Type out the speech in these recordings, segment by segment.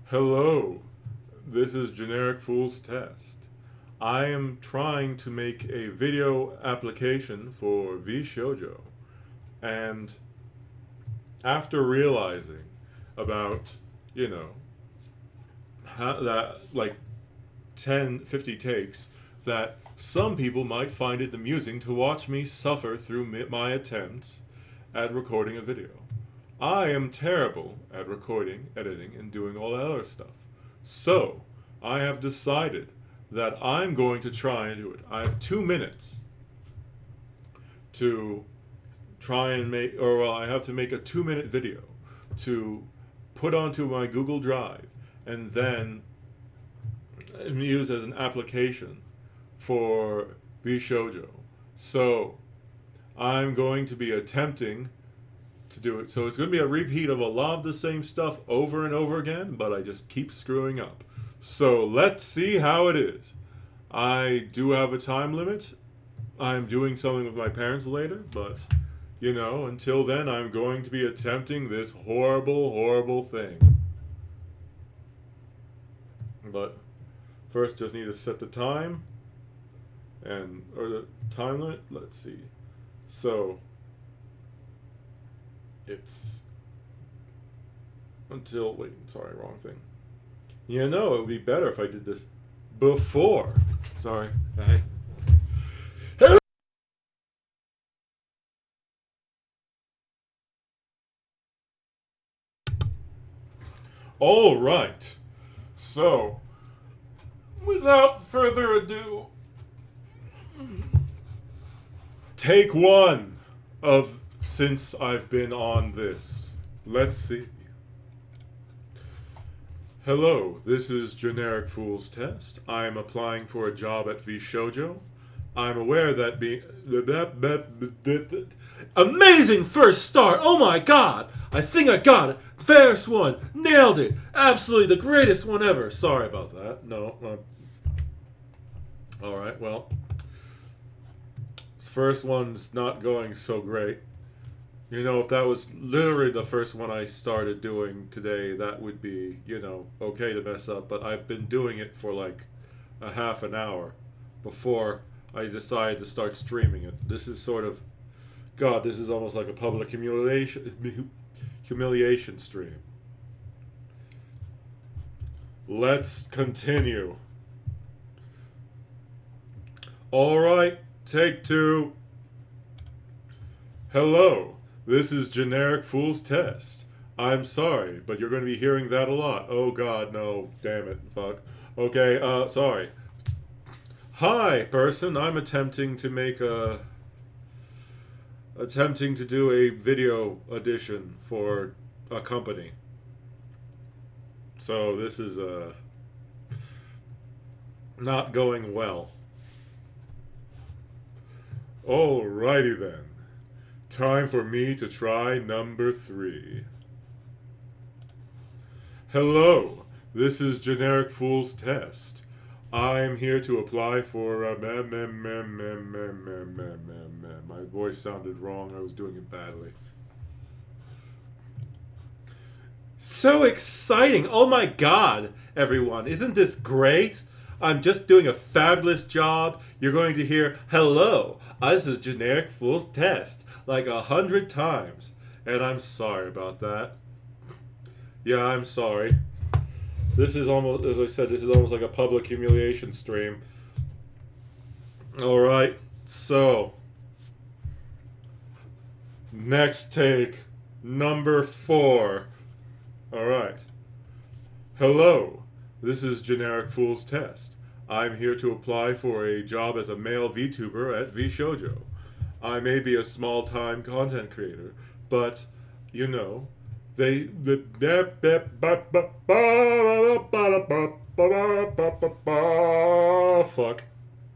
Hello, this is Generic Fool's Test. I am trying to make a video application for V Shojo, and after realizing about, you know, that like 10, 50 takes, that some people might find it amusing to watch me suffer through my attempts at recording a video. I am terrible at recording, editing, and doing all that other stuff. So, I have decided that I'm going to try and do it. I have 2 minutes to try and make, or well, I have to make a 2 minute video to put onto my Google Drive and then use as an application for V Shojo. So, I'm going to be attempting to do it. So it's going to be a repeat of a lot of the same stuff over and over again, but I just keep screwing up. So let's see how it is. I do have a time limit. I'm doing something with my parents later, but until then, I'm going to be attempting this horrible, horrible thing. But first, just need to set the time or the time limit. Let's see. So it's wrong thing. It would be better if I did this before. Sorry. Hey. All right. So, without further ado, take one of since I've been on this. Let's see. Hello, this is Generic Fool's Test. I am applying for a job at V Shojo. I'm aware that amazing first start. Oh my god! I think I got it. First one. Nailed it. Absolutely the greatest one ever. Sorry about that. No. Alright, well. This first one's not going so great. If that was literally the first one I started doing today, that would be, okay to mess up. But I've been doing it for like a half an hour before I decided to start streaming it. This is sort of, God, this is almost like a public humiliation stream. Let's continue. Alright, take two. Hello. This is Generic Fool's Test. I'm sorry, but you're going to be hearing that a lot. Oh god, no. Damn it. Fuck. Okay, sorry. Hi, person. I'm attempting to do a video edition for a company. So this is, not going well. Alrighty then. Time for me to try number 3. Hello, this is Generic Fool's Test. I'm here to apply for My voice sounded wrong. I was doing it badly. So exciting! Oh my god, everyone. Isn't this great? I'm just doing a fabulous job. You're going to hear, hello, this is Generic Fool's Test, like 100 times. And I'm sorry about that. Yeah, I'm sorry. This is almost, as I said, this is almost like a public humiliation stream. Alright, so. Next take, number 4. Alright. Hello. This is Generic Fool's Test. I'm here to apply for a job as a male VTuber at V Shojo. I may be a small-time content creator, but, fuck.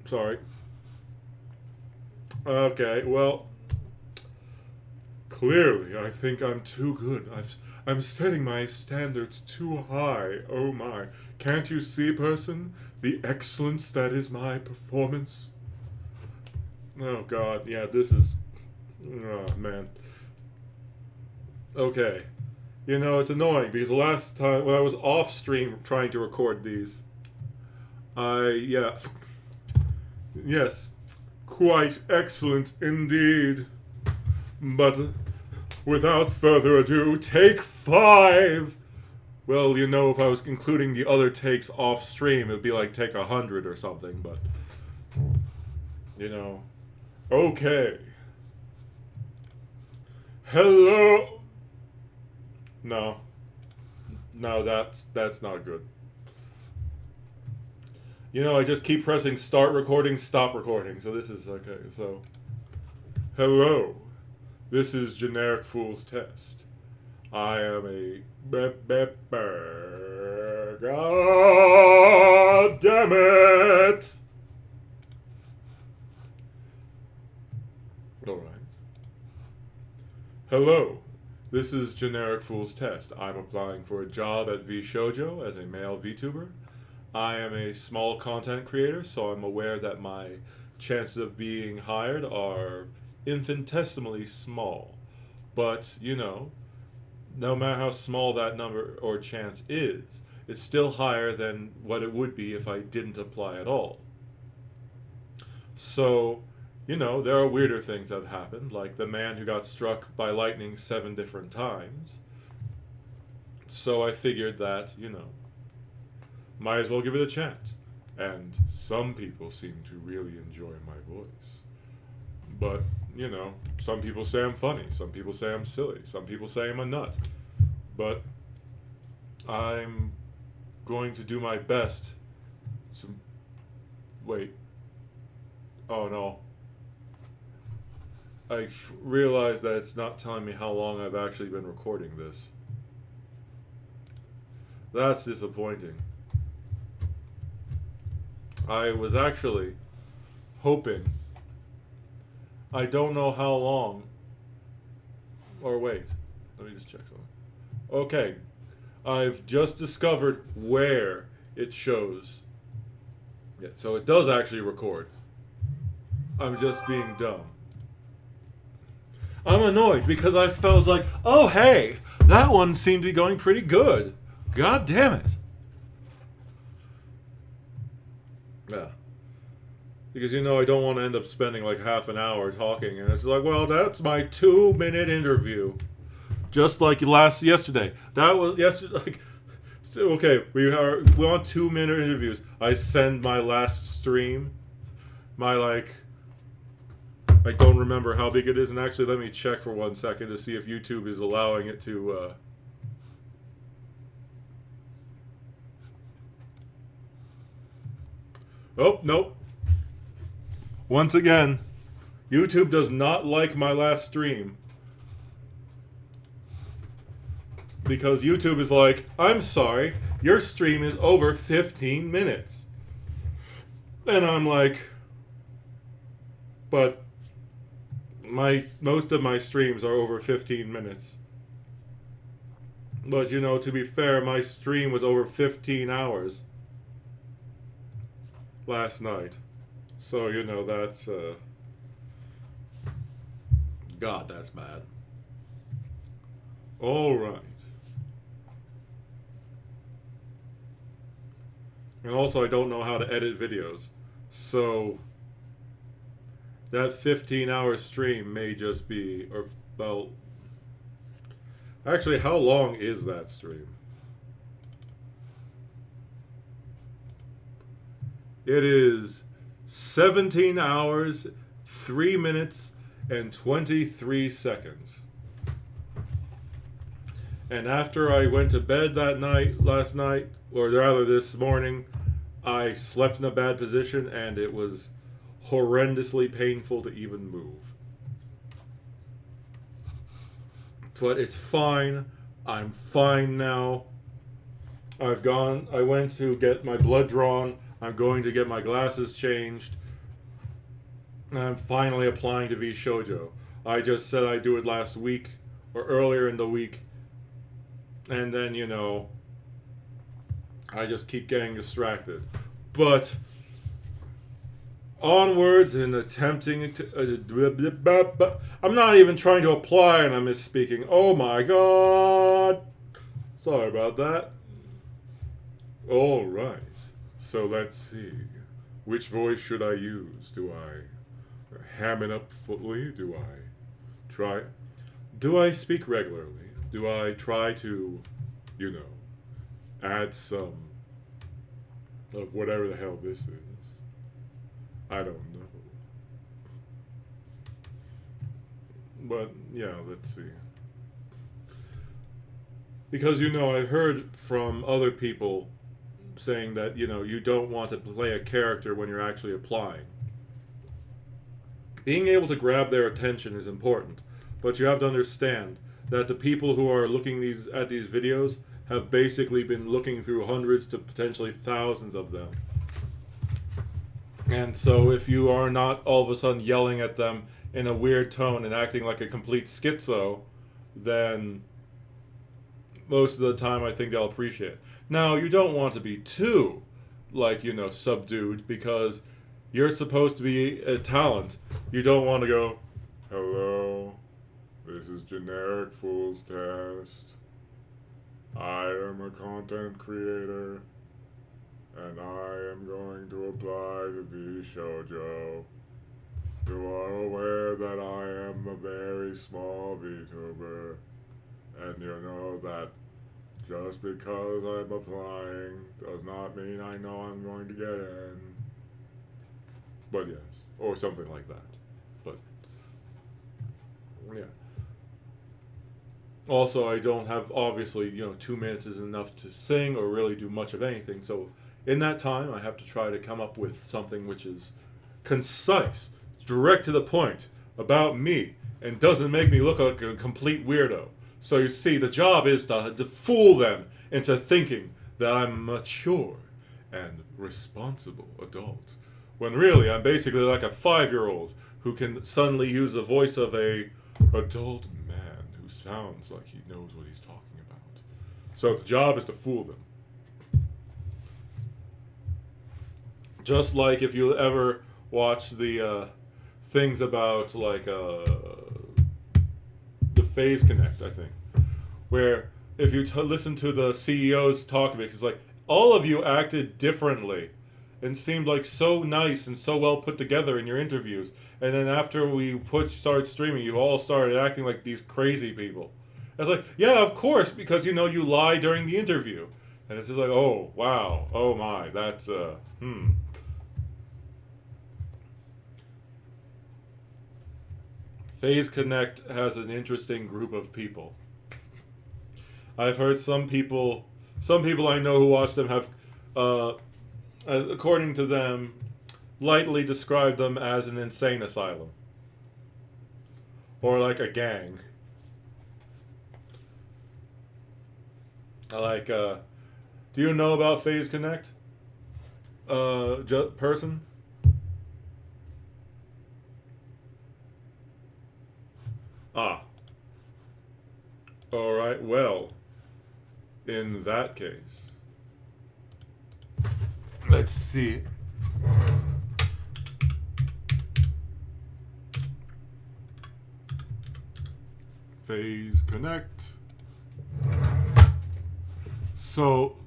Sorry. Okay, well, clearly I think I'm too good. I'm setting my standards too high. Oh my. Can't you see, person, the excellence that is my performance? Oh god, yeah, this is... Oh, man. Okay. You know, it's annoying because the last time when I was off stream trying to record these, yes, quite excellent indeed. But without further ado, take 5! Well, you know, if I was including the other takes off stream, it would be like take 100 or something, but, you know. Okay. Hello. No. No, that's not good. You know, I just keep pressing start recording, stop recording. So this is okay. So, hello. This is Generic Fool's Test. I am a... God damn it! Alright. Hello. This is Generic Fool's Test. I'm applying for a job at V Shojo as a male VTuber. I am a small content creator, so I'm aware that my chances of being hired are infinitesimally small. But, you know, no matter how small that number or chance is, it's still higher than what it would be if I didn't apply at all. So, you know, there are weirder things that have happened, like the man who got struck by lightning 7 different times. So I figured that, you know, might as well give it a chance. And some people seem to really enjoy my voice. But, you know, some people say I'm funny, some people say I'm silly, some people say I'm a nut. But I'm going to do my best to... Wait. Oh no. I realized that it's not telling me how long I've actually been recording this. That's disappointing. I was actually hoping... I don't know how long... Or wait, let me just check something. Okay, I've just discovered where it shows. Yeah, so it does actually record. I'm just being dumb. I'm annoyed because I felt like, oh hey, that one seemed to be going pretty good. God damn it. Yeah. Because, you know, I don't want to end up spending like half an hour talking, and it's like, well, that's my 2-minute interview. Just like yesterday. That was yesterday. Like, okay, we want 2-minute interviews. I send my last stream, my I don't remember how big it is, and actually, let me check for 1 second to see if YouTube is allowing it to. Oh, nope. Once again, YouTube does not like my last stream. Because YouTube is like, I'm sorry, your stream is over 15 minutes. And I'm like, but most of my streams are over 15 minutes. But, you know, to be fair, my stream was over 15 hours last night. So, you know, that's, God, that's bad. Alright. And also, I don't know how to edit videos. So, that 15-hour stream may just be, or, well, actually, how long is that stream? It is 17 hours, 3 minutes, and 23 seconds. And after I went to bed last night, or rather this morning, I slept in a bad position and it was horrendously painful to even move. But it's fine. I'm fine now. I went to get my blood drawn. I'm going to get my glasses changed. And I'm finally applying to V Shojo. I just said I'd do it last week, or earlier in the week. And then, you know, I just keep getting distracted. But onwards and attempting to. I'm not even trying to apply and I'm misspeaking. Oh my god! Sorry about that. Alright, so let's see. Which voice should I use? Do I ham it up fully? Do I try? Do I speak regularly? Do I try to, add some of whatever the hell this is? I don't know. But, yeah, let's see. Because, I heard from other people saying that, you don't want to play a character when you're actually applying. Being able to grab their attention is important, but you have to understand that the people who are looking at these videos have basically been looking through hundreds to potentially thousands of them. And so if you are not all of a sudden yelling at them in a weird tone and acting like a complete schizo, then most of the time I think they'll appreciate it. Now, you don't want to be too, subdued, because you're supposed to be a talent. You don't want to go, hello, this is Generic Fool's Test. I am a content creator, and I am going to apply to V Shojo. You are aware that I am a very small VTuber, and you know that just because I'm applying does not mean I know I'm going to get in. But yes, or something like that. But, yeah. Also, I don't have, obviously, 2 minutes is enough to sing or really do much of anything. So, in that time, I have to try to come up with something which is concise, direct to the point, about me, and doesn't make me look like a complete weirdo. So you see, the job is to fool them into thinking that I'm a mature and responsible adult, when really I'm basically like a 5-year-old who can suddenly use the voice of a adult man who sounds like he knows what he's talking about. So the job is to fool them. Just like if you ever watch the things about the Phase Connect, I think, where if you listen to the CEOs talk about it, it's like all of you acted differently and seemed like so nice and so well put together in your interviews, and then after we started streaming, you all started acting like these crazy people. I was like, yeah, of course, because you lie during the interview, and it's just like, oh wow, oh my, that's Phase Connect has an interesting group of people. I've heard some people I know who watch them have, according to them, lightly described them as an insane asylum. Or like a gang. Do you know about Phase Connect? Person? Ah. Alright, well, in that case, let's see. Phase Connect. So,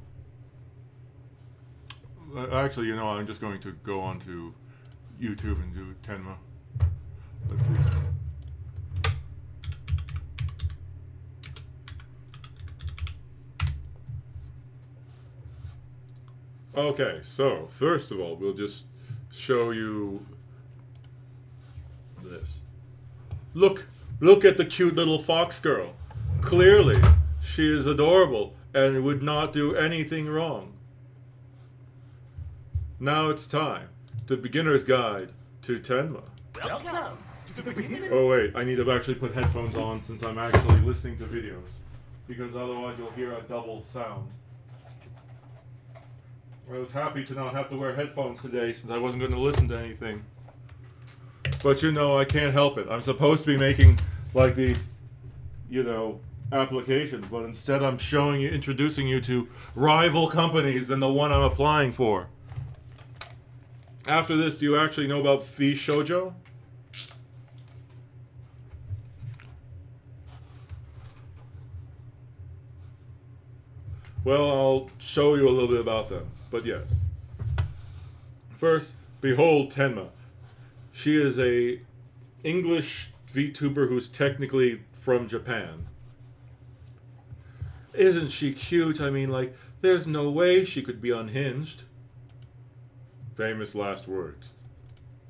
actually, I'm just going to go on to YouTube and do Tenma. Let's see. Okay, so first of all, we'll just show you this. Look at the cute little fox girl. Clearly, she is adorable and would not do anything wrong. Now it's time. The Beginner's Guide to Tenma. Welcome to the beginning. Oh wait, I need to actually put headphones on since I'm actually listening to videos, because otherwise you'll hear a double sound. I was happy to not have to wear headphones today since I wasn't going to listen to anything. But I can't help it. I'm supposed to be making like these, applications, but instead I'm introducing you to rival companies than the one I'm applying for. After this, do you actually know about V Shojo? Well, I'll show you a little bit about them, but yes. First, behold Tenma. She is a English VTuber who's technically from Japan. Isn't she cute? I mean, like, there's no way she could be unhinged. Famous last words.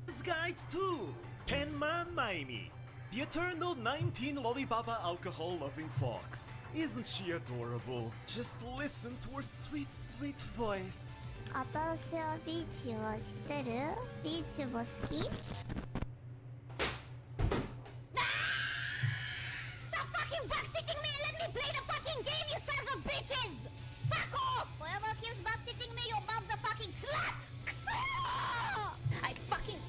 This guide too. Tenma Maimi, the eternal 19 lollipapa alcohol-loving fox. Isn't she adorable? Just listen to her sweet, sweet voice. 私はビーチを知ってる？ビーチも好き？ Stop fucking backseating me and let me play the fucking game, you sons of bitches! Fuck off! Whoever keeps backseating me, your mom's a fucking slut! I fucking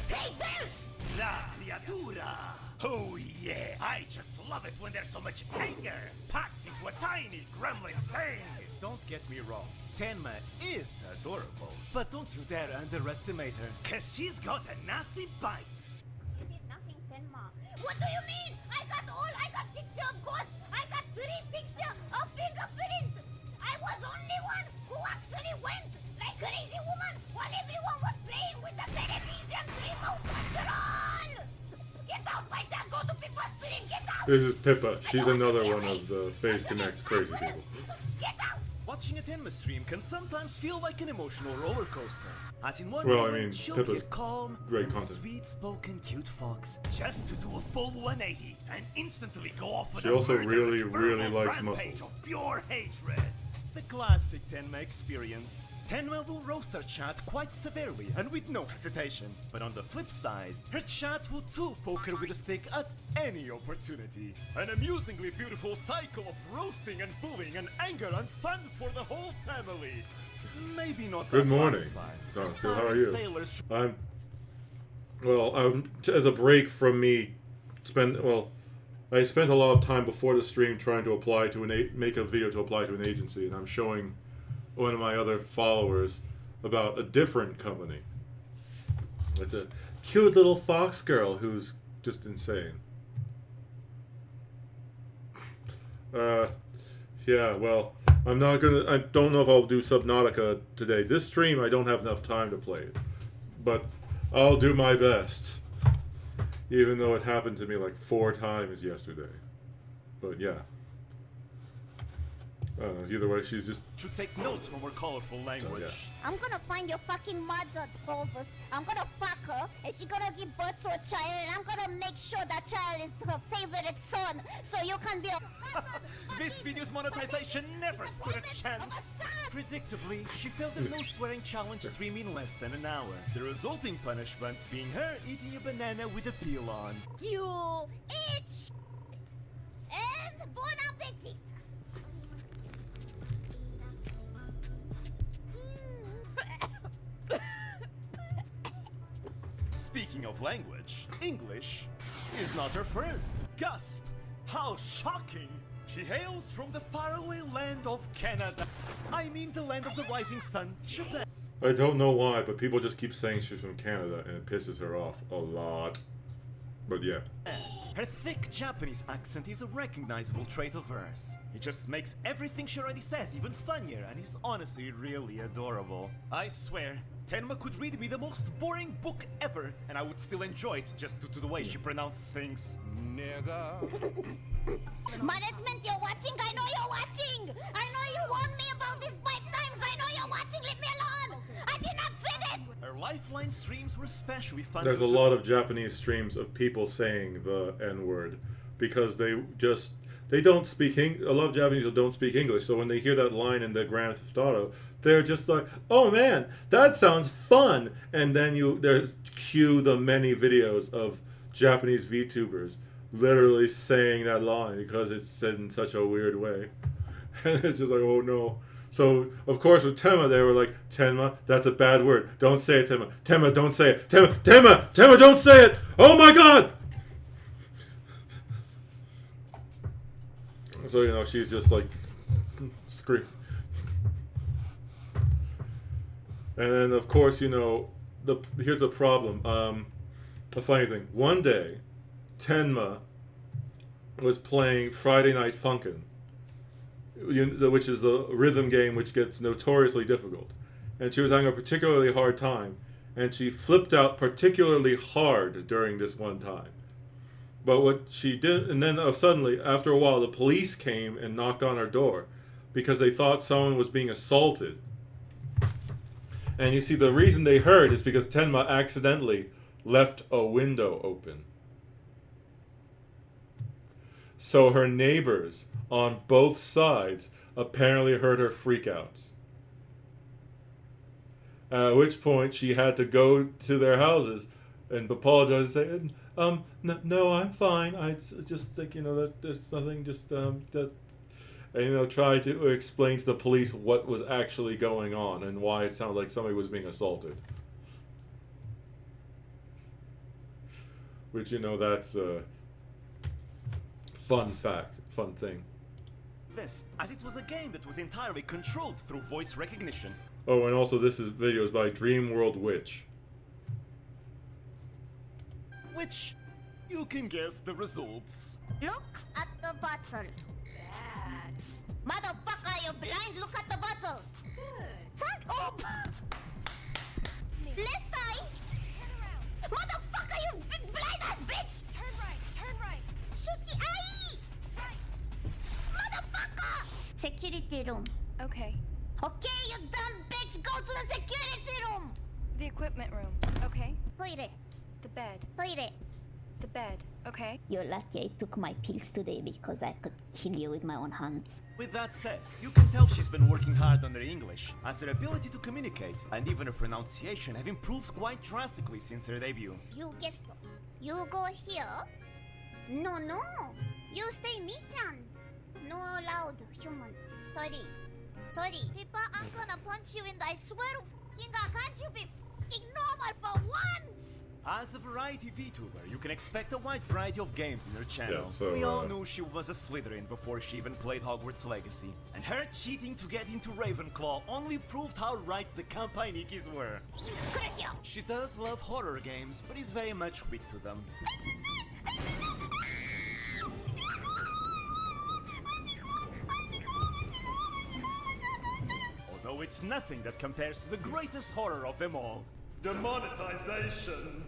hate this! La criatura! Oh yeah, I just love it when there's so much anger packed into a tiny gremlin thing! Don't get me wrong, Tenma is adorable, but don't you dare underestimate her, cause she's got a nasty bite! You did nothing, Tenma. What do you mean? I got picture of ghost! I got 3 picture of fingerprint! I was only one who actually went like crazy woman while everyone was playing with the television remote control! Get out, my child! Go to people's screen! Get out! This is Pippa. She's another one of the Face Connect's crazy people. Get out! Watching a Tenma stream can sometimes feel like an emotional roller coaster. As in one Well, I moment, mean, she'll Pippa's be a calm great and content. sweet-spoken cute fox, just to do a full 180 and instantly go off on She a also murderous really, really verbal likes rampage muscles. of pure hatred. The classic Tenma experience. Tenma will roast her chat quite severely and with no hesitation. But on the flip side, her chat will too poke her with a stick at any opportunity. An amusingly beautiful cycle of roasting and bullying and anger and fun for the whole family. Maybe not Good that morning. last part. So how are you? Sailors As a break from me, I spent a lot of time before the stream trying to apply to make a video to apply to an agency, and I'm showing one of my other followers about a different company. It's a cute little fox girl who's just insane. Yeah, well, I don't know if I'll do Subnautica today. This stream, I don't have enough time to play it, but I'll do my best. Even though it happened to me like 4 times yesterday. But yeah. Either way, she's just... should take notes from her colorful language. yeah. I'm gonna find your fucking mother, Corvus. I'm gonna fuck her, and she's gonna give birth to a child, and I'm gonna make sure that child is her favorite son, so you can be a... This video's monetization never stood a chance. Predictably, she failed the no-swearing challenge stream in less than an hour. The resulting punishment being her eating a banana with a peel on. You eat shit. And bon appetit. Speaking of language, English is not her first. Gasp! How shocking! She hails from the faraway land of Canada. I mean the land of the rising sun, Japan. I don't know why, but people just keep saying she's from Canada, and it pisses her off a lot. But yeah. Her thick Japanese accent is a recognizable trait of hers. It just makes everything she already says even funnier and is honestly really adorable. I swear, Tenma could read me the most boring book ever and I would still enjoy it just due to the way she pronounces things. Management, you're watching? I know you're watching! I know you warned me about this 5 times! I know you're watching! Leave me alone! I did not say that! Her Lifeline streams were especially fun. There's a lot of Japanese streams of people saying the N-word because they don't speak English. A lot of Japanese people don't speak English, so when they hear that line in the Grand Theft Auto, they're just like, "Oh man, that sounds fun!" And then there's cue the many videos of Japanese VTubers literally saying that line because it's said in such a weird way, and it's just like, oh no. So of course with Tenma they were like, "Tenma, that's a bad word. Don't say it, Tenma. Tenma, don't say it. Tenma, don't say it. Oh my God!" So she's just like scream. And then, of course, here's a problem. A funny thing. One day, Tenma was playing Friday Night Funkin', which is the rhythm game which gets notoriously difficult. And she was having a particularly hard time. And she flipped out particularly hard during this one time. But what she did, and then suddenly, after a while, the police came and knocked on her door because they thought someone was being assaulted. And you see, the reason they heard is because Tenma accidentally left a window open. So her neighbors on both sides apparently heard her freakouts. At which point she had to go to their houses and apologize and say, no, I'm fine. I just think, that there's nothing, just, that, and, try to explain to the police what was actually going on and why it sounded like somebody was being assaulted. Which, that's a fun thing. This, as it was a game that was entirely controlled through voice recognition. Oh, and also this video is by Dream World Witch. Which, you can guess the results. Look at the bottle. Motherfucker, you're blind. Look at the bottle. Stand up. Left eye. Motherfucker, you big blind ass bitch. Turn right. Shoot the eye. Motherfucker. Security room. Okay. Okay, you dumb bitch. Go to the security room. The equipment room. Okay. Toilet. The bed. Toilet. The bed. Okay. You're lucky I took my pills today because I could kill you with my own hands. With that said, you can tell she's been working hard on her English, as her ability to communicate and even her pronunciation have improved quite drastically since her debut. You guess. You go here. No. You stay me-chan. No loud, human. Sorry. Pippa, I'm gonna punch you in the... I swear, Kinga, can't you be fucking normal for once? As a variety VTuber, you can expect a wide variety of games in her channel. Yeah, so, we all knew she was a Slytherin before she even played Hogwarts Legacy. And her cheating to get into Ravenclaw only proved how right the Kampainikis were. She does love horror games, but is very much weak to them. Although it's nothing that compares to the greatest horror of them all. Demonetization.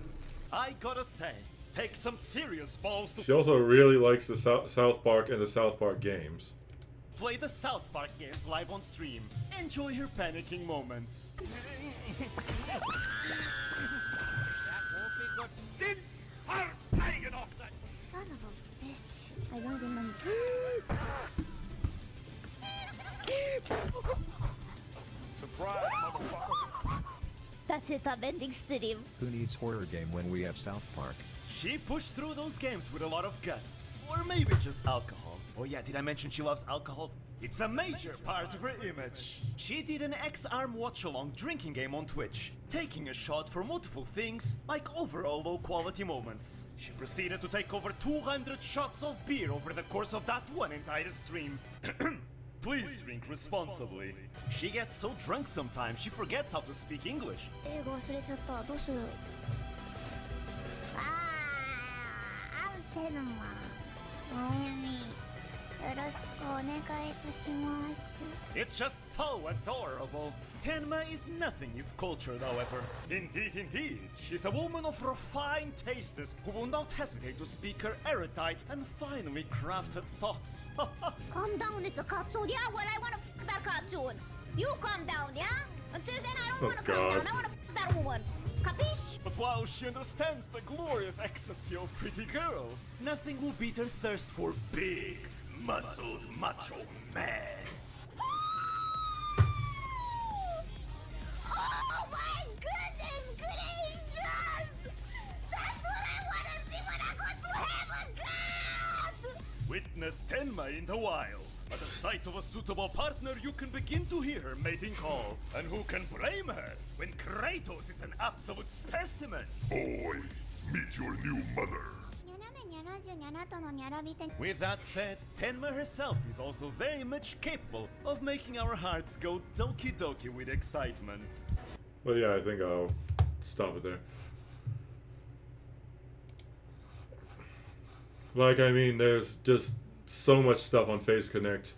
I gotta say, take some serious balls to She also really likes the South Park and the South Park games. play the South Park games live on stream. Enjoy her panicking moments. Son of a bitch. I don't remember. Surprise, motherfucker. That's it, I'm ending stream. Who needs horror game when we have South Park? She pushed through those games with a lot of guts. Or maybe just alcohol. Oh yeah, did I mention she loves alcohol? It's a major part of her image. She did an X-Arm watch-along drinking game on Twitch, taking a shot for multiple things, like overall low-quality moments. She proceeded to take over 200 shots of beer over the course of that one entire stream. Please drink responsibly. She gets so drunk sometimes she forgets how to speak English. 英語忘れちゃった。どうする？アンテナマン。おやみ。よろしくお願いいたします。 It's just so adorable. Tenma is nothing if cultured, however. Indeed. She's a woman of refined tastes who will not hesitate to speak her erudite and finely crafted thoughts. Calm down, it's a cartoon. Yeah, well, I wanna f that cartoon. You calm down, yeah? Until then, I don't Oh, wanna calm God. down. I wanna f that woman. Capiche? But while she understands the glorious ecstasy of pretty girls, nothing will beat her thirst for big, muscled, macho men. Oh my goodness gracious! That's what I wanna see when I go to heaven, God! Witness Tenma in the wild. At the sight of a suitable partner, you can begin to hear her mating call. And who can blame her when Kratos is an absolute specimen? Boy, meet your new mother. With that said, Tenma herself is also very much capable of making our hearts go doki doki with excitement. Well, yeah, I think I'll stop it there. Like, I mean, there's just so much stuff on Face Connect.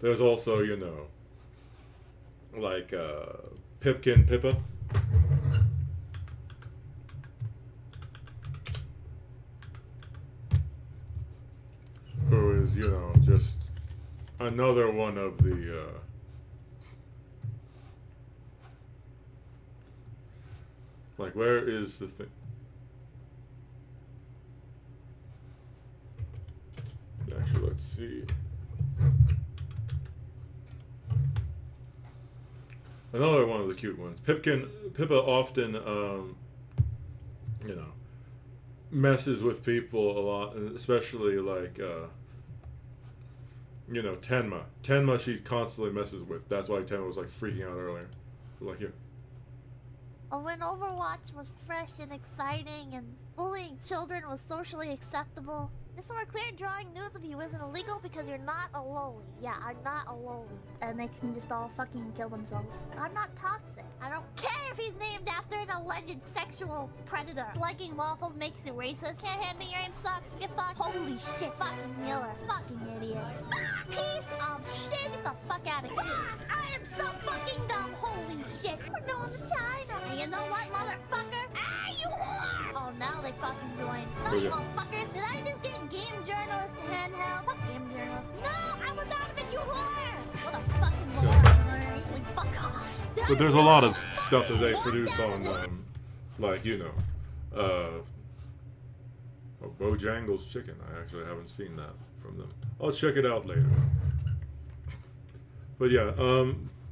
There's also, you know, like Pipkin Pippa. Who is, you know, just another one of the like, where is the thing? Actually, let's see. Another one of the cute ones. Pippa often, you know, messes with people a lot, and especially like, you know, Tenma. Tenma, she constantly messes with. That's why Tenma was like freaking out earlier. Like, here. Oh, when Overwatch was fresh and exciting and bullying children was socially acceptable. Just so we're clear, drawing nudes of you isn't illegal because you're not a loli. Yeah, I'm not a loli. And they can just all fucking kill themselves. I'm not toxic. I don't care if he's named after an alleged sexual predator. Liking waffles makes you racist. Can't hand me your name sucks. Get fucked. Holy shit, fucking Miller. Fucking idiot. Fuck! Piece of shit! Get the fuck out of here. Fuck! I am so fucking dumb. Holy shit. We're going to China. And you know what, motherfucker? Ah, you whore! Oh, now they fucking joined. No, you motherfuckers. Did I just get game journalist handheld? Fuck game journalist. No, I was out of it, you whore! What a fucking moron. Like, fuck off. But there's a lot of stuff that they produce on, like, you know, oh, Bojangles Chicken. I actually haven't seen that from them. I'll check it out later. But yeah,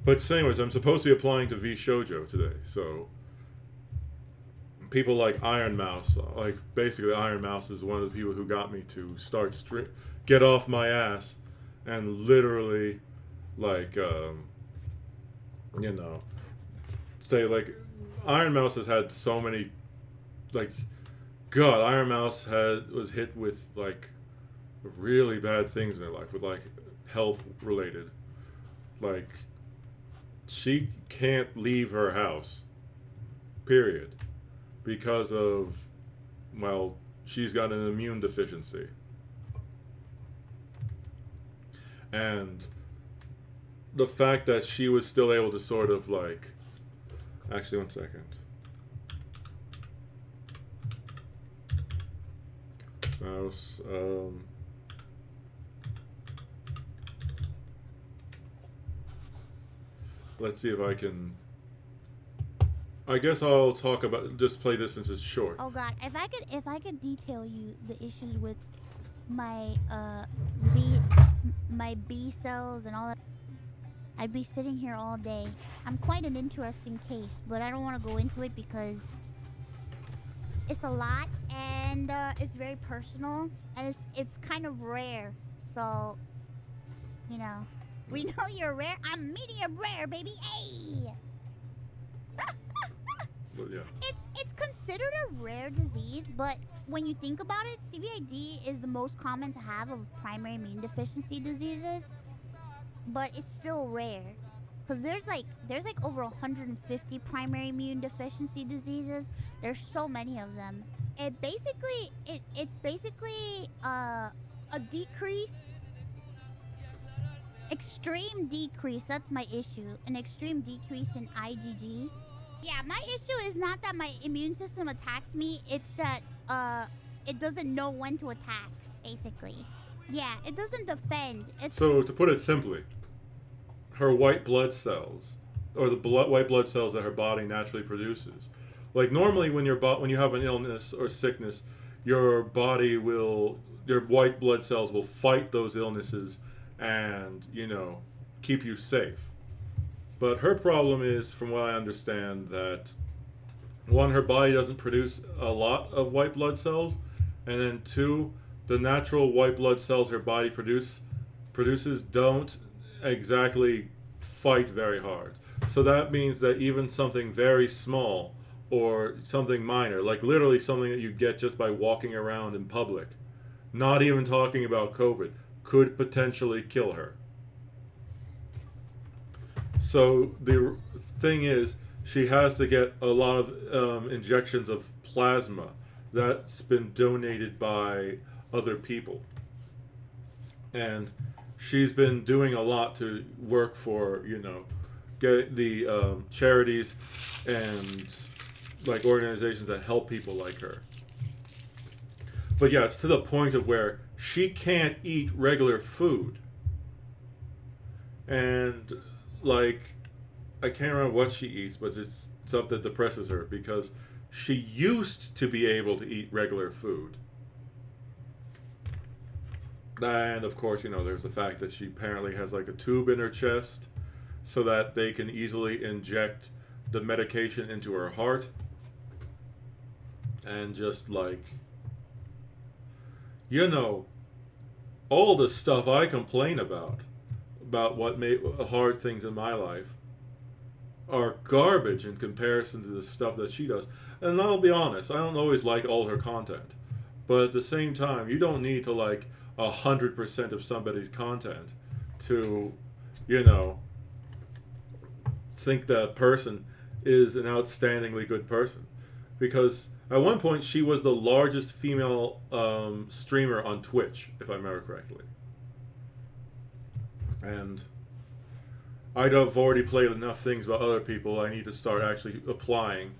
but anyways, I'm supposed to be applying to V Shojo today, so people like Iron Mouse, like basically Iron Mouse is one of the people who got me to start get off my ass and literally, like, you know, say, like, Iron Mouse has had so many, like, God, Iron Mouse was hit with, like, really bad things in her life, with, like, health related. Like, she can't leave her house, period, because of, well, she's got an immune deficiency. And the fact that she was still able to sort of, like, actually, one second. Mouse, let's see if I can, I guess I'll talk about, just play this since it's short. Oh god, if I could detail you the issues with my B cells and all that, I'd be sitting here all day. I'm quite an interesting case, but I don't want to go into it because it's a lot and it's very personal and it's kind of rare. So, you know, we know you're rare. I'm medium rare, baby. Hey. But yeah. It's considered a rare disease, but when you think about it, CVID is the most common to have of primary immune deficiency diseases, but it's still rare because there's like over 150 primary immune deficiency diseases. There's so many of them. It's basically a decrease, extreme decrease. That's my issue. An extreme decrease in IgG. Yeah, my issue is not that my immune system attacks me, it's that it doesn't know when to attack, basically. Yeah, it doesn't defend. So, to put it simply, her white blood cells, or the white blood cells that her body naturally produces, like normally when you have an illness or sickness, your white blood cells will fight those illnesses and, you know, keep you safe. But her problem is, from what I understand, that one, her body doesn't produce a lot of white blood cells, and then two, the natural white blood cells her body produces don't exactly fight very hard. So that means that even something very small or something minor, like literally something that you get just by walking around in public, not even talking about COVID, could potentially kill her. So the thing is, she has to get a lot of injections of plasma that's been donated by other people. And she's been doing a lot to work for, get the charities and like organizations that help people like her. But yeah, it's to the point of where she can't eat regular food. And like, I can't remember what she eats, but it's stuff that depresses her because she used to be able to eat regular food. And of course, there's the fact that she apparently has like a tube in her chest so that they can easily inject the medication into her heart. And just like, all the stuff I complain about what made hard things in my life, are garbage in comparison to the stuff that she does. And I'll be honest, I don't always like all her content. But at the same time, you don't need to like 100% of somebody's content to, think that person is an outstandingly good person. Because at one point, she was the largest female streamer on Twitch, if I remember correctly. And I've already played enough things about other people. I need to start actually applying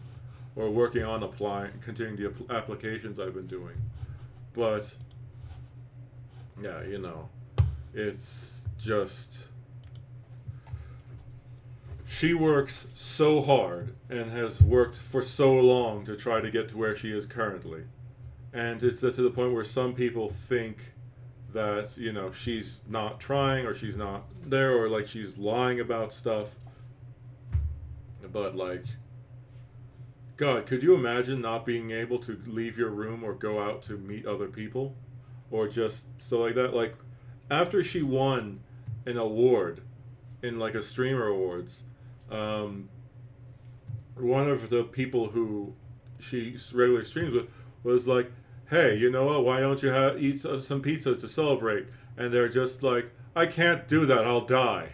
or working on applying, continuing the applications I've been doing. But, yeah, it's just... She works so hard and has worked for so long to try to get to where she is currently. And it's to the point where some people think that, she's not trying or she's not there or like she's lying about stuff. But like, God, could you imagine not being able to leave your room or go out to meet other people? Or just stuff like that? Like, after she won an award in like a Streamer Awards, one of the people who she regularly streams with was like, hey, you know what, why don't you eat some pizza to celebrate? And they're just like, I can't do that, I'll die.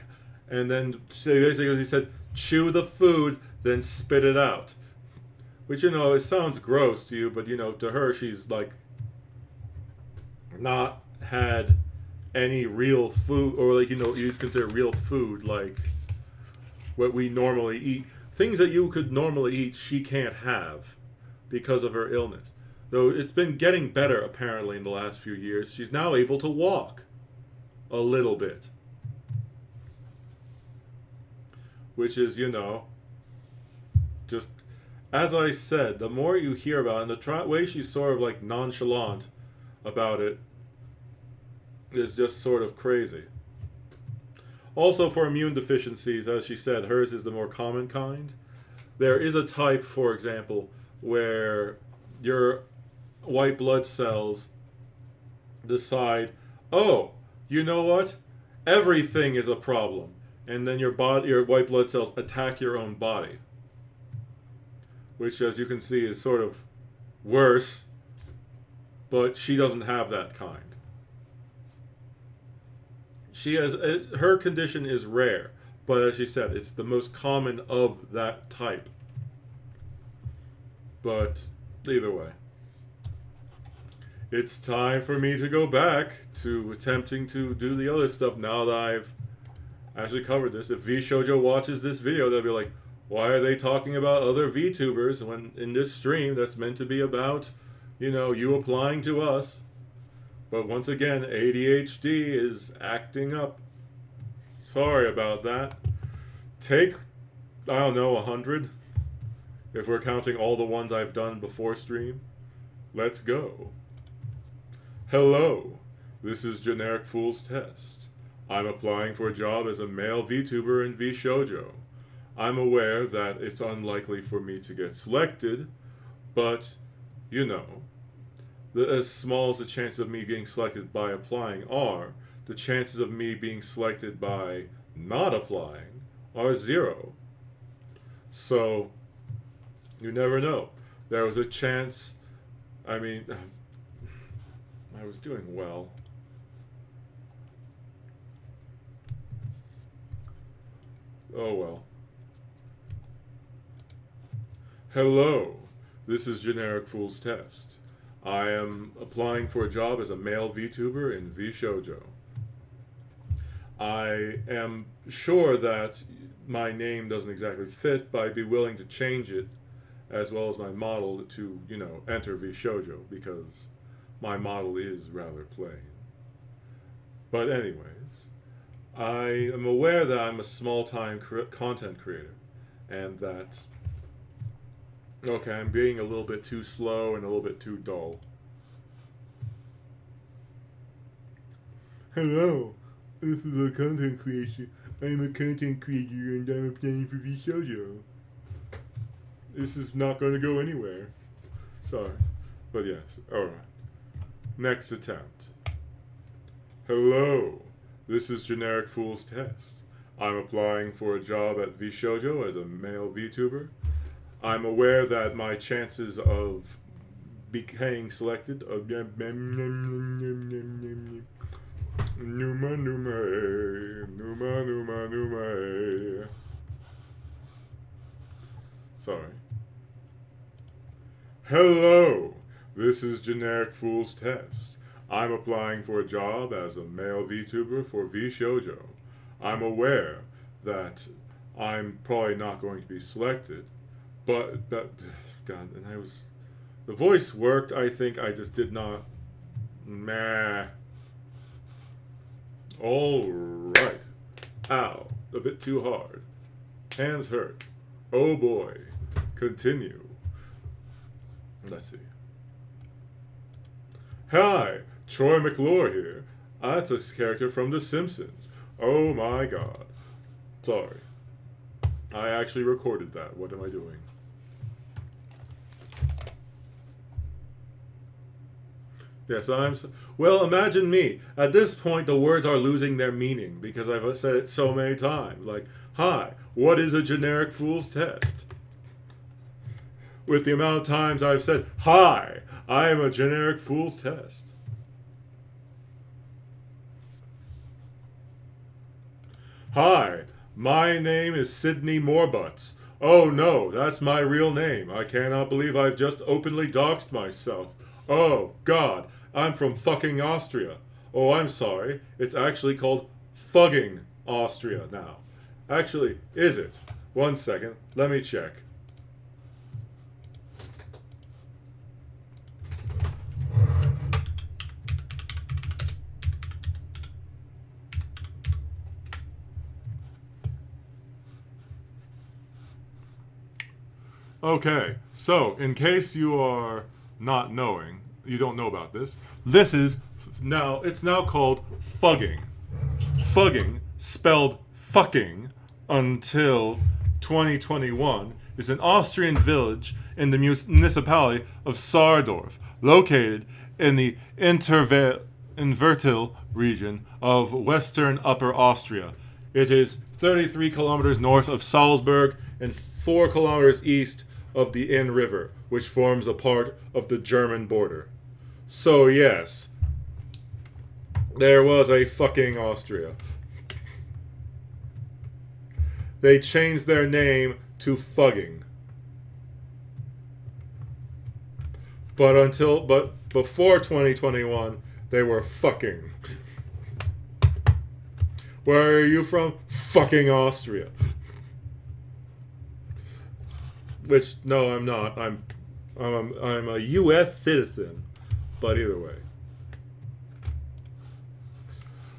And then basically he said, chew the food, then spit it out. Which, it sounds gross to you, but, to her, she's like, not had any real food, or like, you'd consider real food, like what we normally eat. Things that you could normally eat, she can't have because of her illness. Though it's been getting better, apparently, in the last few years. She's now able to walk a little bit. Which is, just, as I said, the more you hear about it, and the way she's sort of, like, nonchalant about it is just sort of crazy. Also, for immune deficiencies, as she said, hers is the more common kind. There is a type, for example, where your white blood cells decide, oh, you know what? Everything is a problem. And then your white blood cells attack your own body. Which, as you can see, is sort of worse. But she doesn't have that kind. She has her condition is rare, but as she said, it's the most common of that type. But either way, it's time for me to go back to attempting to do the other stuff now that I've actually covered this. If V Shojo watches this video, they'll be like, why are they talking about other VTubers when in this stream that's meant to be about, you applying to us? But once again, ADHD is acting up. Sorry about that. Take, 100. If we're counting all the ones I've done before stream. Let's go. Hello, this is Generic Fool's Test. I'm applying for a job as a male VTuber in V Shojo. I'm aware that it's unlikely for me to get selected, but, as small as the chances of me being selected by applying are, the chances of me being selected by not applying are 0. So, you never know. There was a chance, I was doing well. Oh well. Hello, this is Generic Fool's Test. I am applying for a job as a male VTuber in V Shojo. I am sure that my name doesn't exactly fit, but I'd be willing to change it as well as my model to, enter V Shojo because my model is rather plain. But anyways, I am aware that I'm a small-time content creator and that, okay, I'm being a little bit too slow and a little bit too dull. Hello, this is a content creator. I'm a content creator and I'm applying for V Shojo. This is not going to go anywhere. Sorry. But yes, alright. Next attempt. Hello, this is Generic Fool's Test. I'm applying for a job at V Shojo as a male VTuber. I'm aware that my chances of becoming selected are Sorry. Hello, this is Generic Fool's Test. I'm applying for a job as a male VTuber for V Shojo. I'm aware that I'm probably not going to be selected, but God, and the voice worked. I think I just did not. Meh. All right. Ow, a bit too hard. Hands hurt. Oh boy. Continue. Let's see. Hi, Troy McClure here. That's a character from The Simpsons. Oh my god. Sorry. I actually recorded that. What am I doing? Yes, well, imagine me. At this point, the words are losing their meaning because I've said it so many times. Like, hi, what is a generic fool's test? With the amount of times I've said, hi, I am a generic fool's test. Hi, my name is Sydney Moorebutts. Oh no, that's my real name. I cannot believe I've just openly doxed myself. Oh, God, I'm from fucking Austria. Oh, I'm sorry. It's actually called fugging Austria now. Actually, is it? 1 second. Let me check. Okay, so in case you are not knowing, you don't know about this, it's now called fugging. Fugging, spelled fucking until 2021, is an Austrian village in the municipality of Saardorf, located in the Invertil region of western Upper Austria. It is 33 kilometers north of Salzburg and 4 kilometers east of the Inn River, which forms a part of the German border. So yes, there was a fucking Austria. They changed their name to fugging. But before 2021, they were fucking. Where are you from? Fucking Austria. Which, no, I'm not. I'm a U.S. citizen. But either way.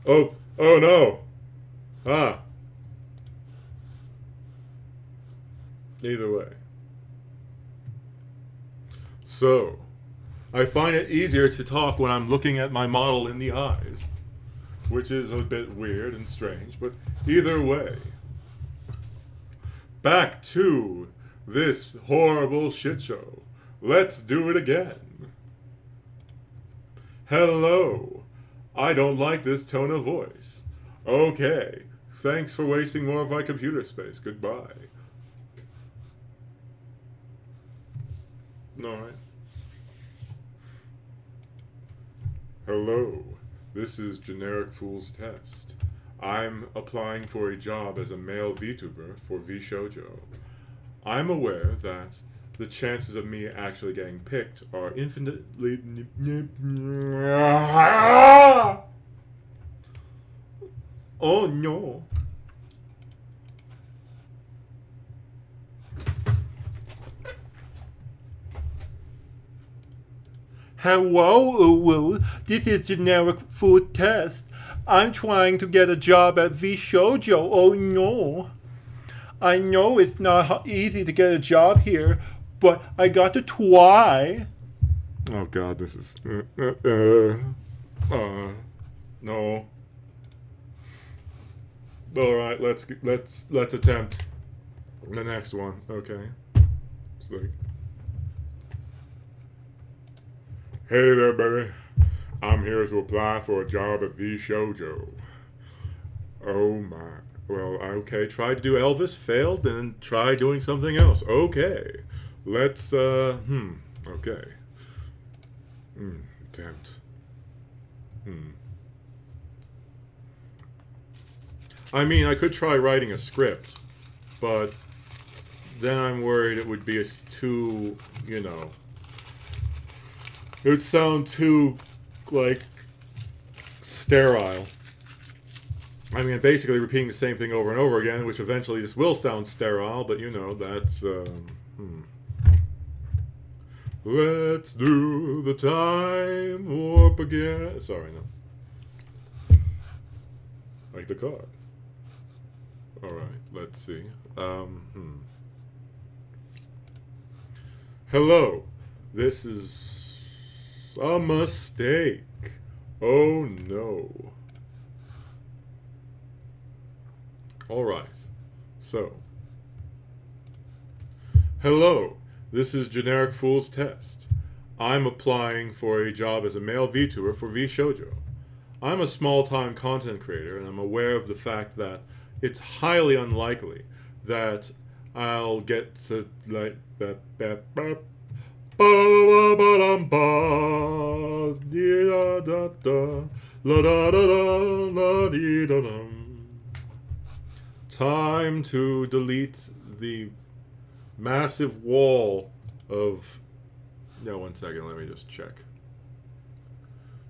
Oh no. Either way. So, I find it easier to talk when I'm looking at my model in the eyes, which is a bit weird and strange, but either way. Back to this horrible shit show. Let's do it again. Hello. I don't like this tone of voice. Okay. Thanks for wasting more of my computer space. Goodbye. Alright. Hello. This is Generic Fool's Test. I'm applying for a job as a male VTuber for V Shojo. I'm aware that the chances of me actually getting picked are infinitely. Oh no. Hello, Uwu. This is generic food test. I'm trying to get a job at V Shojo. Oh no. I know it's not easy to get a job here, but I got to try. Oh god, this is no. All right, let's attempt the next one. Okay. It's like, hey there, baby. I'm here to apply for a job at V Shojo. Oh my. Well, okay. Tried to do Elvis, failed, and try doing something else. Okay. Let's, okay. Attempt. I mean, I could try writing a script, but then I'm worried it would be too, it would sound too, like, sterile. I mean, basically repeating the same thing over and over again, which eventually just will sound sterile, but that's, Let's do the time warp again. Sorry, no. Like the card. Alright, let's see. Hello. This is a mistake. Oh no. Alright. So. Hello. This is Generic Fool's Test. I'm applying for a job as a male VTuber for V Shojo. I'm a small-time content creator, and I'm aware of the fact that it's highly unlikely that I'll get to like time to delete the massive wall of. Yeah, 1 second. Let me just check.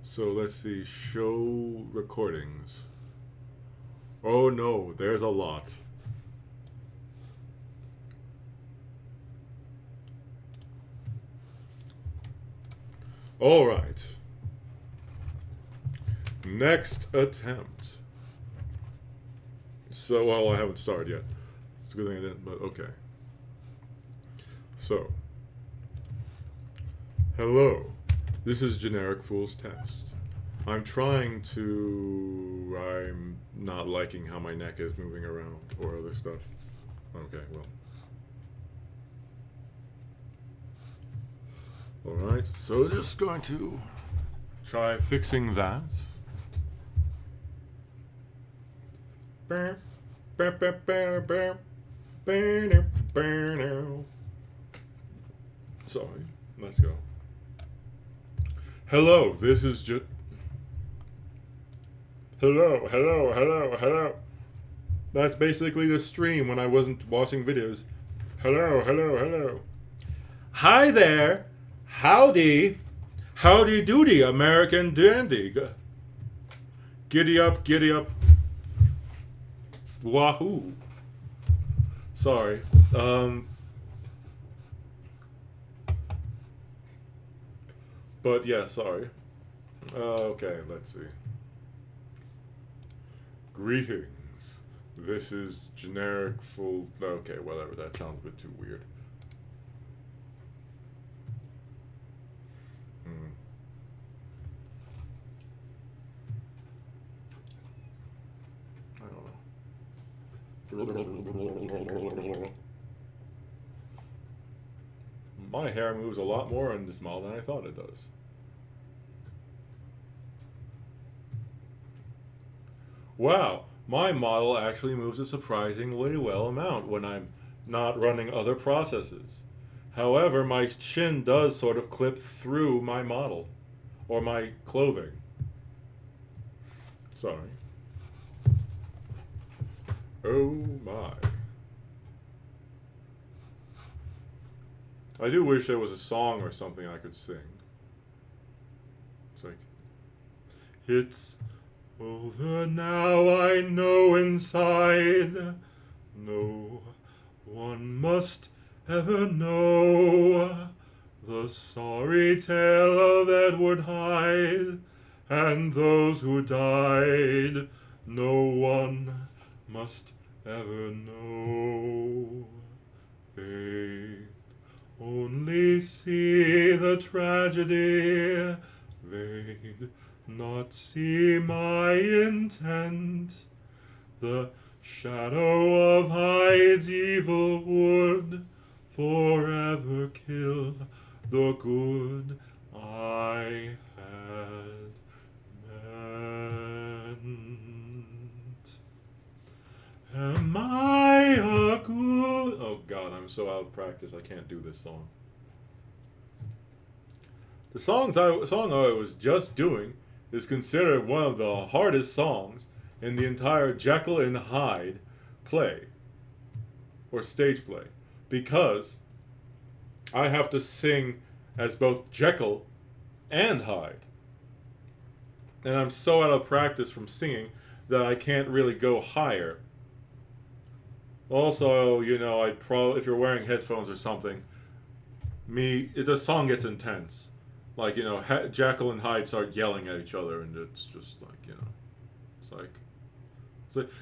So let's see. Show recordings. Oh no, there's a lot. All right. Next attempt. So, well, I haven't started yet. It's a good thing I didn't, but okay. So, hello. This is Generic Fool's Test. I'm not liking how my neck is moving around or other stuff. Okay, well. Alright, so just going to try fixing that. Sorry, let's go. Hello, this is Hello. That's basically the stream when I wasn't watching videos. Hello. Hi there. Howdy doody, American dandy. Giddy up. Wahoo. Sorry. But yeah, sorry. Okay, let's see. Greetings. This is Generic Fool. Okay, whatever. That sounds a bit too weird. I don't know. My hair moves a lot more in this model than I thought it does. Wow, my model actually moves a surprisingly well amount when I'm not running other processes. However, my chin does sort of clip through my model, or my clothing. Sorry. Oh my. I do wish there was a song or something I could sing. It's like, it's over now, I know inside. No one must ever know the sorry tale of Edward Hyde and those who died. No one must ever know. They only see the tragedy, they'd not see my intent. The shadow of Hyde's evil would forever kill the good I had meant. Am I a good... Oh God, I'm so out of practice. I can't do this song. The song I was just doing is considered one of the hardest songs in the entire Jekyll and Hyde play, or stage play, because I have to sing as both Jekyll and Hyde. And I'm so out of practice from singing that I can't really go higher. Also, you know, if you're wearing headphones or something, the song gets intense. Like, you know, Jekyll and Hyde start yelling at each other, and it's just like, you know, it's like,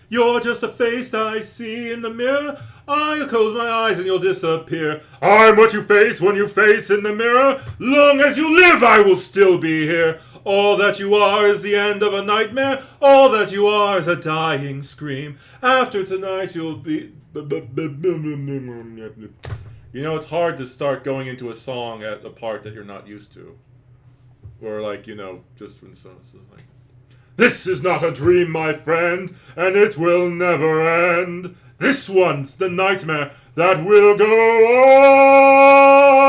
you're just a face that I see in the mirror. I'll close my eyes and you'll disappear. I'm what you face when you face in the mirror. Long as you live, I will still be here. All that you are is the end of a nightmare. All that you are is a dying scream. After tonight, you'll be... You know, it's hard to start going into a song at a part that you're not used to. Or like, you know, just when someone's like, this is not a dream, my friend, and it will never end. This one's the nightmare that will go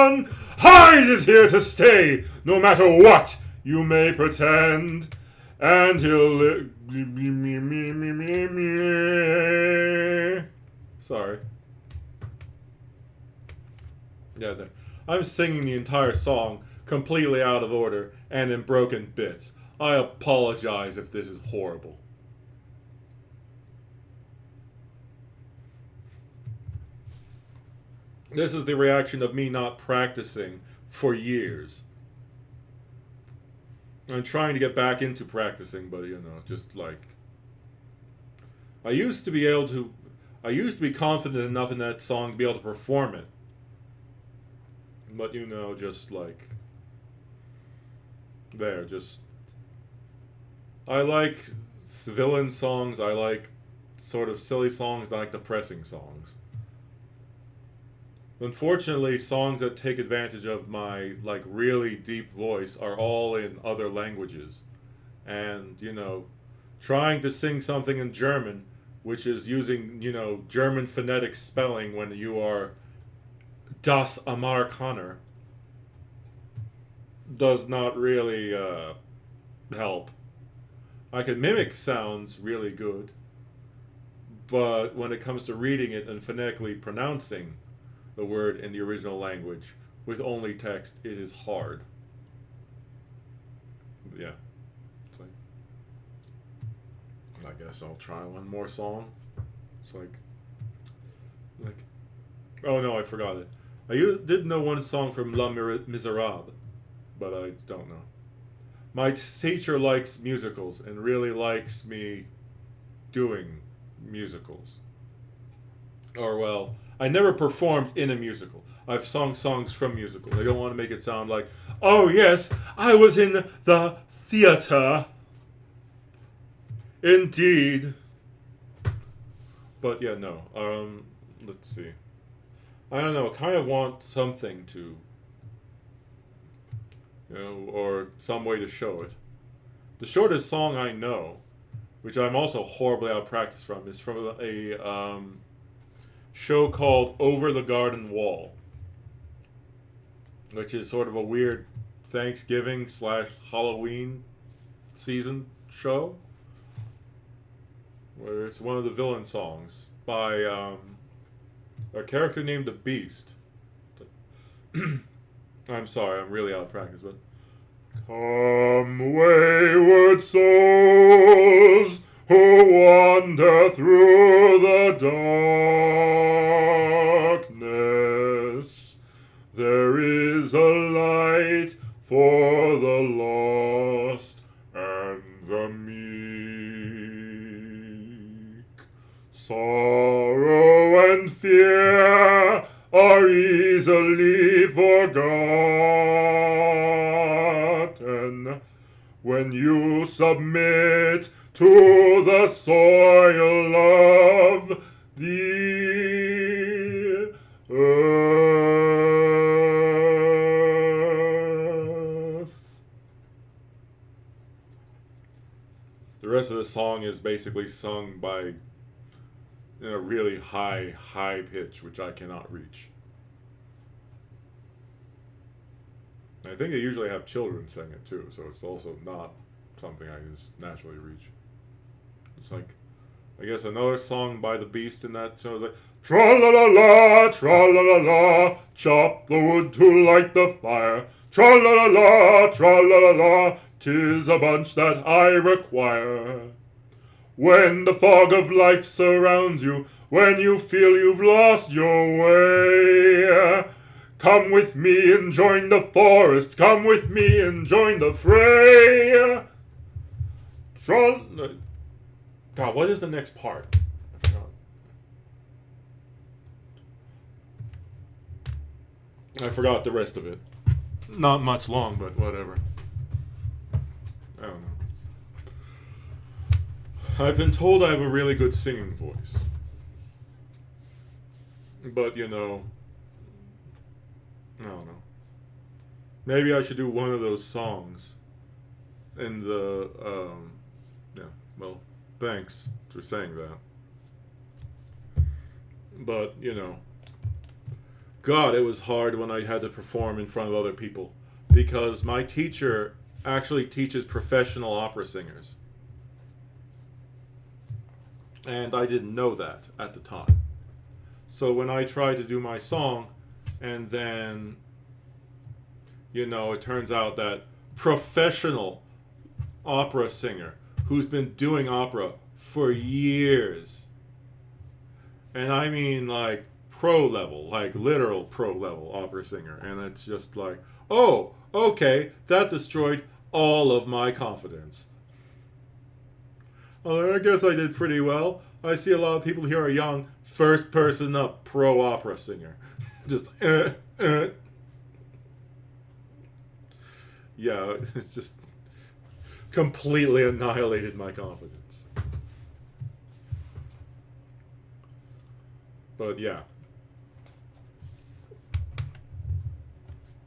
on. Hyde is here to stay, no matter what you may pretend. And he'll... Sorry. Yeah, I'm singing the entire song completely out of order and in broken bits. I apologize if this is horrible. This is the reaction of me not practicing for years. I'm trying to get back into practicing, but you know, just like... I used to be confident enough in that song to be able to perform it. But you know, just like... I like villain songs, I like sort of silly songs, I like depressing songs. Unfortunately, songs that take advantage of my, like, really deep voice are all in other languages. And, you know, trying to sing something in German, which is using, you know, German phonetic spelling when you are Das Amerikaner, does not really, help. I can mimic sounds really good, but when it comes to reading it and phonetically pronouncing the word in the original language with only text, it is hard. Yeah. It's like, I guess I'll try one more song. It's like, oh no, I forgot it. I did know one song from Les Miserables, but I don't know. My teacher likes musicals and really likes me doing musicals. Or, well, I never performed in a musical. I've sung songs from musicals. I don't want to make it sound like, oh yes, I was in the theater. Indeed. But yeah, no. Let's see. I don't know, I kind of want something to... You know, or some way to show it. The shortest song I know, which I'm also horribly out of practice from, is from a show called Over the Garden Wall, which is sort of a weird Thanksgiving / Halloween season show, where it's one of the villain songs by a character named the Beast. I'm sorry, I'm really out of practice, but come wayward souls who wander through the darkness. There is a light for the lost and the meek. Sorrow and fear are easily forgotten when you submit to the soil of the earth. The rest of the song is basically sung by in a really high pitch, which I cannot reach. I think they usually have children sing it too, so it's also not something I just naturally reach. It's like, I guess another song by the Beast in that show is like, tra-la-la-la, tra-la-la-la, chop the wood to light the fire. Tra-la-la-la, tra-la-la-la, 'tis a bunch that I require. When the fog of life surrounds you, when you feel you've lost your way, come with me and join the forest, come with me and join the fray. God, what is the next part? I forgot. I forgot the rest of it. Not much long, but whatever. I don't know. I've been told I have a really good singing voice. But, you know, I don't know. Maybe I should do one of those songs in the, yeah, well, thanks for saying that. But, you know, God, it was hard when I had to perform in front of other people. Because my teacher actually teaches professional opera singers. And I didn't know that at the time. So when I tried to do my song, and then, you know, it turns out that professional opera singer who's been doing opera for years, and I mean like pro level, like literal pro level opera singer, and it's just like, oh, okay, that destroyed all of my confidence. I guess I did pretty well. I see a lot of people here are young, first person up pro opera singer. Just, Yeah, it's just completely annihilated my confidence. But yeah.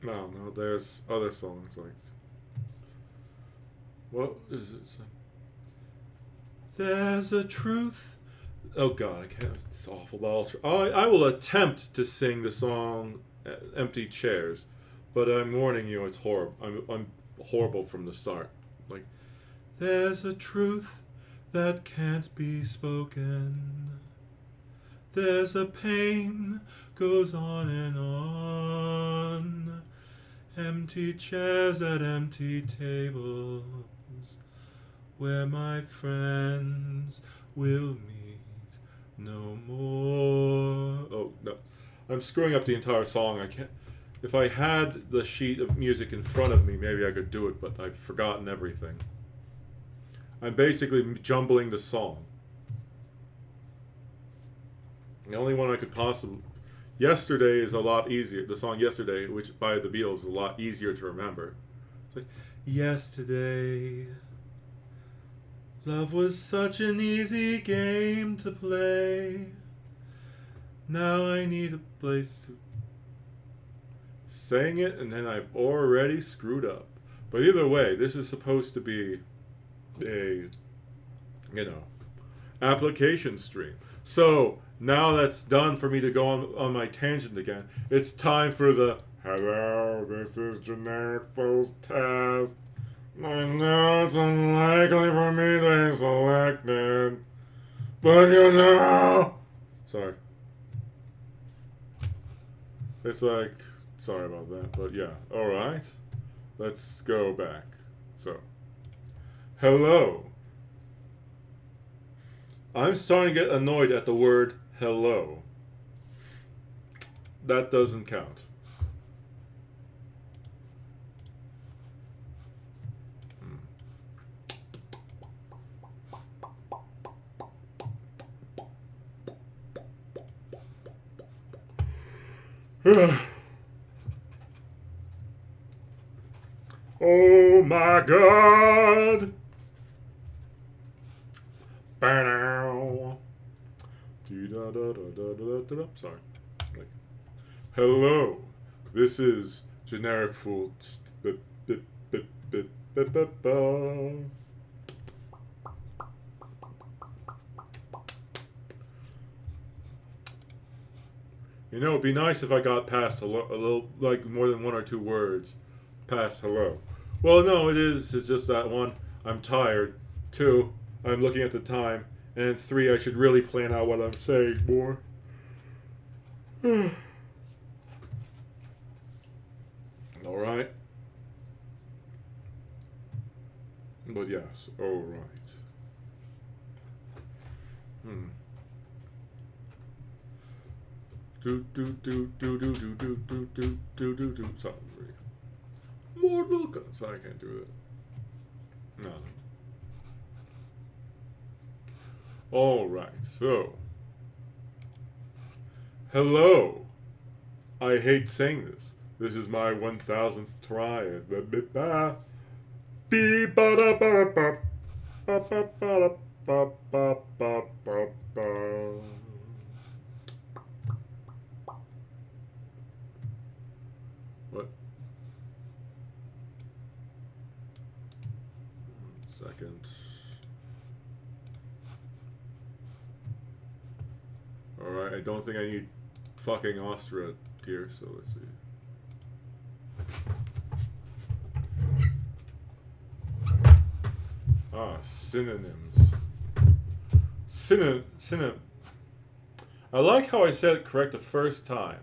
I don't know, there's other songs like, what is it? There's a truth. Oh God, I can't. It's awful. But I will attempt to sing the song "Empty Chairs," but I'm warning you, it's horrible. I'm horrible from the start. Like, there's a truth that can't be spoken. There's a pain goes on and on. Empty chairs at empty tables, where my friends will meet no more. Oh, no. I'm screwing up the entire song. I can't. If I had the sheet of music in front of me, maybe I could do it, but I've forgotten everything. I'm basically jumbling the song. The only one I could possibly... Yesterday is a lot easier. The song Yesterday, which by the Beatles, is a lot easier to remember. It's like, yesterday... Love was such an easy game to play. Now I need a place to sing it, and then I've already screwed up. But either way, this is supposed to be a, you know, application stream. So now that's done for me to go on my tangent again. It's time for the hello, this is genericfool'stest. I know it's unlikely for me to be selected, but you know... Sorry. It's like Sorry about that, but yeah. Alright. Let's go back. So. Hello. I'm starting to get annoyed at the word hello. That doesn't count. Oh my God! Sorry. Hello, this is Generic Fool. You know, it'd be nice if I got past a little, like more than one or two words past hello. Well, no, it is. It's just that one, I'm tired. Two, I'm looking at the time. And three, I should really plan out what I'm saying more. Alright. But yes, alright. Sorry. Mortal Kombat. Sorry, I can't do that. No. Alright, so. Hello. I hate saying this. This is my 1000th try. What? Second. Alright, I don't think I need fucking Austria here, so let's see. Synonyms. Synonym. I like how I said it correct the first time,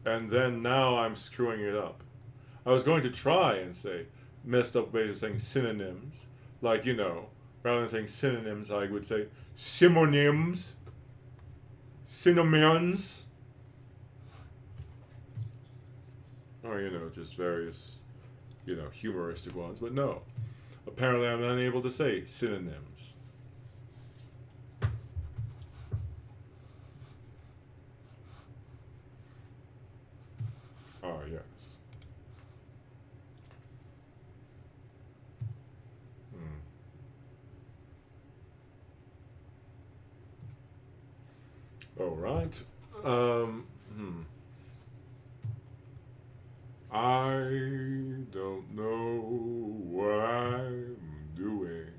and then now I'm screwing it up. I was going to try and say messed up ways of saying synonyms, like, you know, rather than saying synonyms, I would say synonyms, synonyms, or, you know, just various, you know, humoristic ones, but no. Apparently I'm unable to say synonyms. Ah, yes. All right. I don't know what I'm doing.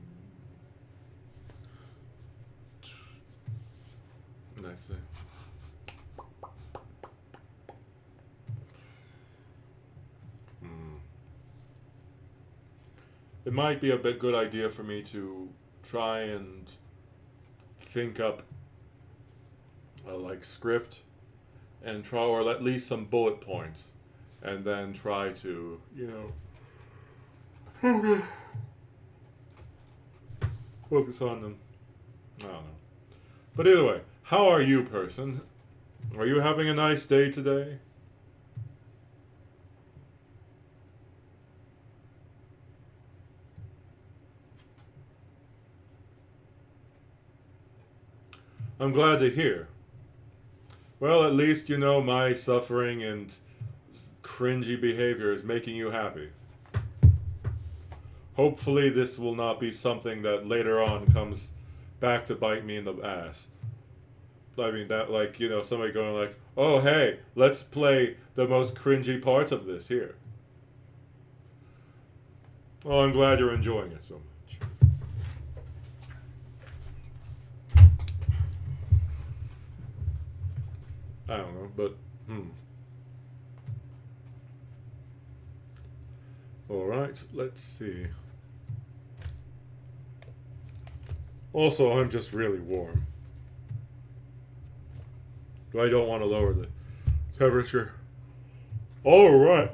Let's see. It might be a bit good idea for me to try and think up a like script and try, or at least some bullet points, and then try to, you know, focus on them. I don't know. But either way, how are you, person? Are you having a nice day today? I'm glad to hear. Well, at least you know my suffering and cringy behavior is making you happy. Hopefully this will not be something that later on comes back to bite me in the ass. I mean, that, like, you know, somebody going like, oh, hey, let's play the most cringy parts of this here. Well, I'm glad you're enjoying it so much. I don't know, but, Alright, let's see. Also, I'm just really warm. I don't want to lower the temperature Alright.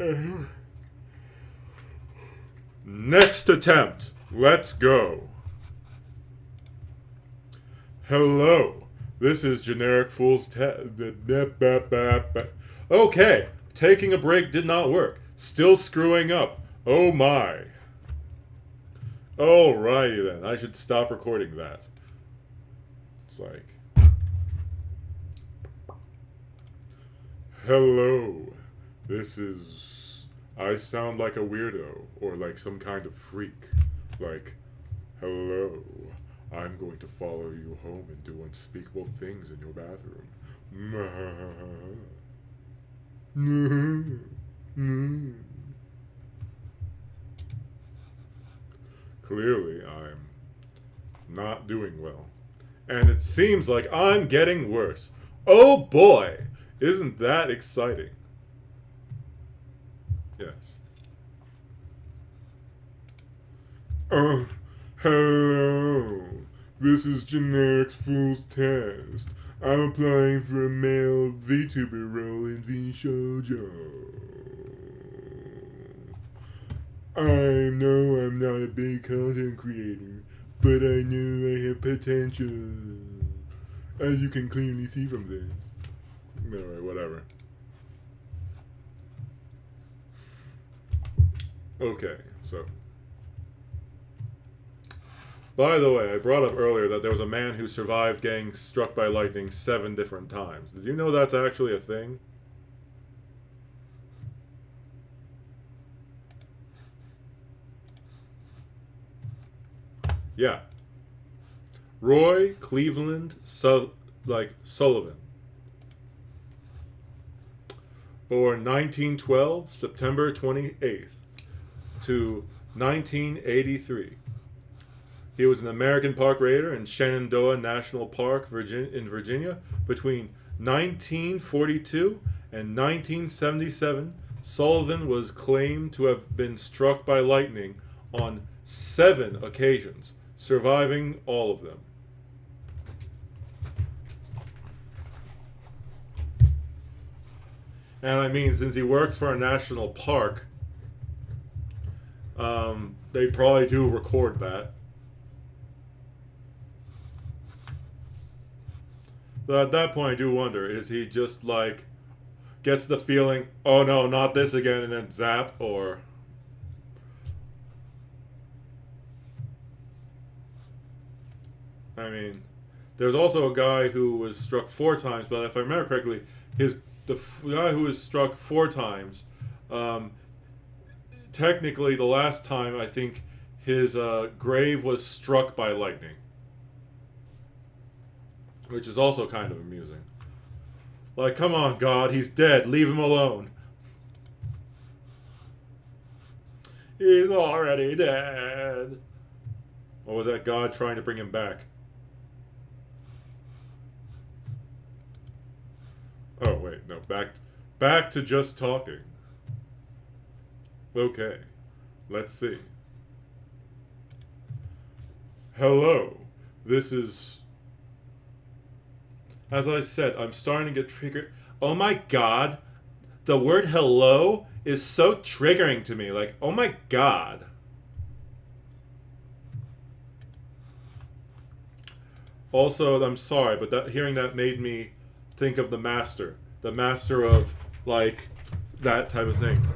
Next attempt. Let's go. Hello. This is Generic Fool's Test. Okay. Taking a break did not work. Still screwing up. Oh my. Alrighty then. I should stop recording that. It's like... Hello. This is... I sound like a weirdo, or like some kind of freak. Like, hello. I'm going to follow you home and do unspeakable things in your bathroom. Clearly, I'm not doing well. And it seems like I'm getting worse. Oh boy! Isn't that exciting? Yes. Hello. This is Generic's Fool's Test. I'm applying for a male VTuber role in V Shojo. I know I'm not a big content creator, but I know I have potential. As you can clearly see from this. Alright, whatever. Okay, so. By the way, I brought up earlier that there was a man who survived getting struck by lightning 7 different times. Did you know that's actually a thing? Yeah. Roy Cleveland Sullivan. Born 1912, September 28th to 1983. He was an American park ranger in Shenandoah National Park in Virginia between 1942 and 1977. Sullivan was claimed to have been struck by lightning on 7 occasions, surviving all of them. And I mean, since he works for a national park, they probably do record that. So at that point, I do wonder, is he just like, gets the feeling, oh no, not this again, and then zap, or... I mean, there's also a guy who was struck 4 times, but if I remember correctly, the guy who was struck 4 times, technically the last time, I think, his grave was struck by lightning. Which is also kind of amusing. Like, come on, God, he's dead. Leave him alone. He's already dead. Or was that God trying to bring him back? Oh, wait, no. Back to just talking. Okay. Let's see. Hello. This is... As I said, I'm starting to get triggered. Oh my god. The word hello is so triggering to me. Like, oh my god. Also, I'm sorry, but hearing that made me think of the master. The master of, like, that type of thing.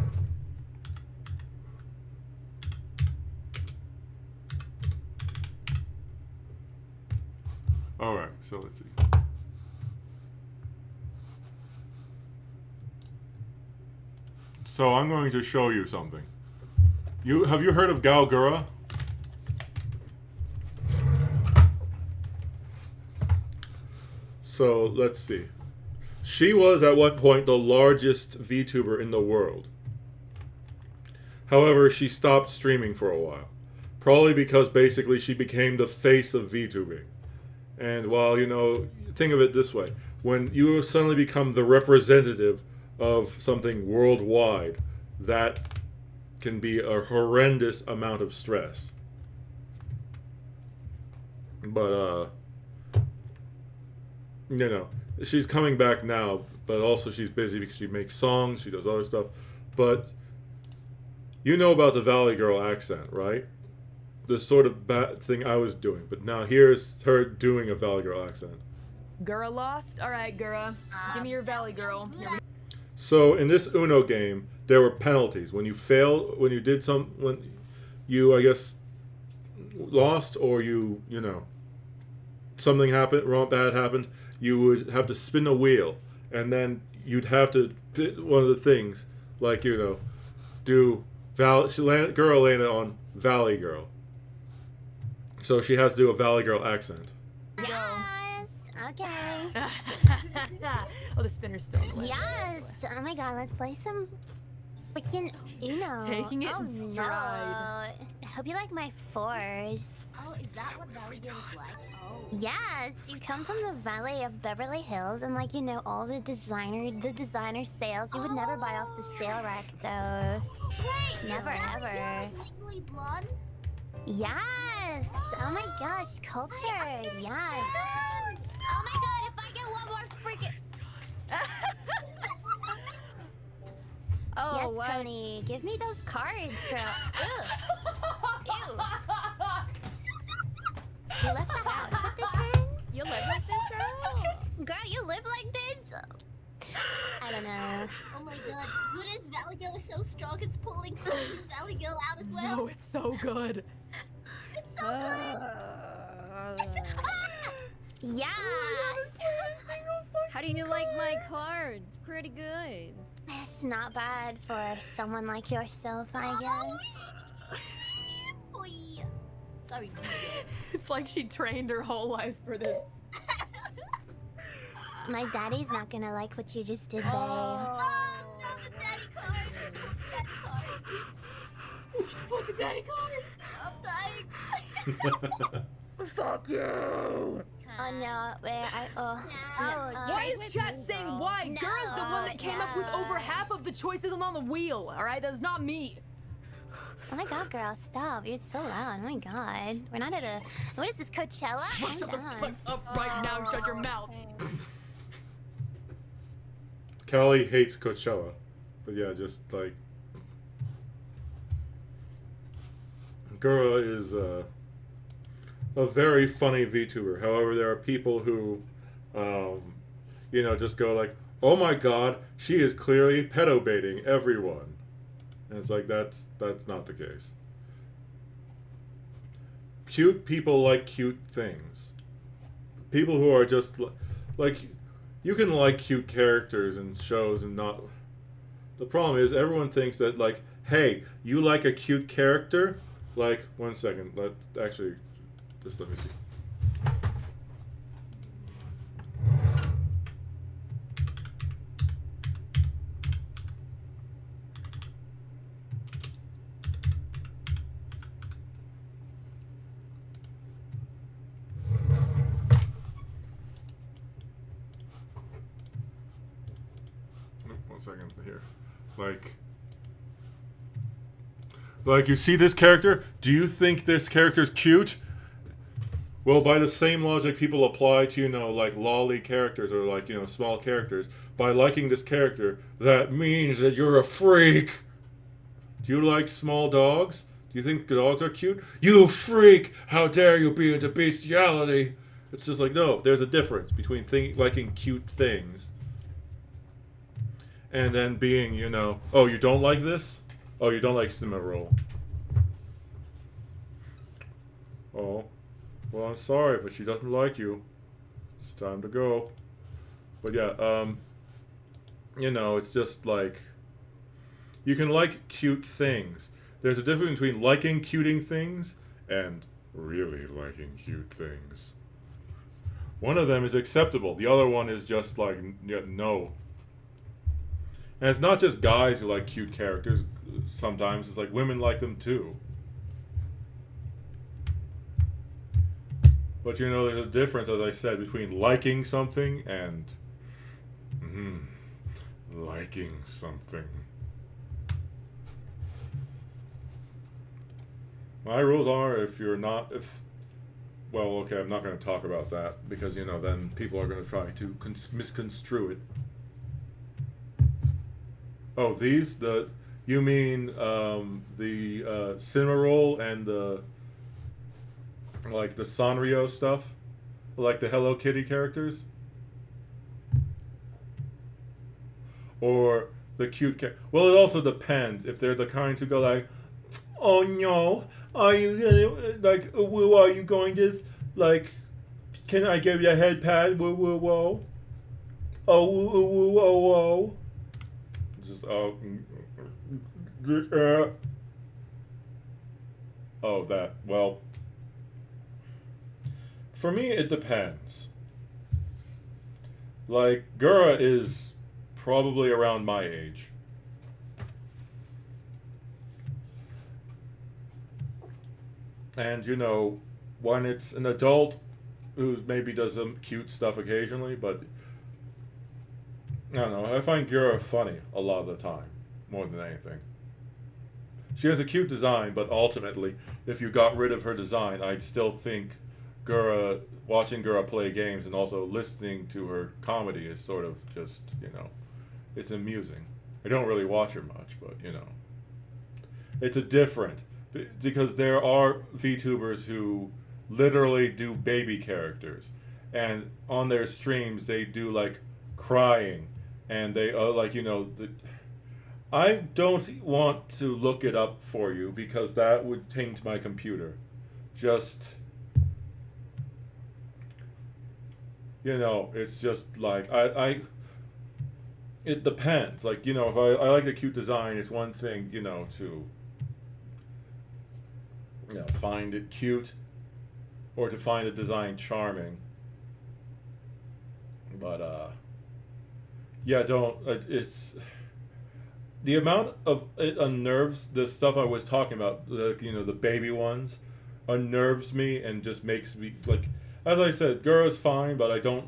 Alright, so let's see. So I'm going to show you something. Have you heard of Gura? So let's see. She was at one point the largest VTuber in the world. However, she stopped streaming for a while. Probably because basically she became the face of VTubing. And while, you know, think of it this way. When you suddenly become the representative of something worldwide, that can be a horrendous amount of stress. But, you know, she's coming back now but also she's busy because she makes songs, she does other stuff. But you know about the Valley Girl accent, right? The sort of bad thing I was doing, but now here's her doing a Valley Girl accent. Gura lost? Alright, Gura. Give me your Valley Girl. So in this Uno game, there were penalties. When you failed, when you, I guess, lost or you know, something happened, bad happened, you would have to spin a wheel. And then you'd have to pick one of the things, like, you know, do Girl landed on Valley Girl. So she has to do a Valley Girl accent. Yes. Okay. Oh, the spinner's still in the way. Yes. Oh my god, let's play some freaking Uno. Taking it in stride. No. I hope you like my fours. Oh, is that what Valley Girl is like? Oh. Yes, you come from the Valley of Beverly Hills and like, you know, all the designer sales. You would never buy off the sale rack though. Wait, Never is Valley ever. Girl Legally Blonde? Yes. Oh my gosh, cultured. Yes. Oh my god, if I get one more freaking... Oh, yes, what? Coney, give me those cards, girl. Ew. Ew. You left the house with this man? You live like this, girl? Girl, you live like this? I don't know. Oh my god, Guda's Valley Girl is so strong it's pulling Chloe's Valley Girl out as well. No, it's so good. It's so good. Yes. How do you like my cards? Pretty good. It's not bad for someone like yourself, I guess. Boy. Sorry, Guda. It's like she trained her whole life for this. My daddy's not gonna like what you just did, babe. Oh, no, the daddy card. Daddy card. Put the daddy card. I'm dying. Fuck you. Oh no, where I Why is chat saying why? No, Gura's the one that came up with over half of the choices on the wheel. All right, that's not me. Oh my god, girl, stop. You're so loud. Oh my god. We're not at a... What is this, Coachella? Shut the I'm fuck up right now. Shut your mouth. Callie hates Coachella. But yeah, just like... Gura is a very funny VTuber. However, there are people who, you know, just go like, oh my god, she is clearly pedo-baiting everyone. And it's like, that's not the case. Cute people like cute things. People who are just like, you can like cute characters and shows and not... The problem is everyone thinks that like, hey, you like a cute character? Like, one second, actually, just let me see. One second here. Like, you see this character? Do you think this character's cute? Well, by the same logic people apply to, you know, like, lolly characters or, like, you know, small characters. By liking this character, that means that you're a freak! Do you like small dogs? Do you think dogs are cute? You freak! How dare you be into bestiality! It's just like, no, there's a difference between liking cute things and then being, you know, oh, you don't like this? Oh, you don't like cinnamon roll. Oh, well, I'm sorry, but she doesn't like you. It's time to go. But yeah, you know, it's just like, you can like cute things. There's a difference between liking cuting things and really liking cute things. One of them is acceptable. The other one is just like, no. And it's not just guys who like cute characters. Sometimes it's like women like them too. But you know, there's a difference, as I said, between liking something and liking something. My rules are, well, okay, I'm not going to talk about that because, you know, then people are going to try to misconstrue it. Oh, these the you mean the Cinnamoroll and the like the Sanrio stuff, like the Hello Kitty characters, or the cute well, it also depends if they're the kinds who go like, oh no, are you like woo? Are you going to like? Can I give you a head pat? Woo woo whoa. Oh woo woo woo oh whoa. Just oh that well. For me, it depends. Like Gura is probably around my age. And you know, when it's an adult who maybe does some cute stuff occasionally, but I don't know, I find Gura funny a lot of the time, more than anything. She has a cute design, but ultimately, if you got rid of her design, I'd still think Gura, watching Gura play games and also listening to her comedy is sort of just, you know, it's amusing. I don't really watch her much, but, you know. It's a different, because there are VTubers who literally do baby characters, and on their streams they do like crying, and they like, you know, I don't want to look it up for you because that would taint my computer. Just, you know, it's just like it depends. Like, you know, if I like a cute design, it's one thing, you know, to, you know, find it cute or to find a design charming. But yeah, don't it's the amount of it unnerves the stuff I was talking about, the, you know, the baby ones unnerves me and just makes me like, as I said, Gura's fine, but I don't,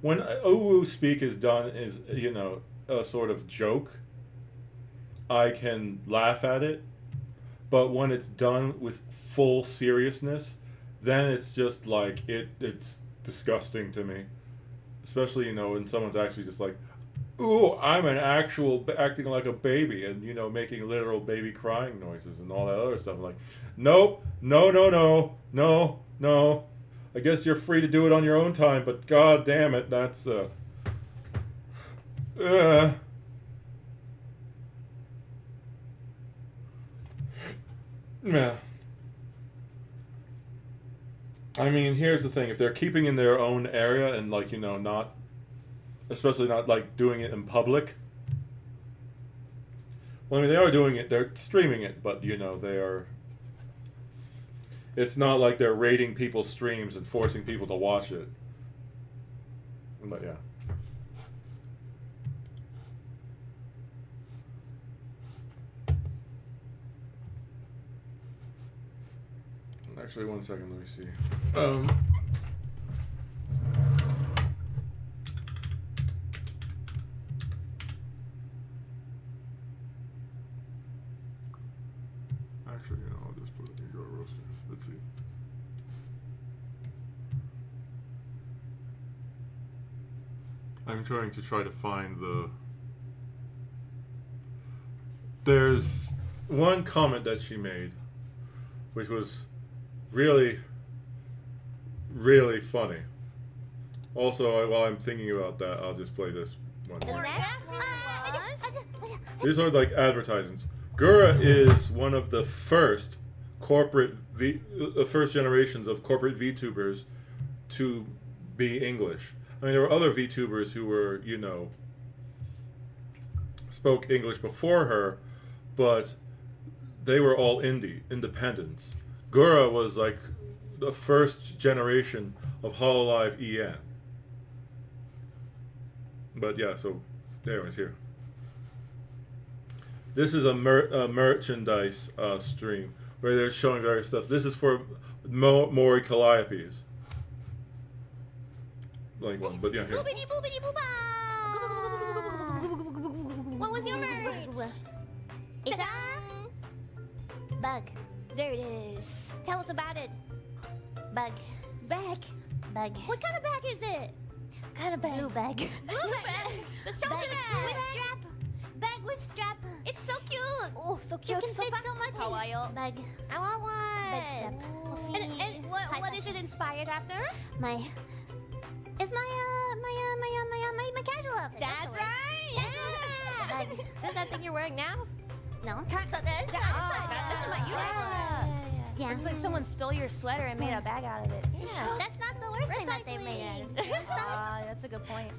when Uwu speak is done is, you know, a sort of joke, I can laugh at it, but when it's done with full seriousness, then it's just like it's disgusting to me, especially, you know, when someone's actually just like, ooh, I'm an actual acting like a baby and, you know, making literal baby crying noises and all that other stuff. I'm like, nope, no. I guess you're free to do it on your own time, but god damn it, that's yeah. I mean, here's the thing, if they're keeping in their own area and, like, you know, not, especially not like doing it in public. Well, I mean, they are doing it, they're streaming it, but, you know, they are, it's not like they're raiding people's streams and forcing people to watch it. But yeah. Actually, one second, let me see. Actually, you know, I'll just put it in your roaster. Let's see. I'm trying to find the... There's one comment that she made, which was really, really funny. Also, while I'm thinking about that, I'll just play this one. These are like advertisements. Gura is one of the first corporate first generations of corporate VTubers to be English. I mean, there were other VTubers who were, you know, spoke English before her, but they were all independents. Gura was like the first generation of Hololive EN. But yeah, so anyways, here. This is a merchandise stream where they're showing various stuff. This is for Mori Calliopes. Like one, but yeah, here. Boobity boobity booba! What was your merch? It's a bug. There it is. Tell us about it. Bug. Bag. Bug. What kind of bag is it? Kind of bag. Blue bag. Blue bag. The shoulder bag. With strap. Bag bag with strap. It's so cute. Oh, so cute. You can fit so much in bag. I want one. And what is it inspired after? It's my casual outfit. That's right. Yeah. Is that that thing you're wearing now? No. This is what you have. Yeah. Looks like someone stole your sweater and made a bag out of it. Yeah. That's not the worst thing that they made. That's a good point.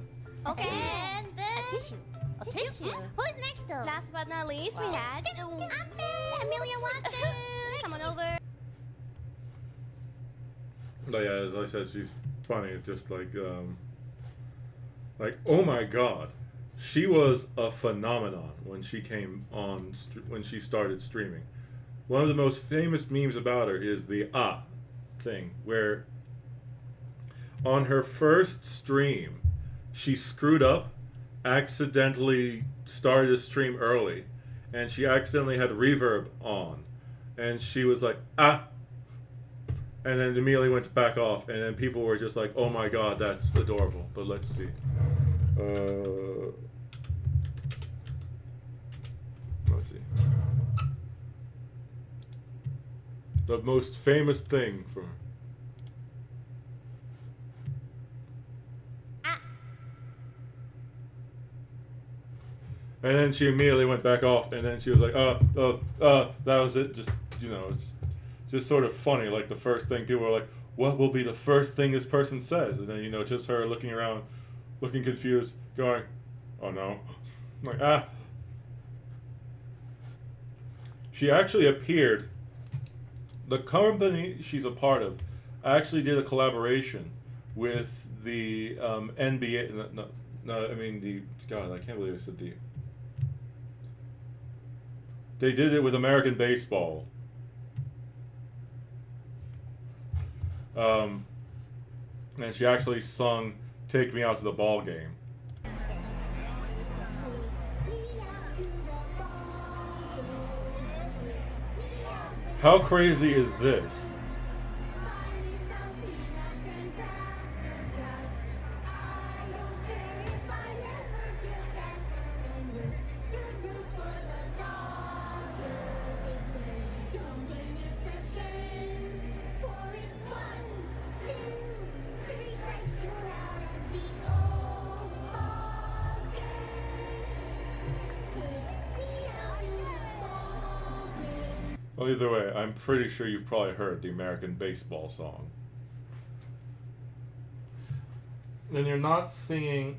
Okay. And then A tissue. Who's next though? Last but not least, we had Amelia Watson. Come on over. But yeah, as I said, she's funny. It's just like, oh my god, she was a phenomenon when she came on, when she started streaming. One of the most famous memes about her is the thing, where on her first stream, she screwed up, accidentally started a stream early, and she accidentally had reverb on, and she was like, and then immediately went to back off, and then people were just like, oh my god, that's adorable. But let's see. Let's see. The most famous thing for her. And then she immediately went back off, and then she was like, that was it. Just, it's just sort of funny. Like, the first thing people were like, what will be the first thing this person says? And then, just her looking around, looking confused, going, oh no. I'm like, She actually appeared, the company she's a part of actually did a collaboration with the NBA, God, I can't believe I said the. They did it with American baseball. And she actually sung "Take Me Out to the Ball Game." How crazy is this? Well, either way, I'm pretty sure you've probably heard the American baseball song. Then you're not singing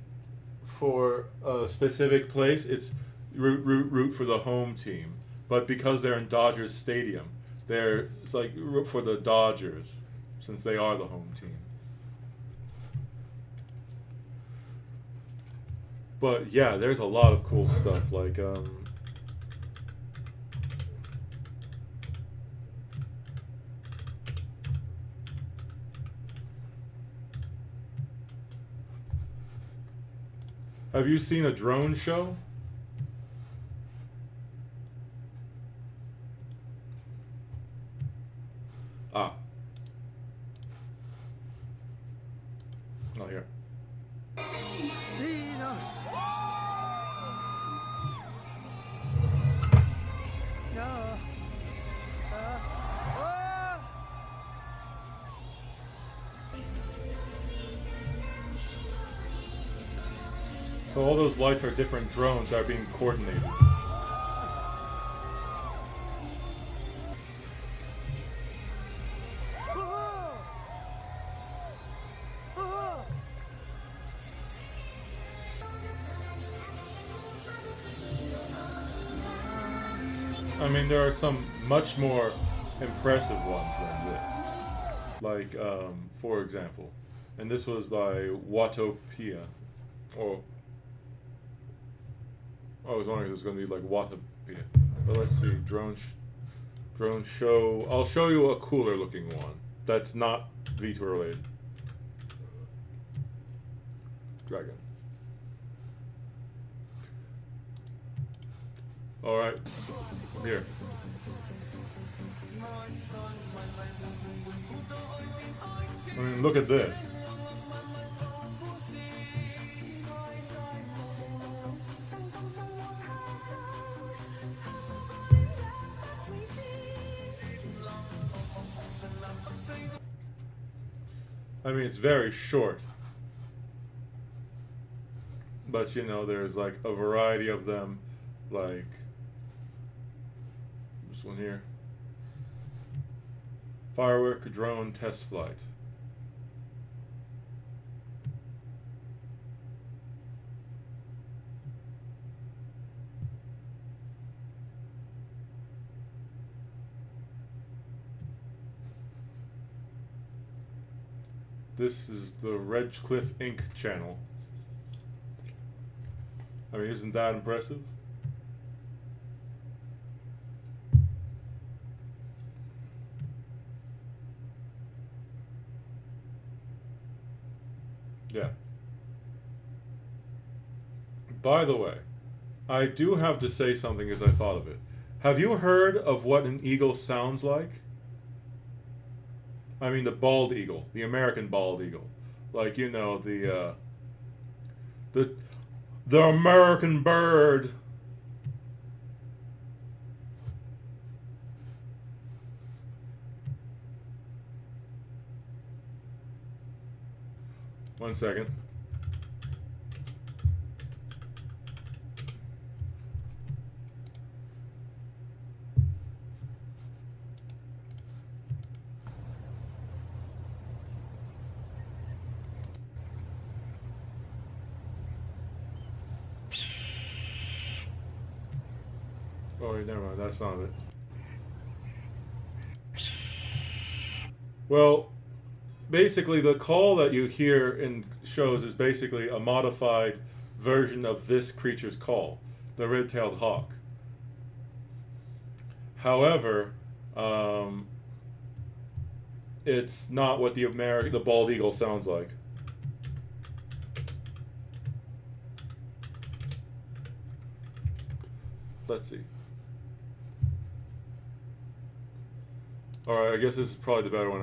for a specific place, it's root for the home team. But because they're in Dodgers Stadium, it's like root for the Dodgers, since they are the home team. But yeah, there's a lot of cool stuff, like, have you seen a drone show? Oh, here. So all those lights are different drones that are being coordinated. I mean, there are some much more impressive ones than this. Like, for example, and this was by Watopia, or I was wondering if it was going to be like Watopia. But let's see, drone show. I'll show you a cooler looking one that's not V2 related. Dragon. All right, here. I mean, look at this. I mean, it's very short. But, you know, there's like a variety of them, like this one here. Firework drone test flight. This is the Redcliffe Inc. channel. I mean, isn't that impressive? Yeah. By the way, I do have to say something as I thought of it. Have you heard of what an eagle sounds like? I mean the bald eagle, the American bald eagle. Like, you know, the American bird. One second. Oh, wait, never mind. That's not it. Well, basically, the call that you hear in shows is basically a modified version of this creature's call, the red-tailed hawk. However, it's not what the bald eagle sounds like. Let's see. Alright, I guess this is probably the better one.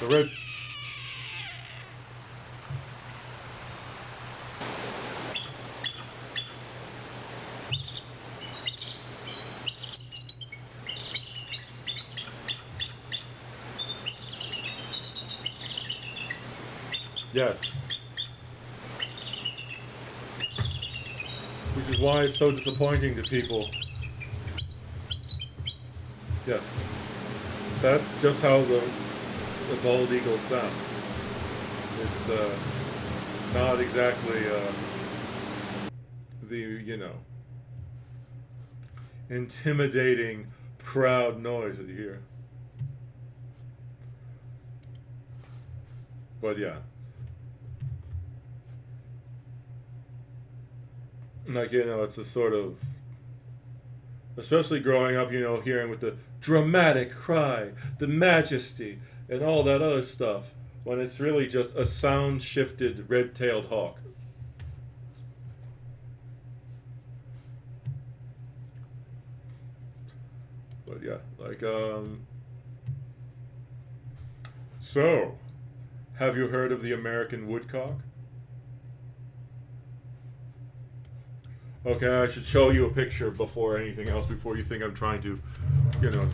The red... Yes. Which is why it's so disappointing to people. Yes. That's just how the bald eagles sound. It's not exactly the, you know, intimidating, proud noise that you hear. But yeah. Like, you know, it's a sort of, especially growing up, you know, hearing with the dramatic cry, the majesty, and all that other stuff, when it's really just a sound-shifted red-tailed hawk. But yeah, like, so, have you heard of the American woodcock? Okay, I should show you a picture before anything else, before you think I'm trying to, you know...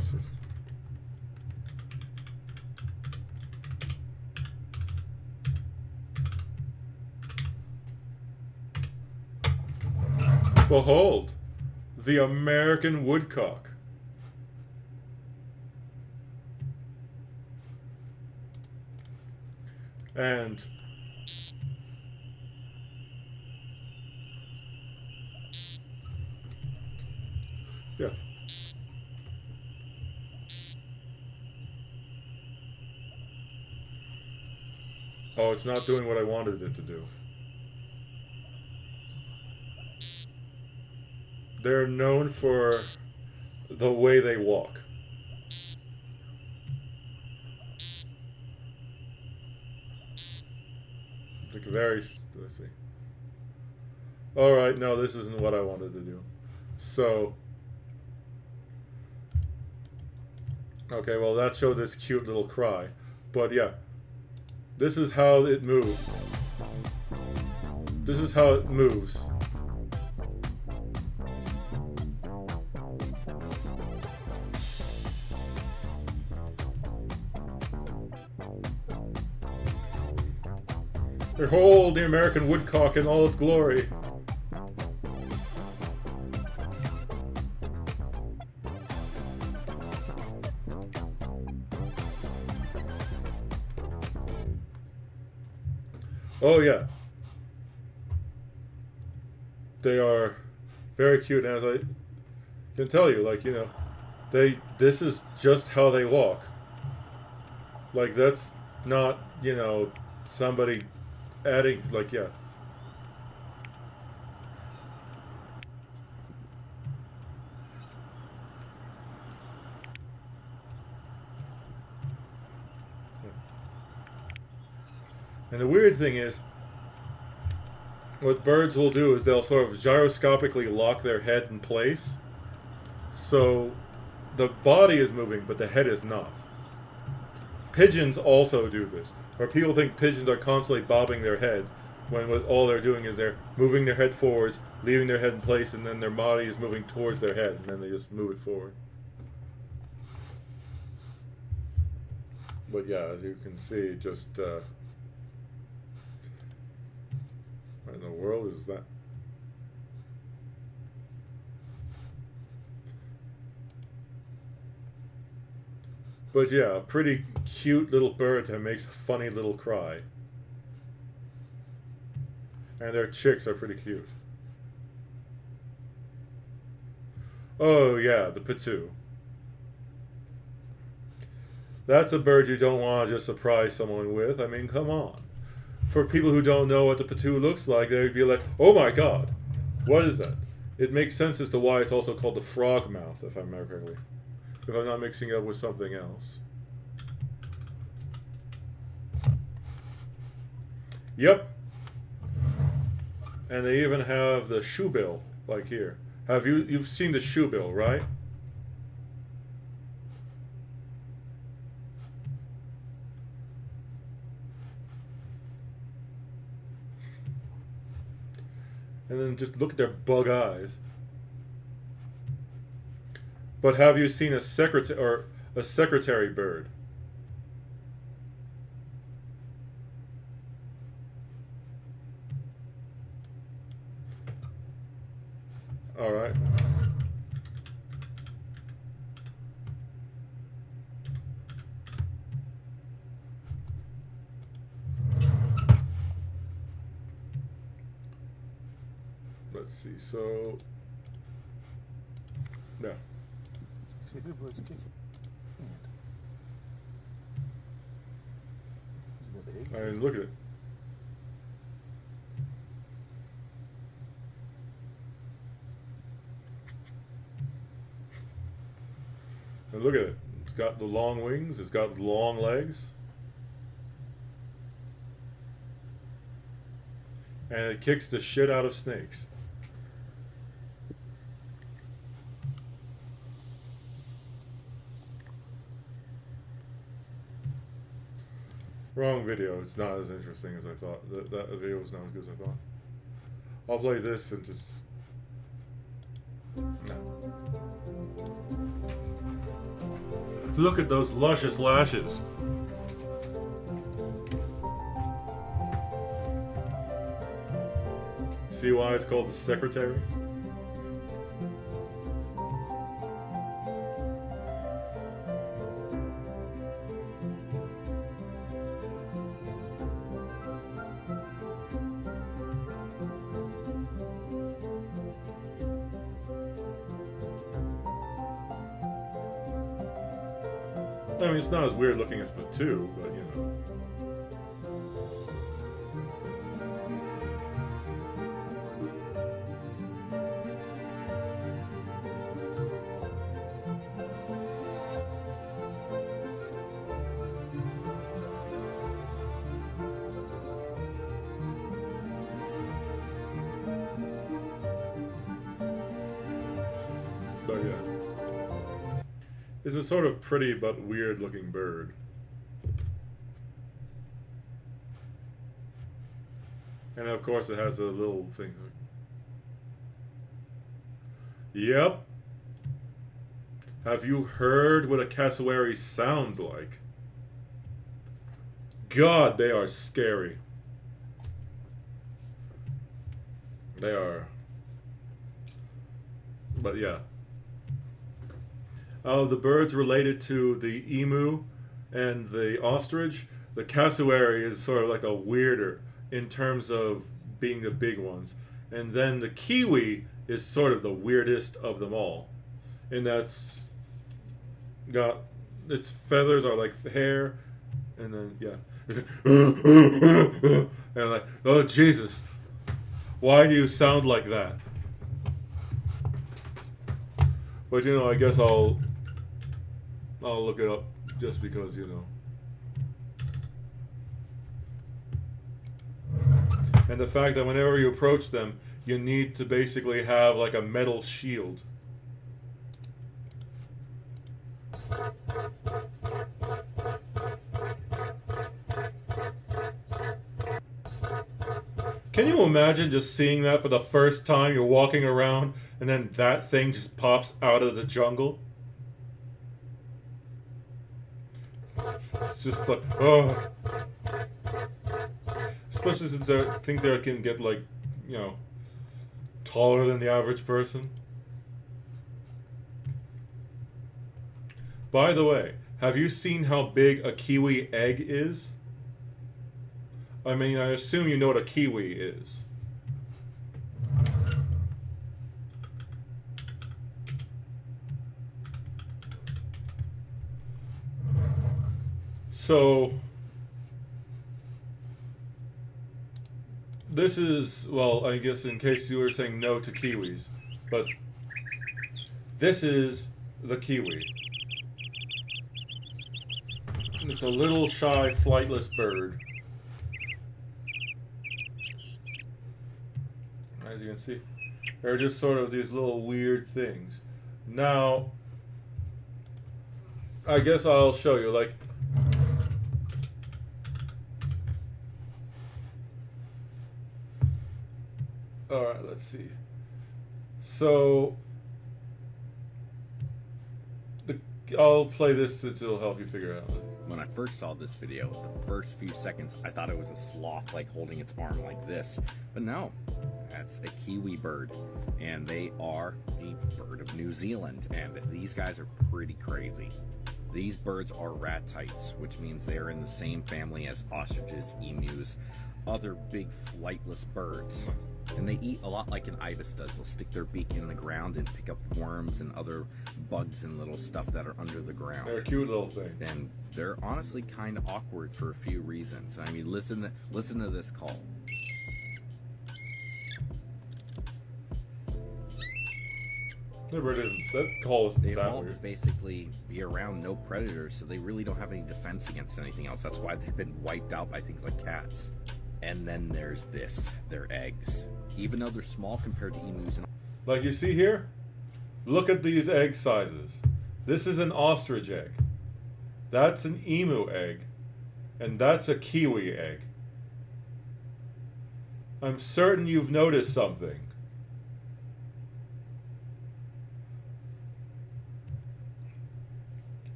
Behold, the American woodcock. And... yeah. Oh, it's not doing what I wanted it to do. They're known for the way they walk. Like very... let's see. Alright, no, this isn't what I wanted to do. So... okay, well that showed this cute little cry. But yeah. This is how it moves. This is how it moves. Behold the American woodcock in all its glory. Oh yeah. They are very cute, as I can tell you, like, you know, this is just how they walk. Like, that's not, you know, somebody adding, like, yeah. And the weird thing is, what birds will do is they'll sort of gyroscopically lock their head in place. So the body is moving, but the head is not. Pigeons also do this, where people think pigeons are constantly bobbing their head, when what all they're doing is they're moving their head forwards, leaving their head in place, and then their body is moving towards their head, and then they just move it forward. But yeah, as you can see, just what in the world is that? But yeah, a pretty cute little bird that makes a funny little cry. And their chicks are pretty cute. Oh yeah, the patoo. That's a bird you don't want to just surprise someone with. I mean, come on. For people who don't know what the patoo looks like, they'd be like, oh my god, what is that? It makes sense as to why it's also called the frog mouth, if I remember correctly. If I'm not mixing it up with something else. Yep. And they even have the shoebill, like here. You've seen the shoebill, right? And then just look at their bug eyes. But have you seen a secretary bird? All right. Let's see. So, yeah. I mean, look at it. And look at it. It's got the long wings. It's got the long legs. And it kicks the shit out of snakes. Wrong video. It's not as interesting as I thought. That video was not as good as I thought. I'll play this since it's... No. Look at those luscious lashes. See why it's called the secretary? I mean, it's not as weird looking as Patoo, but you know. But yeah. It's a sort of pretty but weird looking bird. And of course it has a little thing. Yep. Have you heard what a cassowary sounds like? God, they are scary. They are. But yeah. Oh, the birds related to the emu and the ostrich. The cassowary is sort of like a weirder in terms of being the big ones. And then the kiwi is sort of the weirdest of them all. And that's got its feathers are like hair, and then yeah. And I'm like, oh Jesus. Why do you sound like that? But you know, I guess I'll look it up just because, you know. And the fact that whenever you approach them, you need to basically have like a metal shield. Can you imagine just seeing that for the first time? You're walking around and then that thing just pops out of the jungle? It's just like, oh. Especially since I think they can get like, you know, taller than the average person. By the way, have you seen how big a kiwi egg is? I mean, I assume you know what a kiwi is. So, this is, well, I guess in case you were saying no to kiwis, but this is the kiwi. It's a little shy, flightless bird. As you can see, they're just sort of these little weird things. Now, I guess I'll show you, like, alright, let's see. So, I'll play this since it'll help you figure it out. When I first saw this video, the first few seconds, I thought it was a sloth, like holding its arm like this. But no, that's a kiwi bird. And they are the bird of New Zealand. And these guys are pretty crazy. These birds are ratites, which means they are in the same family as ostriches, emus, other big flightless birds. And they eat a lot like an ibis does. They'll stick their beak in the ground and pick up worms and other bugs and little stuff that are under the ground. They're a cute little thing. And they're honestly kind of awkward for a few reasons. I mean, listen to this call. The bird isn't. That call isn't They that all weird. basically be around no predators, so they really don't have any defense against anything else. That's why they've been wiped out by things like cats. And then there's this, their eggs. Even though they're small compared to emus and Like you see here, look at these egg sizes. This is an ostrich egg. That's an emu egg. And that's a kiwi egg. I'm certain you've noticed something.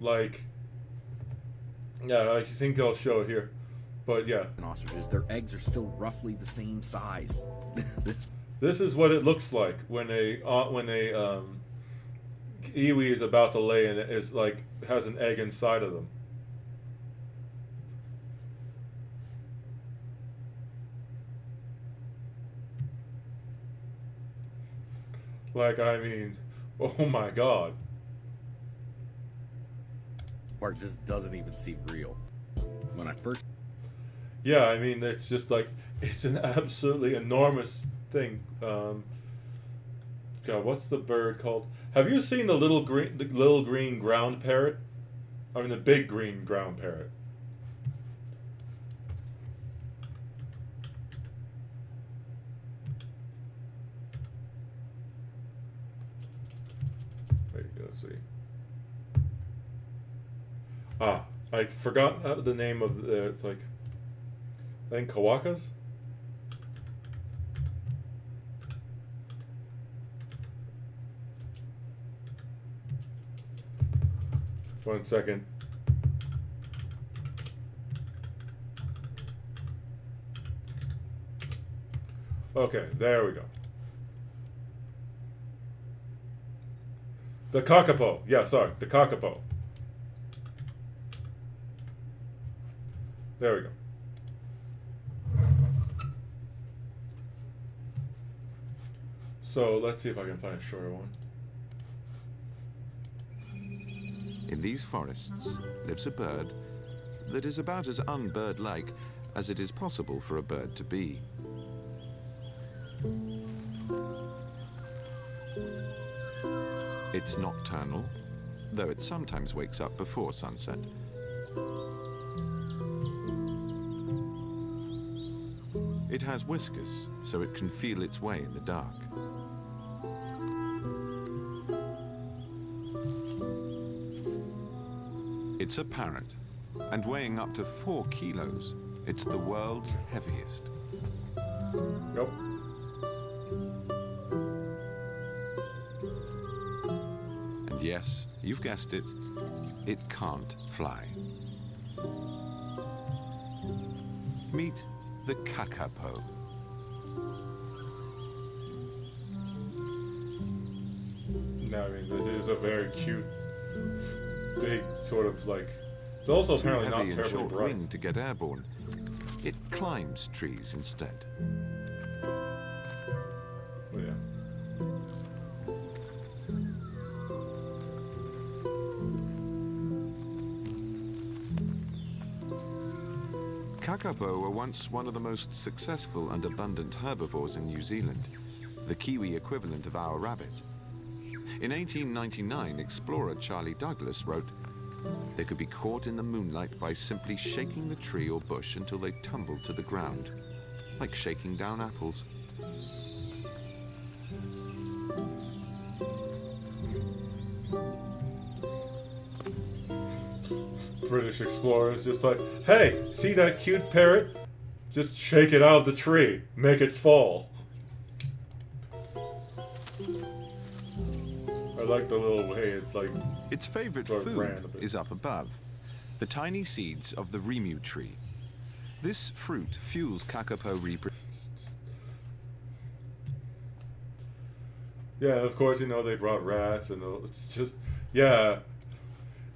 Like, yeah, I think I'll show it here. But yeah. ostriches, their eggs are still roughly the same size. This is what it looks like when a kiwi is about to lay and it is like has an egg inside of them. Like, I mean, oh my god. Part just doesn't even seem real. When I first Yeah, I mean, it's just like, it's an absolutely enormous thing. God, what's the bird called? Have you seen the little green ground parrot? I mean, the big green ground parrot. There you go, see. Ah, I forgot the name of the, it's like, I think Kawakas? One second. Okay, there we go. The kakapo. Yeah, sorry, the kakapo. There we go. So let's see if I can find a shorter one. In these forests lives a bird that is about as unbird-like as it is possible for a bird to be. It's nocturnal, though it sometimes wakes up before sunset. It has whiskers, so it can feel its way in the dark. It's a parrot, and weighing up to 4 kilos, it's the world's heaviest. Nope. And yes, you've guessed it, it can't fly. Meet the kakapo. No, I mean, this is a very cute, big sort of like. It's also apparently not Too heavy and terribly short bright. wing to get airborne. It climbs trees instead. Oh, yeah. Kakapo were once one of the most successful and abundant herbivores in New Zealand, the Kiwi equivalent of our rabbit. In 1899, explorer Charlie Douglas wrote, "They could be caught in the moonlight by simply shaking the tree or bush until they tumbled to the ground, like shaking down apples." British explorers just like, hey, see that cute parrot? Just shake it out of the tree, make it fall. I like the little way it's like. Its favorite sort of food brand of it. is up above, the tiny seeds of the remu tree. This fruit fuels kakapo reproduction. Yeah, of course, you know, they brought rats, and it's just, yeah,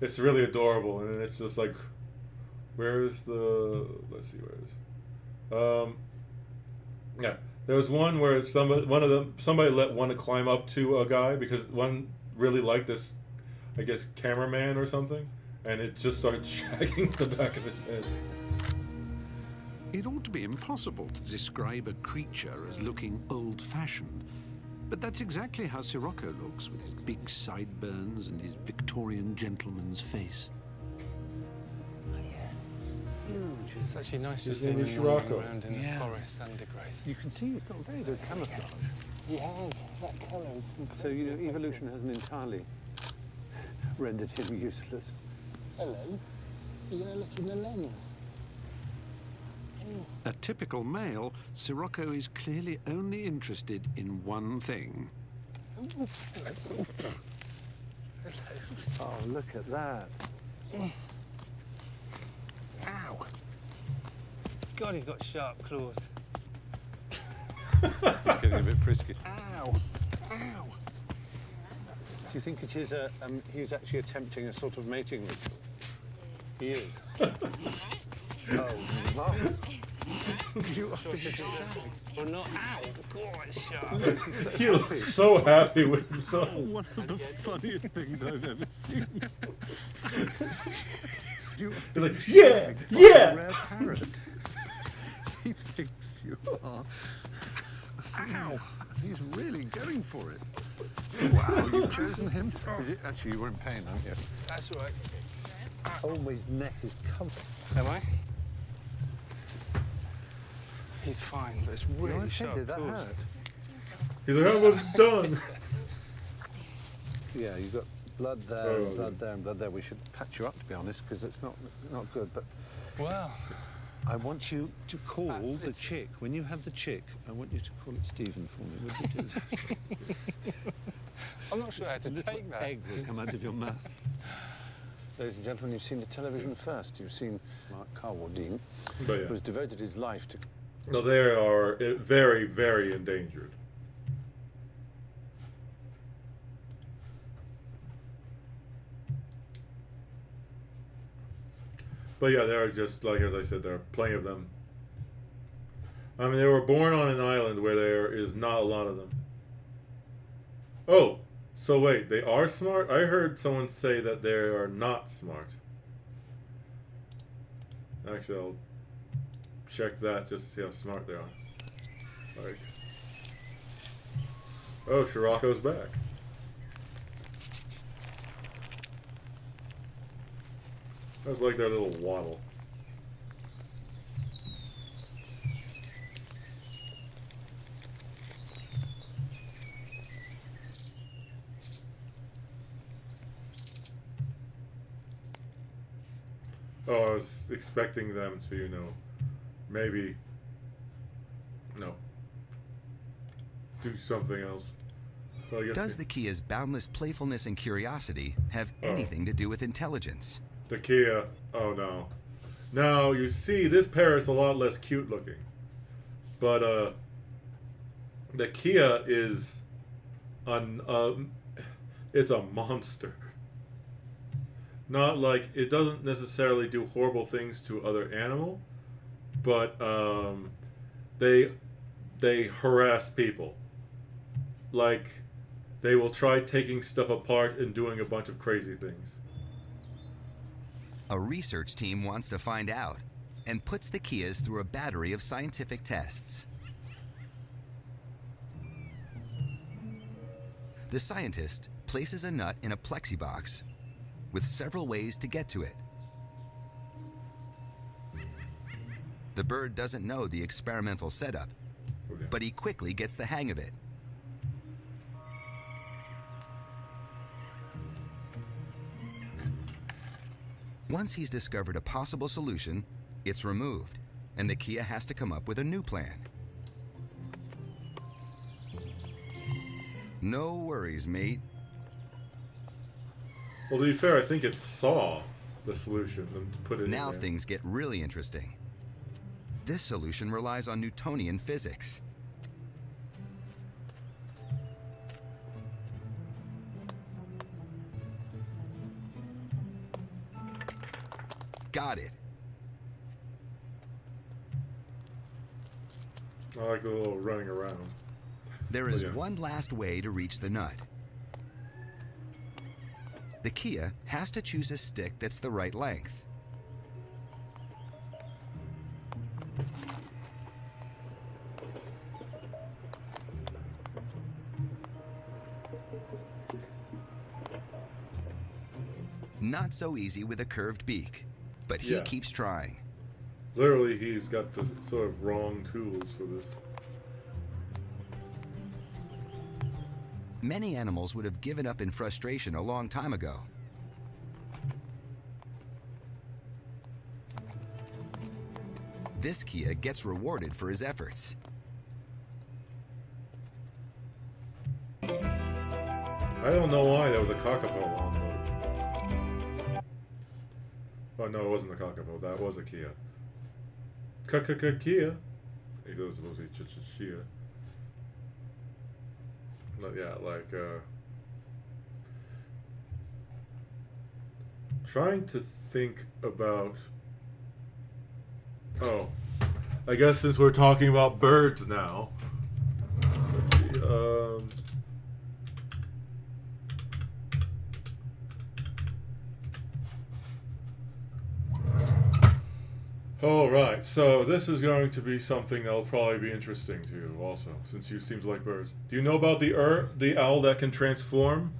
it's really adorable, and it's just like, where's the, let's see, where it is. Yeah, there was one where somebody let one to climb up to a guy because one really liked this, I guess, cameraman or something, and it just started shagging the back of his head. It ought to be impossible to describe a creature as looking old-fashioned, but that's exactly how Sirocco looks, with his big sideburns and his Victorian gentleman's face. Huge. It's actually nice to His see name him is wandering Sirocco. around in the forest undergrowth. You can see he's got very good camouflage. He has. That colour is incredible. So, you know, evolution hasn't entirely rendered him useless. Hello. You're going to look in the lens. A typical male, Sirocco is clearly only interested in one thing. Hello. Oh, look at that. Ow. God, he's got sharp claws. He's getting a bit frisky. Ow. Ow. Do you think it is he's actually attempting a sort of mating ritual? He is. Oh, Marcus. You are sharp. Or not. Ow. God, it's sharp. He looks so happy with himself. One of the funniest things I've ever seen. He's like, yeah, yeah. Rare parrot. He thinks you are. Ow! He's really going for it. Wow, you've chosen him. Is it actually you were in pain, aren't you? That's right. Oh, his neck is covered. Am I? He's fine, but it's really sharp Did that claws. hurt? He's like, I wasn't done. Yeah, you've got blood there, and blood there, and blood there. We should patch you up, to be honest, because it's not good. But Well, I want you to call the chick. When you have the chick, I want you to call it Stephen for me. Would you do that? I'm not sure how to A little take that. egg will come out of your mouth. Ladies and gentlemen, you've seen the television first. You've seen Mark Carwardine, But yeah. who has devoted his life to... No, they are very, very endangered. But yeah, there are just, like as I said, there are plenty of them. I mean, they were born on an island where there is not a lot of them. Oh, so wait, they are smart? I heard someone say that they are not smart. Actually, I'll check that just to see how smart they are. Like, oh, Scirocco's back. That's like their little waddle. Oh, I was expecting them to, you know, maybe, no, do something else. Well, I guess Does the Kia's boundless playfulness and curiosity have anything to do with intelligence? The Kia, oh no. Now, you see, this parrot's a lot less cute looking. But, the Kia is, it's a monster. Not like, it doesn't necessarily do horrible things to other animal, but they harass people. Like, they will try taking stuff apart and doing a bunch of crazy things. A research team wants to find out and puts the Kias through a battery of scientific tests. The scientist places a nut in a plexibox with several ways to get to it. The bird doesn't know the experimental setup, but he quickly gets the hang of it. Once he's discovered a possible solution, it's removed, and the Kia has to come up with a new plan. No worries, mate. Well, to be fair, I think it saw the solution and put it Now in there. things get really interesting. This solution relies on Newtonian physics. Got it. I like the little running around. There is Oh, yeah. one last way to reach the nut. The Kia has to choose a stick that's the right length. Not so easy with a curved beak, but he Yeah. keeps trying. Literally, he's got the sort of wrong tools for this. Many animals would have given up in frustration a long time ago. This Kia gets rewarded for his efforts. I don't know why there was a cockapoo on the... Oh, no, it wasn't a cockapoo. That was a Kia. Kia. It was supposed to be Chia. But yeah, like, trying to think about... Oh, I guess since we're talking about birds now, let's see, alright, so this is going to be something that'll probably be interesting to you also, since you seem to like birds. Do you know about the owl that can transform?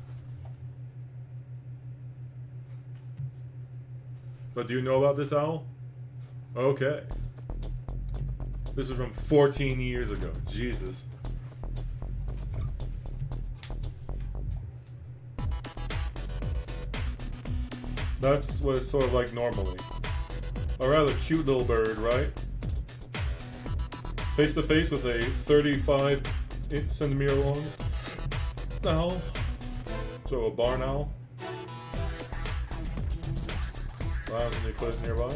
But do you know about this owl? Okay. This is from 14 years ago. Jesus. That's what it's sort of like normally. A rather cute little bird, right? Face to face with a 35 centimeter long owl. So a barn owl. Lounge in the cliff nearby.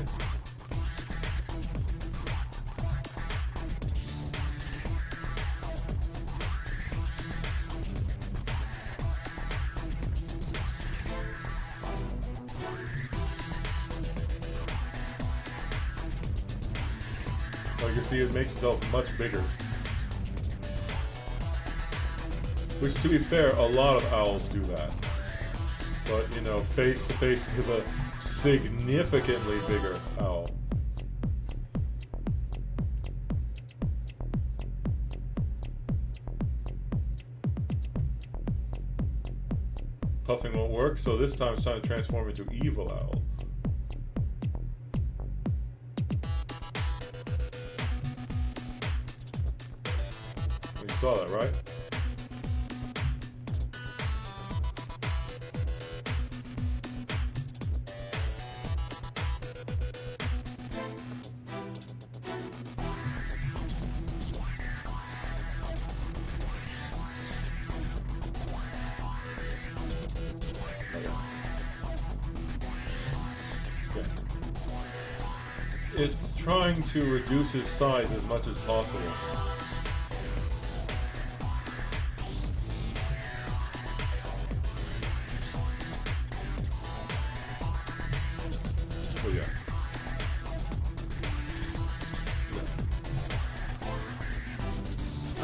Like you see, it makes itself much bigger. Which, to be fair, a lot of owls do that. But, you know, face to face with a significantly bigger owl. Puffing won't work, so this time it's time to transform into evil owl. You saw that, right? It's trying to reduce his size as much as possible. Oh yeah.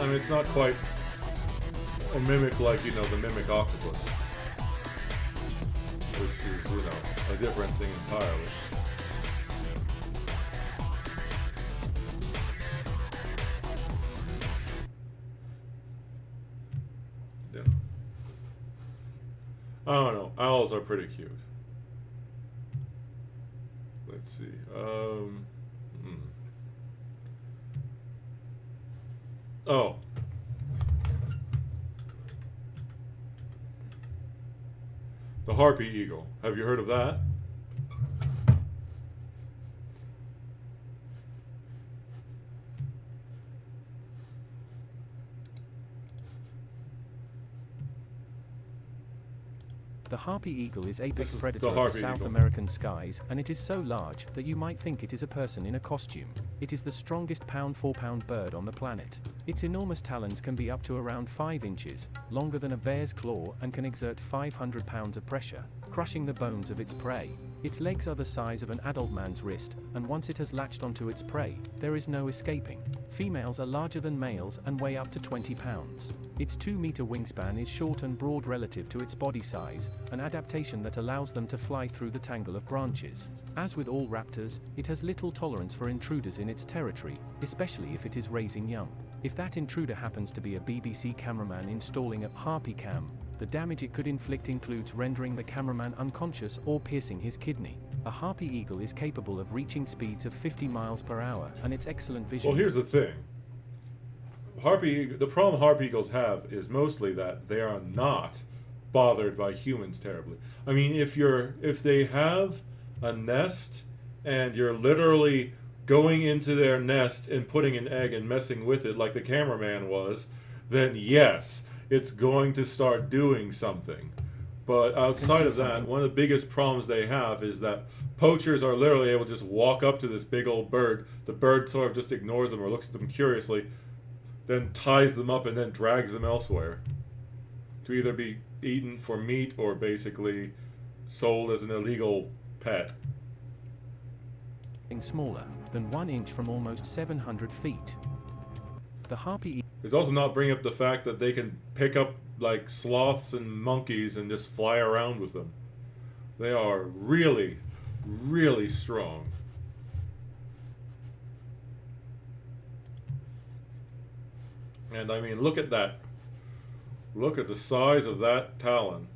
I mean, it's not quite a mimic like, you know, the mimic octopus. Which is, you know, a different thing entirely. I don't know. Owls are pretty cute. Let's see. Oh. The harpy eagle. Have you heard of that? The harpy eagle is apex This is predator the of the harpy South eagle. American skies, and it is so large that you might think it is a person in a costume. It is the strongest pound-for-pound bird on the planet. Its enormous talons can be up to around 5 inches, longer than a bear's claw, and can exert 500 pounds of pressure, crushing the bones of its prey. Its legs are the size of an adult man's wrist, and once it has latched onto its prey, there is no escaping. Females are larger than males and weigh up to 20 pounds. Its 2-meter wingspan is short and broad relative to its body size, an adaptation that allows them to fly through the tangle of branches. As with all raptors, it has little tolerance for intruders in its territory, especially if it is raising young. If that intruder happens to be a BBC cameraman installing a harpy cam, the damage it could inflict includes rendering the cameraman unconscious or piercing his kidney. A harpy eagle is capable of reaching speeds of 50 miles per hour, and its excellent vision... Well, here's the thing. The problem harpy eagles have is mostly that they are not bothered by humans terribly. I mean, if they have a nest and you're literally going into their nest and putting an egg and messing with it like the cameraman was, then yes, it's going to start doing something. But outside of that, one of the biggest problems they have is that poachers are literally able to just walk up to this big old bird. The bird sort of just ignores them or looks at them curiously, then ties them up and then drags them elsewhere to either be eaten for meat or basically sold as an illegal pet. Smaller than 1 inch from almost 700 feet. The harpy... It's also not bringing up the fact that they can pick up like sloths and monkeys and just fly around with them. They are really, really strong. And I mean, look at that. Look at the size of that talon.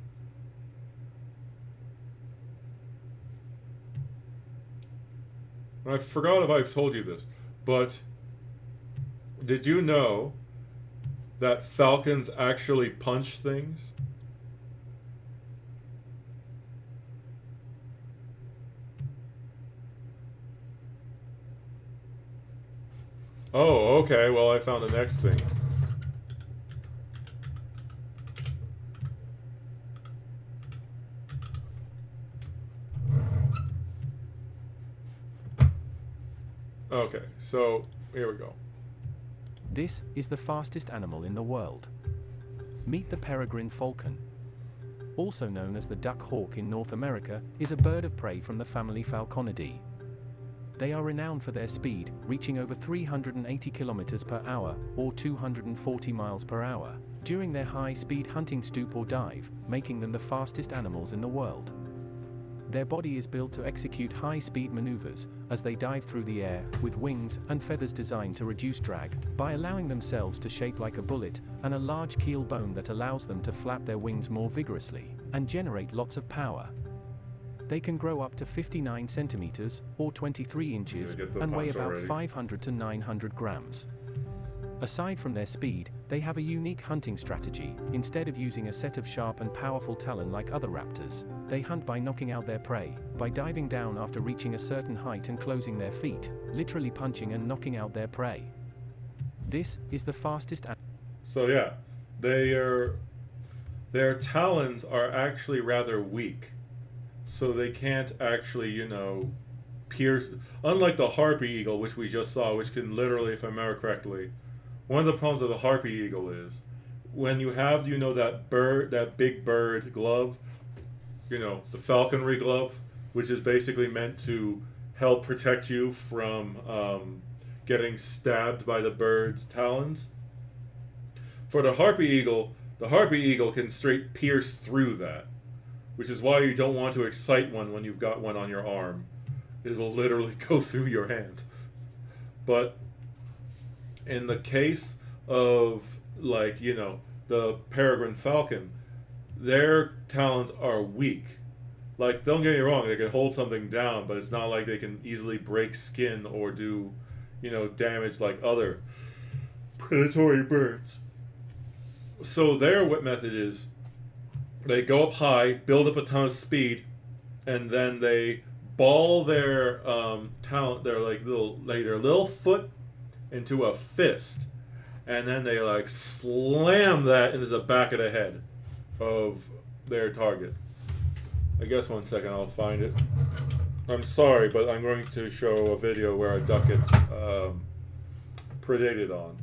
I forgot if I've told you this, but did you know that falcons actually punch things? Oh, okay, well I found the next thing. Okay, so here we go. This is the fastest animal in the world. Meet the peregrine falcon. Also known as the duck hawk in North America, is a bird of prey from the family Falconidae. They are renowned for their speed, reaching over 380 kilometers per hour, or 240 miles per hour, during their high-speed hunting stoop or dive, making them the fastest animals in the world. Their body is built to execute high-speed maneuvers, as they dive through the air, with wings and feathers designed to reduce drag, by allowing themselves to shape like a bullet, and a large keel bone that allows them to flap their wings more vigorously, and generate lots of power. They can grow up to 59 centimeters, or 23 inches, and weigh about 500 to 900 grams. Aside from their speed, they have a unique hunting strategy. Instead of using a set of sharp and powerful talons like other raptors, they hunt by knocking out their prey, by diving down after reaching a certain height and closing their feet, literally punching and knocking out their prey. This is the fastest. So yeah, their talons are actually rather weak, so they can't actually, you know, pierce. Unlike the harpy eagle, which we just saw, which can literally, if I remember correctly, one of the problems of the harpy eagle is when you have, you know, that big bird glove, you know, the falconry glove, which is basically meant to help protect you from getting stabbed by the bird's talons. For the harpy eagle can straight pierce through that, which is why you don't want to excite one when you've got one on your arm. It will literally go through your hand. But in the case of, like, you know, the peregrine falcon, their talons are weak. Like, don't get me wrong, they can hold something down, but it's not like they can easily break skin or do, you know, damage like other predatory birds. So their whip method is they go up high, build up a ton of speed, and then they ball their their little foot into a fist, and then they like slam that into the back of the head of their target. I guess 1 second, I'll find it. I'm sorry, but I'm going to show a video where a duck gets predated on.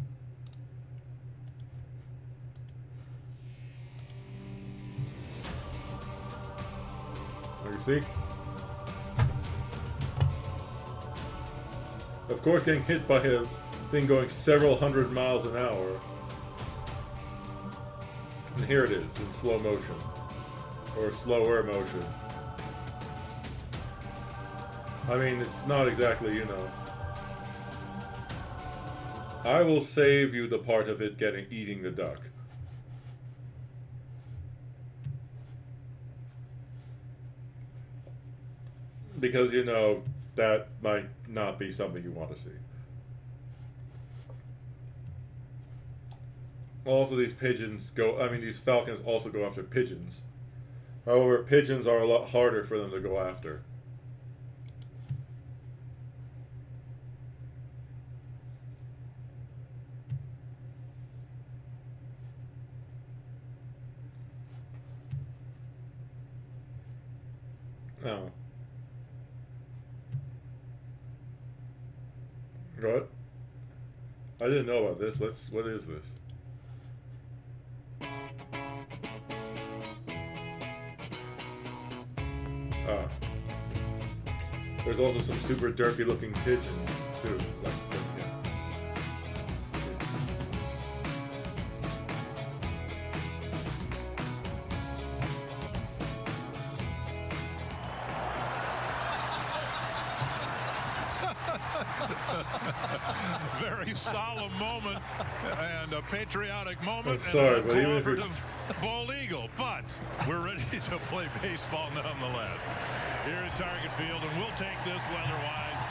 You see? Of course, getting hit by a thing going several hundred miles an hour. And here it is in slow motion. Or slower motion. I mean, it's not exactly, you know. I will save you the part of it eating the duck. Because, you know, that might not be something you want to see. Also, these falcons also go after pigeons. However, pigeons are a lot harder for them to go after. Oh. What? I didn't know about this. What is this? Ah. There's also some super derpy looking pigeons, too. Like, yeah. Very solemn moment and a patriotic moment. I'm sorry, and but a even if cooperative bald eagle. But we're ready to play baseball nonetheless here at Target Field, and we'll take this weather-wise.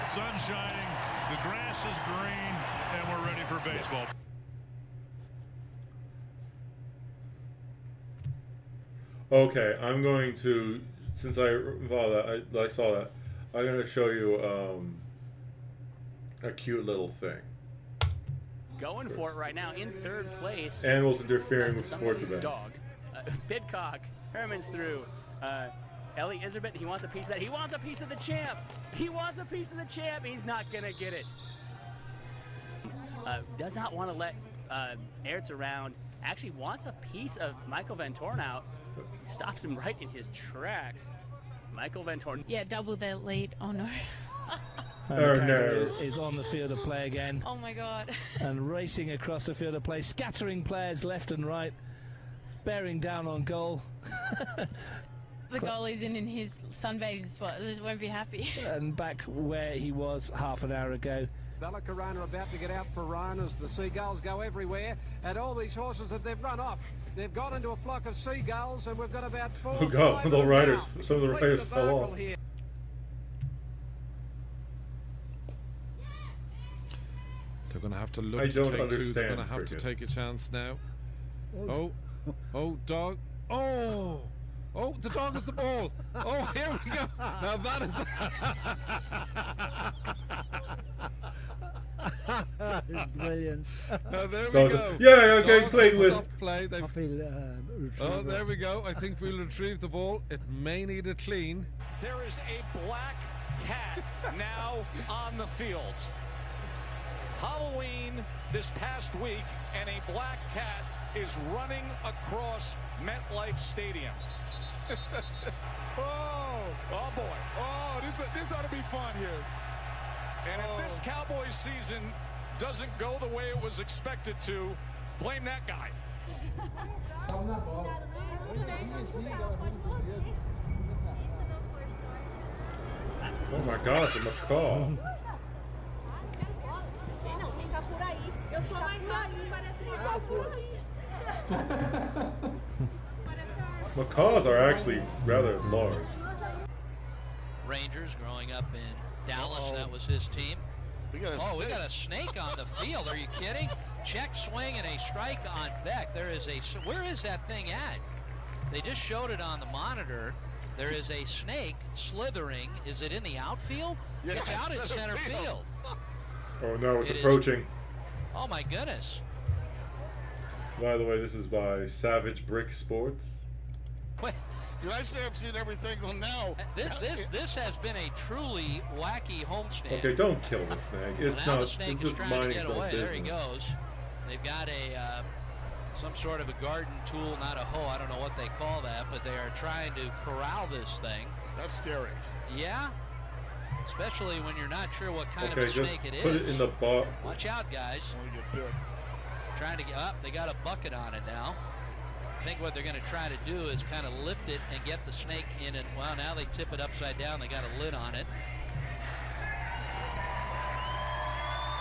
Sun shining, the grass is green, and we're ready for baseball. Okay, I'm going to, since I saw that, I'm going to show you a cute little thing. Going for it right now in third place. Animals interfering with sports events. Dog. Bidcock. Herman's through. Ellie Iserbit, he wants a piece of that. He wants a piece of the champ. He wants a piece of the champ. He's not going to get it. Does not want to let Ertz around. Actually wants a piece of Michael Van Torn out. Stops him right in his tracks. Michael Van Torn. Yeah, double their lead. Oh no. And Oh, the no. Kangaroo is on the field of play again. Oh my god. And racing across the field of play, scattering players left and right, bearing down on goal. The goalie's in his sunbathing spot. He won't be happy. And back where he was half an hour ago. Bella Corona about to get out for Ryan as the seagulls go everywhere, and all these horses that they've run off, they've got into a flock of seagulls, and we've got about 4 Oh god, five the of them riders, now. some of the Complete riders fell debacle off. here. They're going to have to look I to don't take two. They're understand going to have to cricket. take a chance now. Oh, dog. Oh, the dog has the ball. Oh, here we go. Now that is. It's brilliant. Now there we Dogs- go. yeah, okay, Dog played has with. stopped play. They've- I feel Oh, there we go. I think we'll retrieve the ball. It may need a clean. There is a black cat now on the field. Halloween this past week, and a black cat is running across MetLife Stadium. Oh boy. Oh, this ought to be fun here. And if this Cowboys season doesn't go the way it was expected to, blame that guy. Oh my god, it's a macaw. Macaws are actually rather large. Rangers growing up in Dallas, that was his team. We got a snake on the field. Are you kidding? Check swing and a strike on Beck. There is a. Where is that thing at? They just showed it on the monitor. There is a snake slithering. Is it in the outfield? Yeah, it's out in center field. Oh no, it's It is- approaching. Oh my goodness. By the way, this is by Savage Brick Sports. Wait. Did I say I've seen everything? Well, now. This has been a truly wacky homestand. Okay, don't kill the snake. It's Now not. the snake It's is just trying to minding get some away. business. There he goes. They've got a some sort of a garden tool, not a hoe. I don't know what they call that, but they are trying to corral this thing. That's scary. Yeah, especially when you're not sure what kind Okay, of a just snake it is. put it in the box. Watch out, guys. Trying to get up. They got a bucket on it now. I think what they're going to try to do is kind of lift it and get the snake in it. Well, now they tip it upside down. They got a lid on it.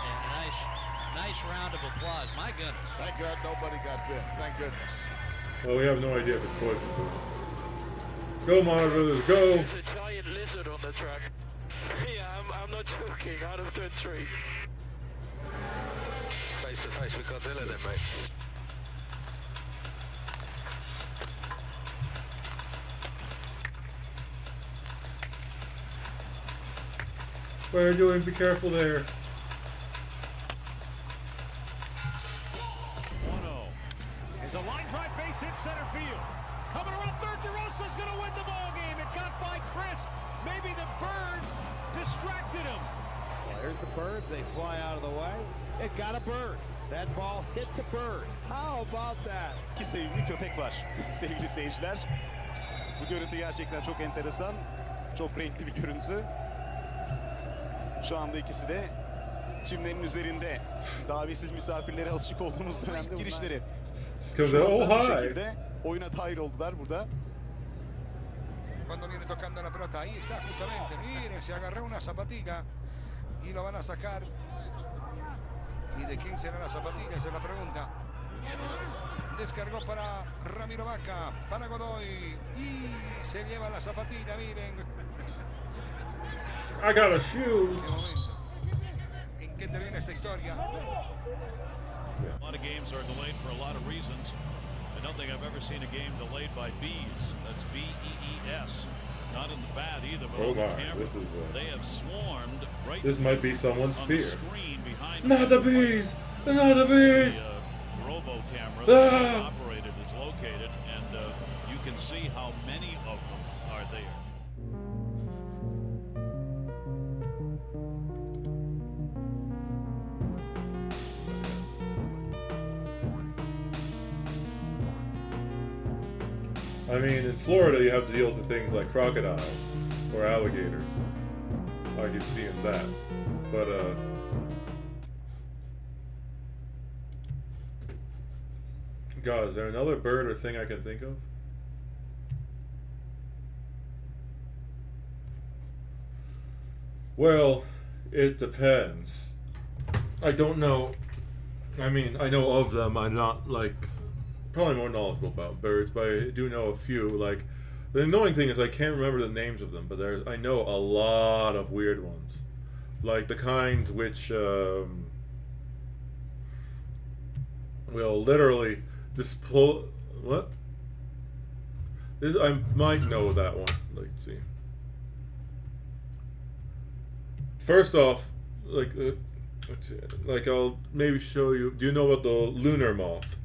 And a nice round of applause. My goodness. Thank God nobody got bit. Thank goodness. Well, we have no idea if it's poisonous or not. Go, monitors, go! There's a giant lizard on the track. Yeah, I'm not joking. Out of turn 3. Face to face with Godzilla then, mate. What are you doing? Be careful there. 1-0. Is a line drive base hit center field. Coming around third, DeRosa's going to win the ball game. It got by Crisp. Maybe the Birds distracted him. Well, here's the Birds. They fly out of the way. It got a bird. That ball hit the bird. How about that? İki sevimli köpek var sevgili seyirciler. Bu görüntü gerçekten çok enteresan. Çok renkli bir görüntü. Şu anda ikisi de çimlerin üzerinde. Davetsiz misafirlere alışık olduğumuz dönemde girişleri. Şu anda bu şekilde oyuna dahil oldular burada. Cuando viene tocando la pelota, ahí está justamente, miren, se agarró una zapatilla y lo van a sacar. ¿Y de quién será la zapatilla? Esa es la pregunta. Descargó para Ramiro Vaca, para Godoy y se lleva la zapatilla, miren. I got a shoe. ¿Qué momento? ¿En qué termina esta historia? A lot of games are delayed for a lot of reasons. I don't think I've ever seen a game delayed by bees. That's B-E-E-S. Not in the bat either, but Oh on the my, camera. this is They have swarmed right this might be someone's on the fear. screen behind Not the bees! Not the bees! The robo camera Ah! that the operated is located, and you can see how many of them are there. I mean, in Florida, you have to deal with things like crocodiles. or alligators. I can see in that. But God, is there another bird or thing I can think of? Well, it depends. I don't know. I mean, I know of them. I'm not, like, probably more knowledgeable about birds, but I do know a few. Like, the annoying thing is I can't remember the names of them, but I know a lot of weird ones. Like the kind which will literally what? I might know that one. Let's see. First off, like, let's see, like I'll maybe show you. Do you know about the lunar moth?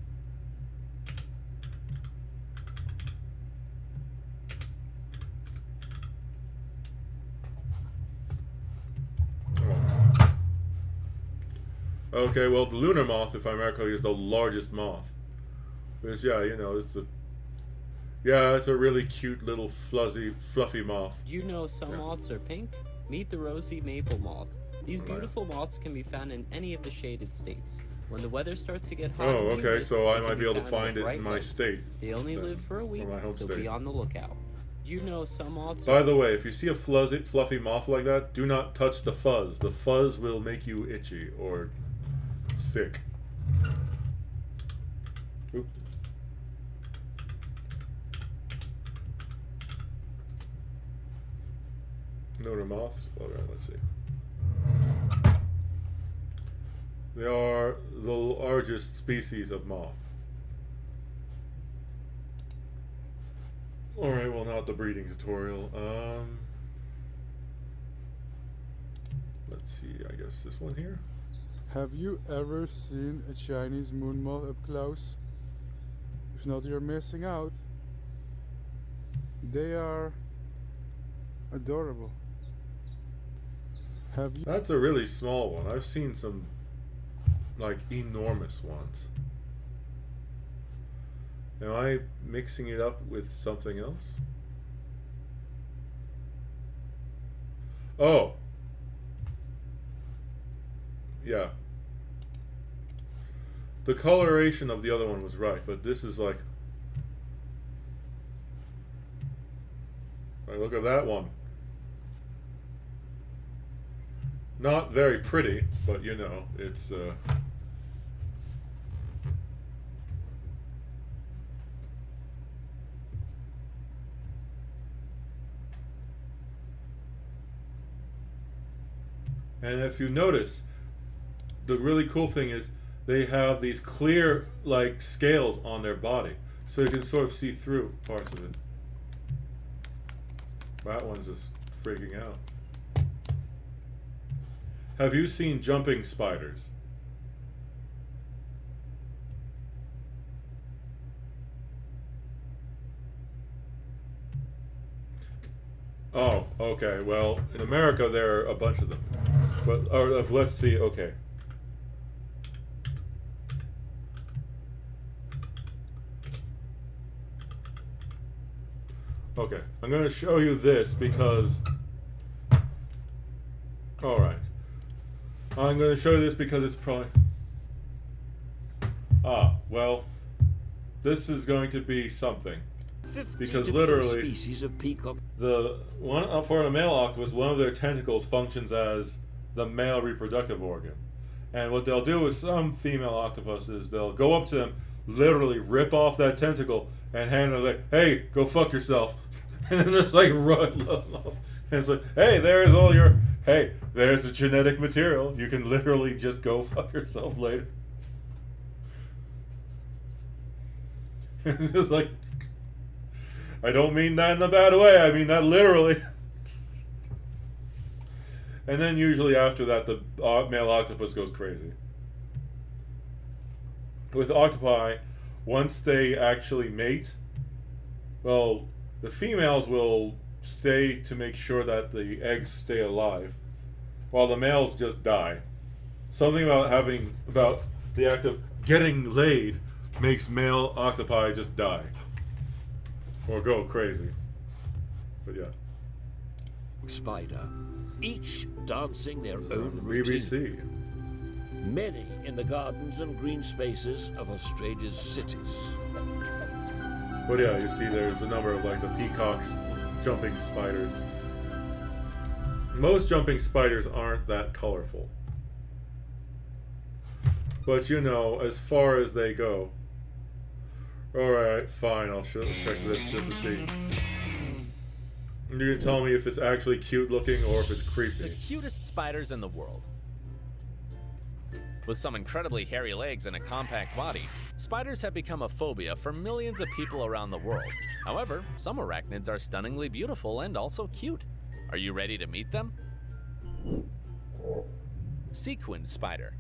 Okay, well, the lunar moth, if I remember correctly, is the largest moth. Which, yeah, you know, it's a really cute little fluffy moth. Do you know some moths are pink? Meet the rosy maple moth. These beautiful moths can be found in any of the shaded states. When the weather starts to get hot, oh, okay, so I might be able to find it in my state. They only live for a week, so be on the lookout. Do you know some moths? By the way, if you see a fluffy moth like that, do not touch the fuzz. The fuzz will make you itchy or sick. Oop. Lunar moths? Alright, let's see. They are the largest species of moth. Alright, well, not the breeding tutorial. Let's see, I guess this one here. Have you ever seen a Chinese moon moth up close? If not, you're missing out. They are adorable. Have you? That's a really small one. I've seen some, like, enormous ones. Am I mixing it up with something else? Oh. Yeah. The coloration of the other one was right, but this is like... Right, look at that one. Not very pretty, but you know, it's... And if you notice, the really cool thing is they have these clear, like, scales on their body, so you can sort of see through parts of it. That one's just freaking out. Have you seen jumping spiders? Oh, okay. Well, in America there are a bunch of them. But let's see. Okay. Okay, I'm going to show you this because... Alright. I'm going to show you this because it's probably... Ah, well, this is going to be something. Because literally, species of peacock. the one for a male octopus, one of their tentacles functions as the male reproductive organ. And what they'll do is some female octopuses, they'll go up to them, literally rip off that tentacle, and hand them like, hey, go fuck yourself. And then just like run off. And it's like, hey, there's all your, hey, there's the genetic material. You can literally just go fuck yourself later. It's just like, I don't mean that in a bad way, I mean that literally. And then usually after that, the male octopus goes crazy. With octopi, once they actually mate, well, the females will stay to make sure that the eggs stay alive, while the males just die. Something about the act of getting laid makes male octopi just die. Or go crazy. But yeah. spider, each dancing their own BBC. routine. Many in the gardens and green spaces of Australia's cities. But yeah, you see there's a number of like the peacocks jumping spiders. Most jumping spiders aren't that colorful. But you know, as far as they go. Alright, fine, I'll check this just to see. You can tell me if it's actually cute looking or if it's creepy. The cutest spiders in the world. With some incredibly hairy legs and a compact body, spiders have become a phobia for millions of people around the world. However, some arachnids are stunningly beautiful and also cute. Are you ready to meet them? Sequined spider.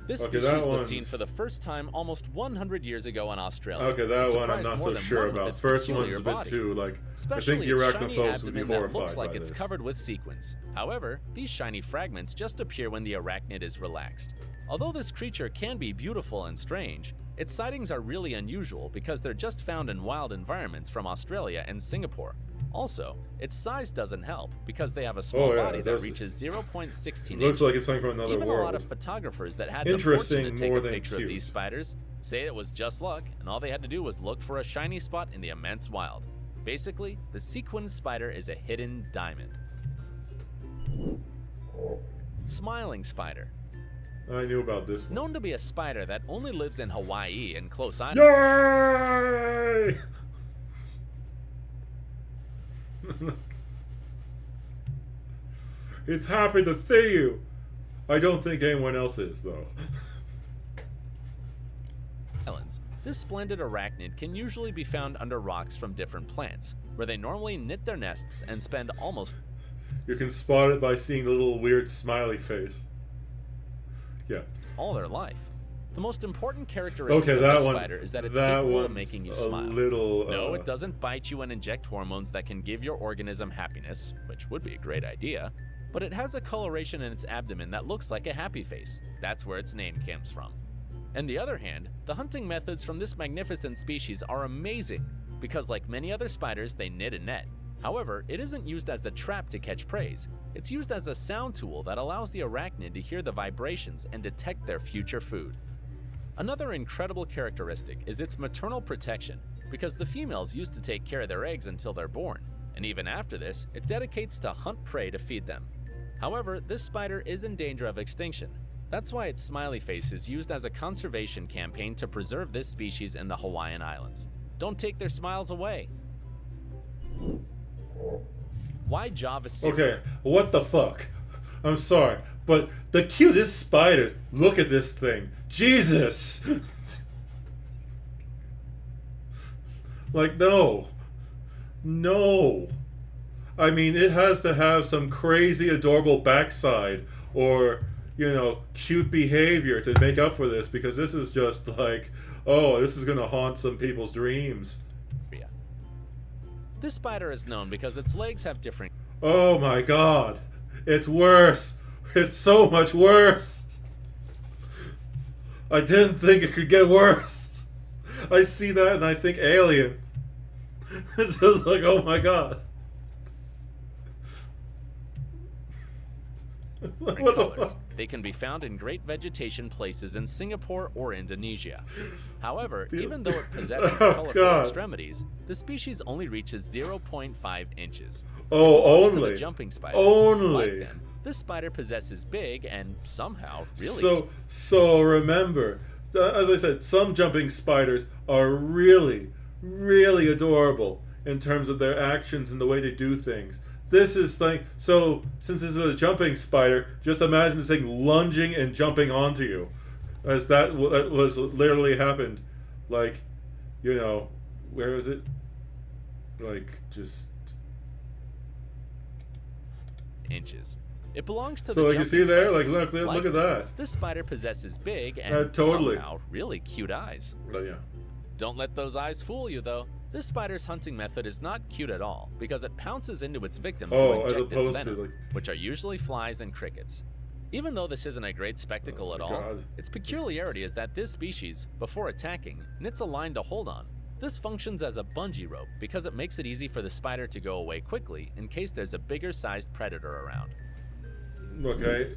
This species was seen for the first time almost 100 years ago in Australia. Okay, that one I'm not so sure about. First one's a bit too, like, I think the arachnophobes would be horrified looks like by it's this. covered with sequins. However, these shiny fragments just appear when the arachnid is relaxed. Although this creature can be beautiful and strange, its sightings are really unusual because they're just found in wild environments from Australia and Singapore. Also, its size doesn't help because they have a small body that reaches 0.16 inches. Looks like it's something from another Even world. a lot of photographers that had the fortune to take a picture of these spiders say it was just luck, and all they had to do was look for a shiny spot in the immense wild. Basically, the sequined spider is a hidden diamond. Smiling spider. I knew about this one. Known to be a spider that only lives in Hawaii and close islands. Yay! It's happy to see you. I don't think anyone else is, though. Islands. This splendid arachnid can usually be found under rocks from different plants, where they normally knit their nests and spend almost... You can spot it by seeing the little weird smiley face. Yeah. all their life. The most important characteristic of this spider is that it's capable of making you smile. No, it doesn't bite you and inject hormones that can give your organism happiness, which would be a great idea, but it has a coloration in its abdomen that looks like a happy face. That's where its name comes from. On the other hand, the hunting methods from this magnificent species are amazing, because like many other spiders, they knit a net. However, it isn't used as a trap to catch prey. It's used as a sound tool that allows the arachnid to hear the vibrations and detect their future food. Another incredible characteristic is its maternal protection, because the females used to take care of their eggs until they're born, and even after this, it dedicates to hunt prey to feed them. However, this spider is in danger of extinction. That's why its smiley face is used as a conservation campaign to preserve this species in the Hawaiian Islands. Don't take their smiles away. Why Java cereal? Okay, what the fuck? I'm sorry, but the cutest spiders. Look at this thing. Jesus! Like, no. No. I mean, it has to have some crazy, adorable backside or, you know, cute behavior to make up for this, because this is just like, oh, this is gonna haunt some people's dreams. This spider is known because its legs have different... Oh my god. It's worse. It's so much worse. I didn't think it could get worse. I see that and I think Alien. It's just like, oh my god. What the fuck? They can be found in great vegetation places in Singapore or Indonesia. However, even though it possesses colorful extremities, the species only reaches 0.5 inches. Oh, To the only. jumping spiders. Only. Like them, this spider possesses big and somehow really... So remember, as I said, some jumping spiders are really, really adorable in terms of their actions and the way they do things. This is like, so since this is a jumping spider, just imagine this thing lunging and jumping onto you, as that was literally happened. Like, you know, where is it? Like, just inches. It belongs to so the like you see there, like spiders. look at that. This spider possesses big and Totally. somehow really cute eyes. Yeah. Don't let those eyes fool you, though. This spider's hunting method is not cute at all, because it pounces into its victim to as inject its opposed to, venom, like... which are usually flies and crickets. Even though this isn't a great spectacle at all, God. its peculiarity is that this species, before attacking, knits a line to hold on. This functions as a bungee rope because it makes it easy for the spider to go away quickly in case there's a bigger sized predator around. Okay.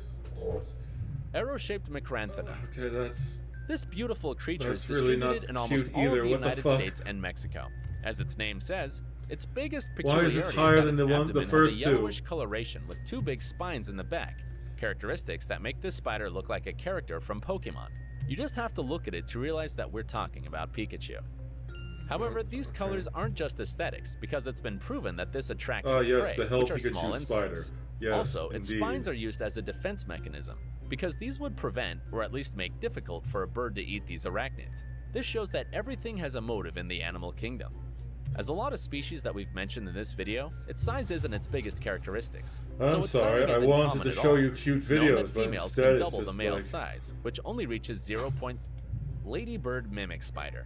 Arrow-shaped macranthina. Okay, that's... This beautiful creature is really distributed not in almost cute all either. of the What the United fuck? States and Mexico. As its name says, its biggest Why peculiarity is this higher than that the its one, the abdomen first has a two? yellowish coloration with two big spines in the back, characteristics that make this spider look like a character from Pokemon. You just have to look at it to realize that we're talking about Pikachu. However, these colors aren't just aesthetics, because it's been proven that this attracts its yes, prey, the Hell which are Pikachu small spider. insects. Yes, Also, its indeed. spines are used as a defense mechanism, because these would prevent, or at least make difficult for a bird to eat these arachnids. This shows that everything has a motive in the animal kingdom. As a lot of species that we've mentioned in this video, its size isn't its biggest characteristics. I'm its sorry, sighting I isn't wanted common to at show all. you cute It's known videos, that but females instead can it's double the just male's like- size, which only reaches 0. Ladybird mimic spider.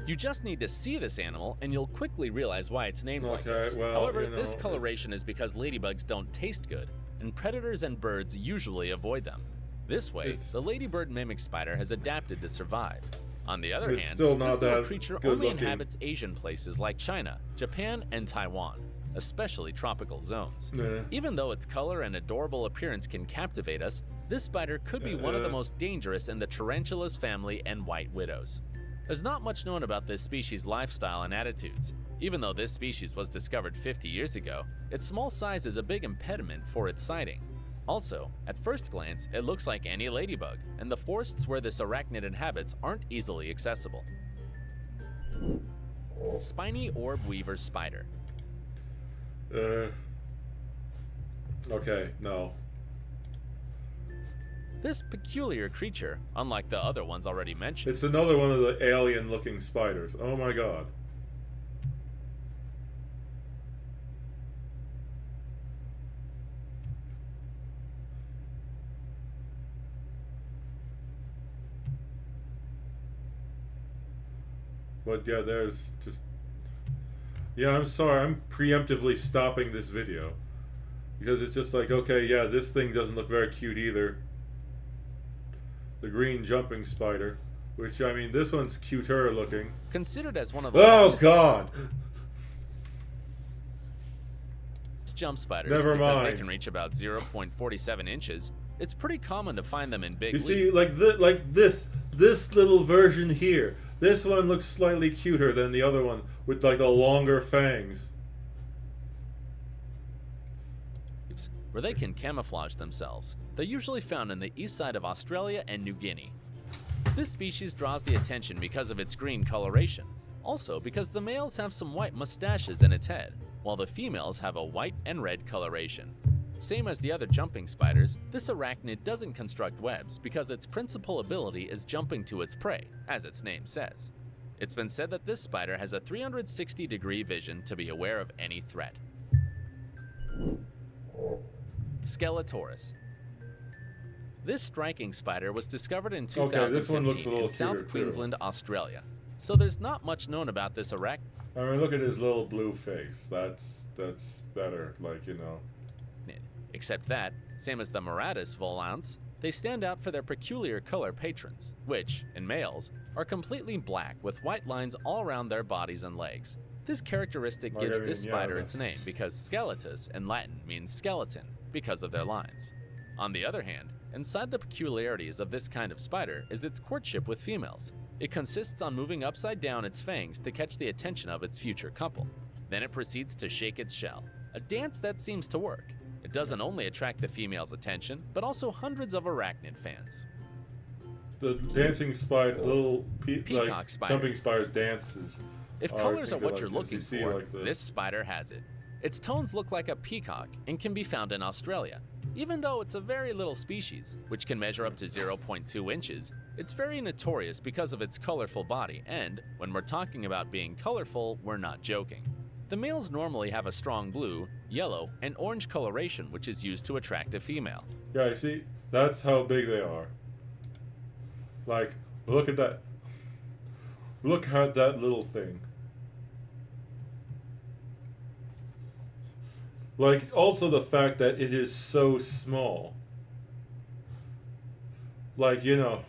You just need to see this animal and you'll quickly realize why it's named like this. well, However, you know, this coloration is because ladybugs don't taste good, and predators and birds usually avoid them. This way, the ladybird mimic spider has adapted to survive. On the other It's hand, still not this little that creature good only looking. inhabits Asian places like China, Japan, and Taiwan, especially tropical zones. Nah. Even though its color and adorable appearance can captivate us, this spider could be one of the most dangerous in the tarantulas family and white widows. There's not much known about this species' lifestyle and attitudes. Even though this species was discovered 50 years ago, its small size is a big impediment for its sighting. Also, at first glance, it looks like any ladybug, and the forests where this arachnid inhabits aren't easily accessible. Spiny orb weaver spider. Okay, no. This peculiar creature, unlike the other ones already mentioned, It's another one of the alien-looking spiders. Oh my god. But yeah, there's just... Yeah, I'm sorry, I'm preemptively stopping this video. Because it's just like, okay, yeah, this thing doesn't look very cute either. The green jumping spider. Which, I mean, this one's cuter looking. considered as one of the Oh largest god! jump spiders Never because mind. they can reach about 0.47 inches, it's pretty common to find them in big You see, leaves. like this little version here. This one looks slightly cuter than the other one with like the longer fangs. Where they can camouflage themselves. They're usually found in the east side of Australia and New Guinea. This species draws the attention because of its green coloration. Also because the males have some white mustaches in its head, while the females have a white and red coloration. Same as the other jumping spiders, this arachnid doesn't construct webs because its principal ability is jumping to its prey, as its name says. It's been said that this spider has a 360-degree vision to be aware of any threat. Skeletoris. This striking spider was discovered in 2015 Okay, this one looks a little in South cuter, too. Queensland, Australia. So there's not much known about this arachnid. I mean, look at his little blue face. That's better. Like, you know. Except that, same as the Muratus volans, they stand out for their peculiar color patrons, which, in males, are completely black with white lines all around their bodies and legs. This characteristic Like, gives I mean, this yeah, spider its that's- name because skeletus in Latin means skeleton because of their lines. On the other hand, inside the peculiarities of this kind of spider is its courtship with females. It consists on moving upside down its fangs to catch the attention of its future couple. Then it proceeds to shake its shell, a dance that seems to work. It doesn't only attract the female's attention, but also hundreds of arachnid fans. The dancing spider, little Peacock like spider. jumping spiders dances. If colors are things what like you're this. looking You see, for, like, the- this spider has it. Its tones look like a peacock and can be found in Australia. Even though it's a very little species, which can measure up to 0.2 inches, it's very notorious because of its colorful body, and when we're talking about being colorful, we're not joking. The males normally have a strong blue, yellow, and orange coloration which is used to attract a female. Yeah, you see, that's how big they are. Like, look at that. Look at that little thing. Like, also the fact that it is so small. Like, you know,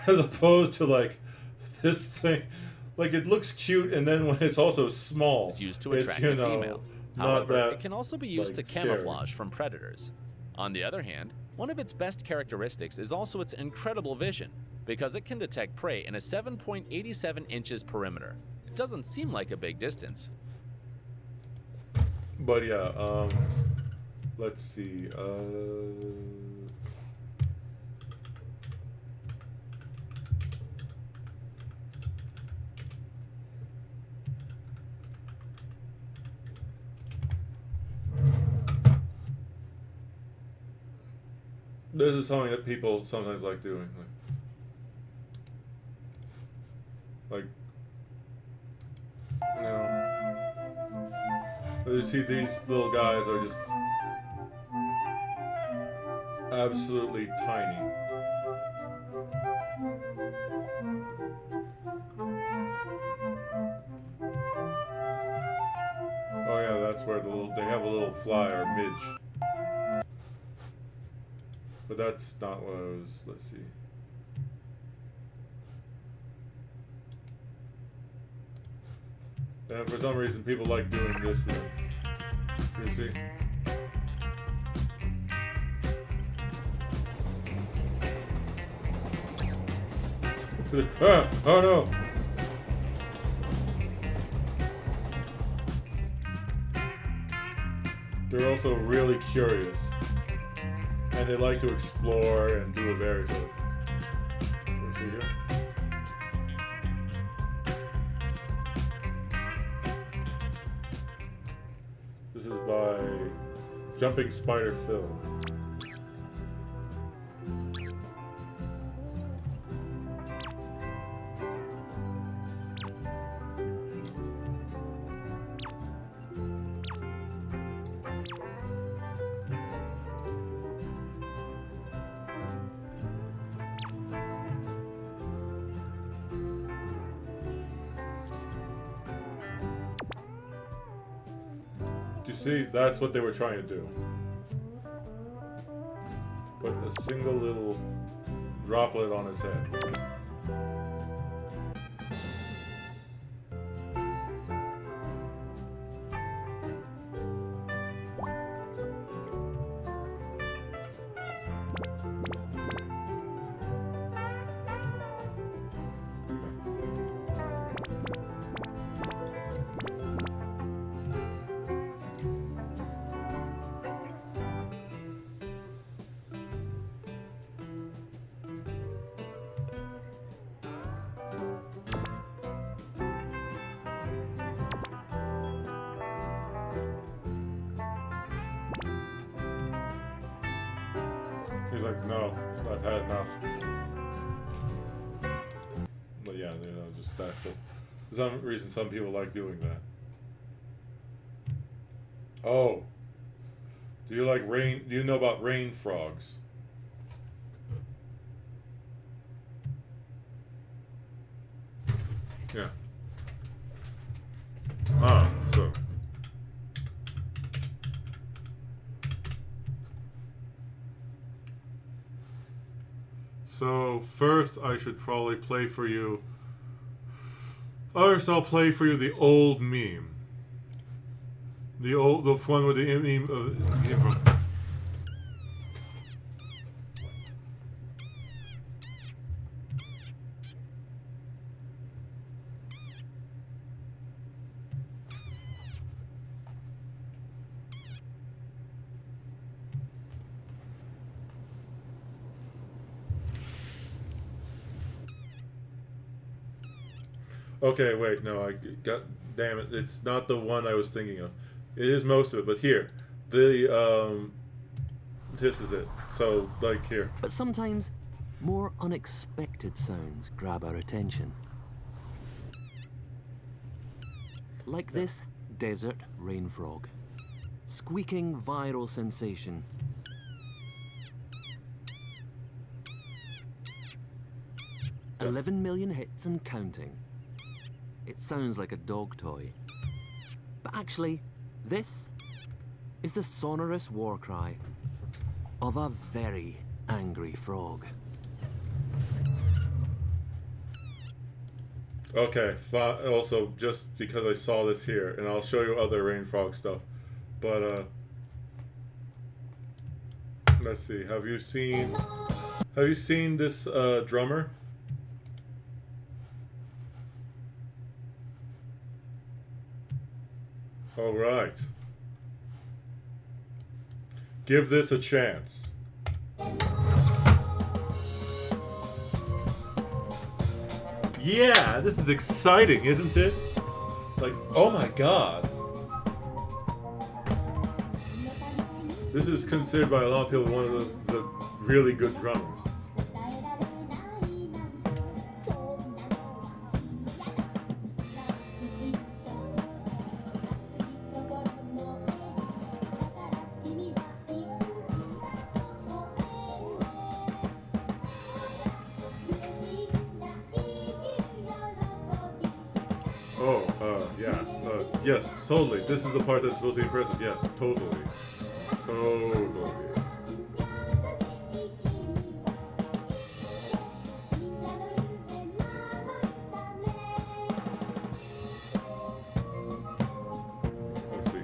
as opposed to like this thing, like, it looks cute, and then when it's also small, It's used to attract a female. not However, that, it can also be used like, to camouflage from predators. On the other hand, one of its best characteristics is also its incredible vision, because it can detect prey in a 7.87 inches perimeter. It doesn't seem like a big distance. But yeah, let's see. This is something that people sometimes like doing. Like you know, you see these little guys are just absolutely tiny. Oh yeah, that's where they have a little fly or midge. But that's not what I was, let's see. And for some reason people like doing this thing. You see? Ah! Oh no! They're also really curious. And they like to explore and do various other things. Let's see here. This is by Jumping Spider Film. You see, that's what they were trying to do. Put a single little droplet on his head. He's like, no, I've had enough. But yeah, you know, just that stuff. For some reason, some people like doing that. Oh. Do you like rain? Do you know about rain frogs? Yeah. So first I should probably play for you. First I'll play for you the old meme. The one with the meme of Okay, wait, no, damn it, it's not the one I was thinking of. It is most of it, but here, this is it. So, like, here. But sometimes, more unexpected sounds grab our attention. Like this desert rain frog. Squeaking viral sensation. $11 million hits and counting. It sounds like a dog toy. But actually, this is the sonorous war cry of a very angry frog. Okay, also, just because I saw this here, and I'll show you other rain frog stuff, but, let's see, have you seen this, drummer? Alright. Give this a chance. Yeah, this is exciting, isn't it? Like, oh my god. This is considered by a lot of people one of the really good drummers. Yes, totally. This is the part that's supposed to be impressive. Yes, totally. Totally. Let's see.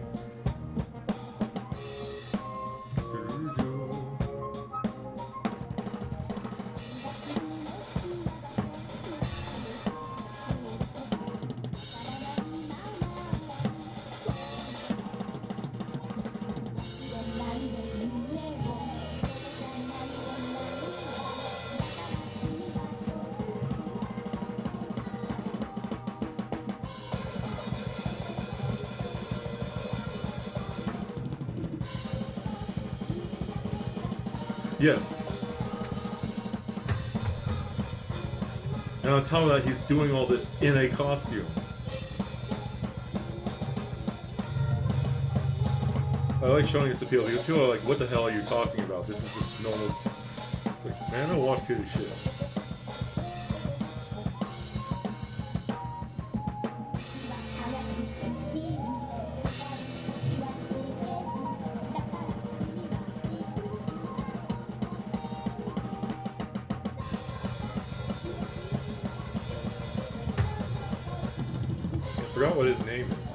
Yes. And on top of that, he's doing all this in a costume. I like showing this appeal because people are like, what the hell are you talking about? This is just normal. It's like, man, I don't watch kitty shit. I forgot what his name is.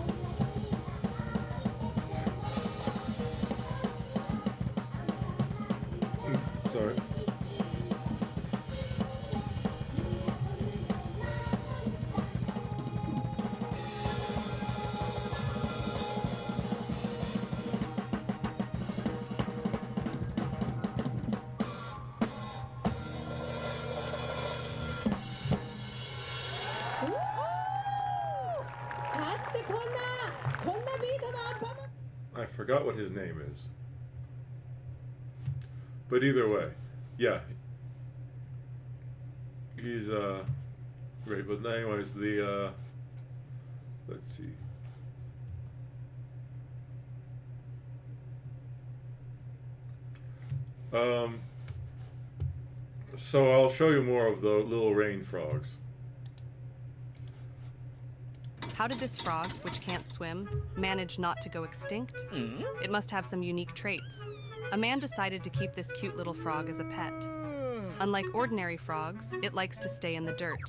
Sorry. I forgot what his name is. But either way, yeah. He's, great. But anyways, let's see. So I'll show you more of the little rain frogs. How did this frog, which can't swim, manage not to go extinct? It must have some unique traits. A man decided to keep this cute little frog as a pet. Unlike ordinary frogs, it likes to stay in the dirt.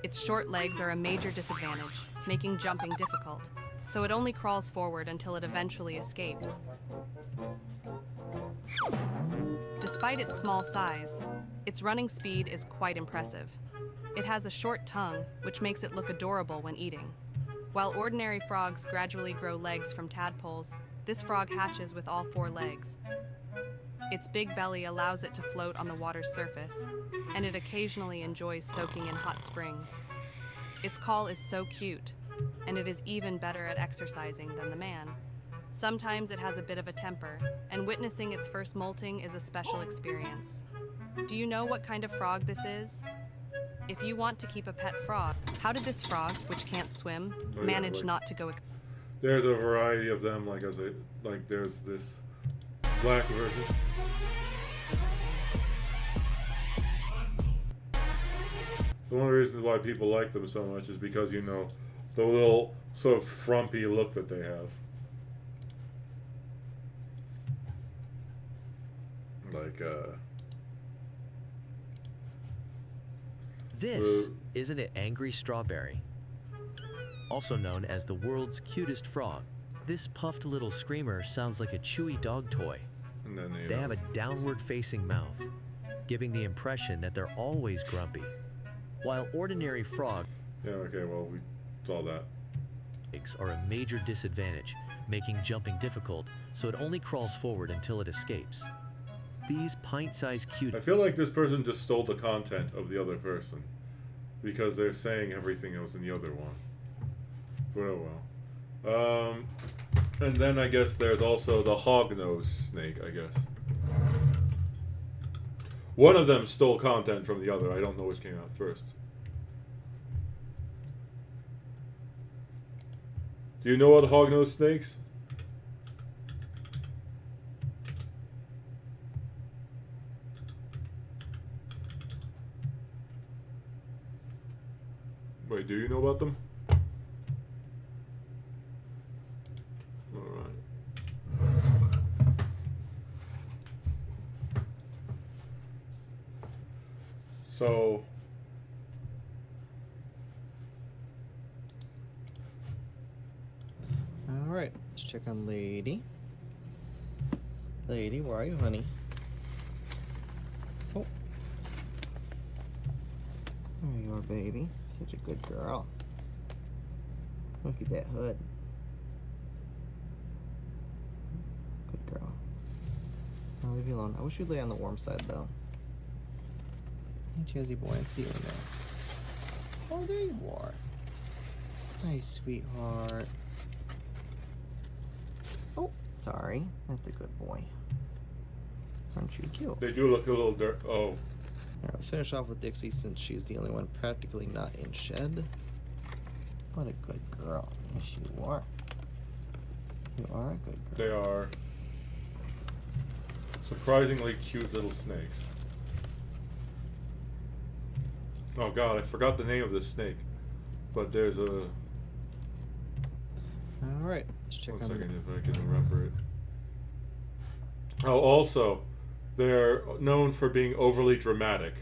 Its short legs are a major disadvantage, making jumping difficult, so it only crawls forward until it eventually escapes. Despite its small size, its running speed is quite impressive. It has a short tongue, which makes it look adorable when eating. While ordinary frogs gradually grow legs from tadpoles, this frog hatches with all 4 legs. Its big belly allows it to float on the water's surface, and it occasionally enjoys soaking in hot springs. Its call is so cute, and it is even better at exercising than the man. Sometimes it has a bit of a temper, and witnessing its first molting is a special experience. Do you know what kind of frog this is? If you want to keep a pet frog, how did this frog, which can't swim, manage not to go? There's a variety of them, like there's this black version. One of the reasons why people like them so much is because, you know, the little sort of frumpy look that they have. Like, This is an angry strawberry, also known as the world's cutest frog. This puffed little screamer sounds like a chewy dog toy. They have a downward-facing mouth, giving the impression that they're always grumpy. While ordinary frogs we saw that. Are a major disadvantage, making jumping difficult, so it only crawls forward until it escapes. These pint-sized cute... I feel like this person just stole the content of the other person, because they're saying everything else in the other one. But oh well. And then I guess there's also the hognose snake, I guess. One of them stole content from the other. I don't know which came out first. Do you know what hognose snakes? Wait, do you know about them? Alright. So... Alright, let's check on Lady. Lady, where are you, honey? Oh. There you are, baby. Such a good girl. Look at that hood. Good girl. I'll leave you alone. I wish you'd lay on the warm side, though. Hey, Jazzy boy, I see you in there. Oh, there you are. Nice, sweetheart. Oh, sorry. That's a good boy. Aren't you cute? They do look a little dirt. Oh. Alright, I'll finish off with Dixie since she's the only one practically not in shed. What a good girl. Yes, you are. You are a good girl. They are surprisingly cute little snakes. Oh god, I forgot the name of this snake. But there's a... Alright, let's check on... One second if I can remember it. Oh, also, they're known for being overly dramatic.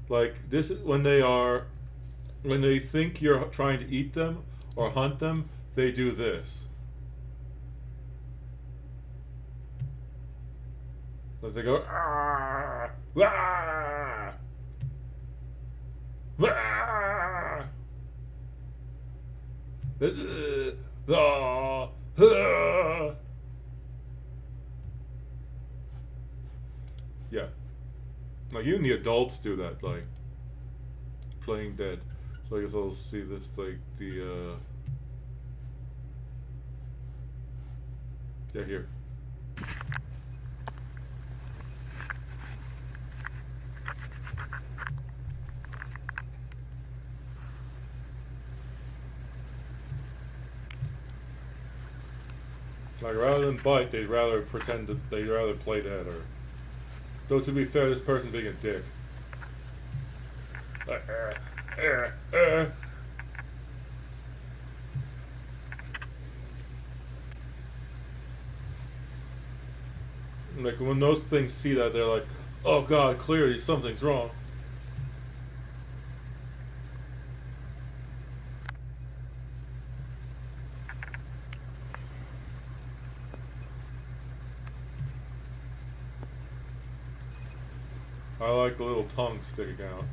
Like, this is when they think you're trying to eat them or hunt them, they do this. Like they go, ah, ah, ah, ah, ah. Yeah. Like, even the adults do that, like, playing dead. So I guess I'll see this, like, the, yeah, here. Like, rather than bite, they'd rather pretend that they'd rather play dead, or... Though, to be fair, this person's being a dick. Like, when those things see that, they're like, oh god, clearly something's wrong. I like the little tongue sticking out.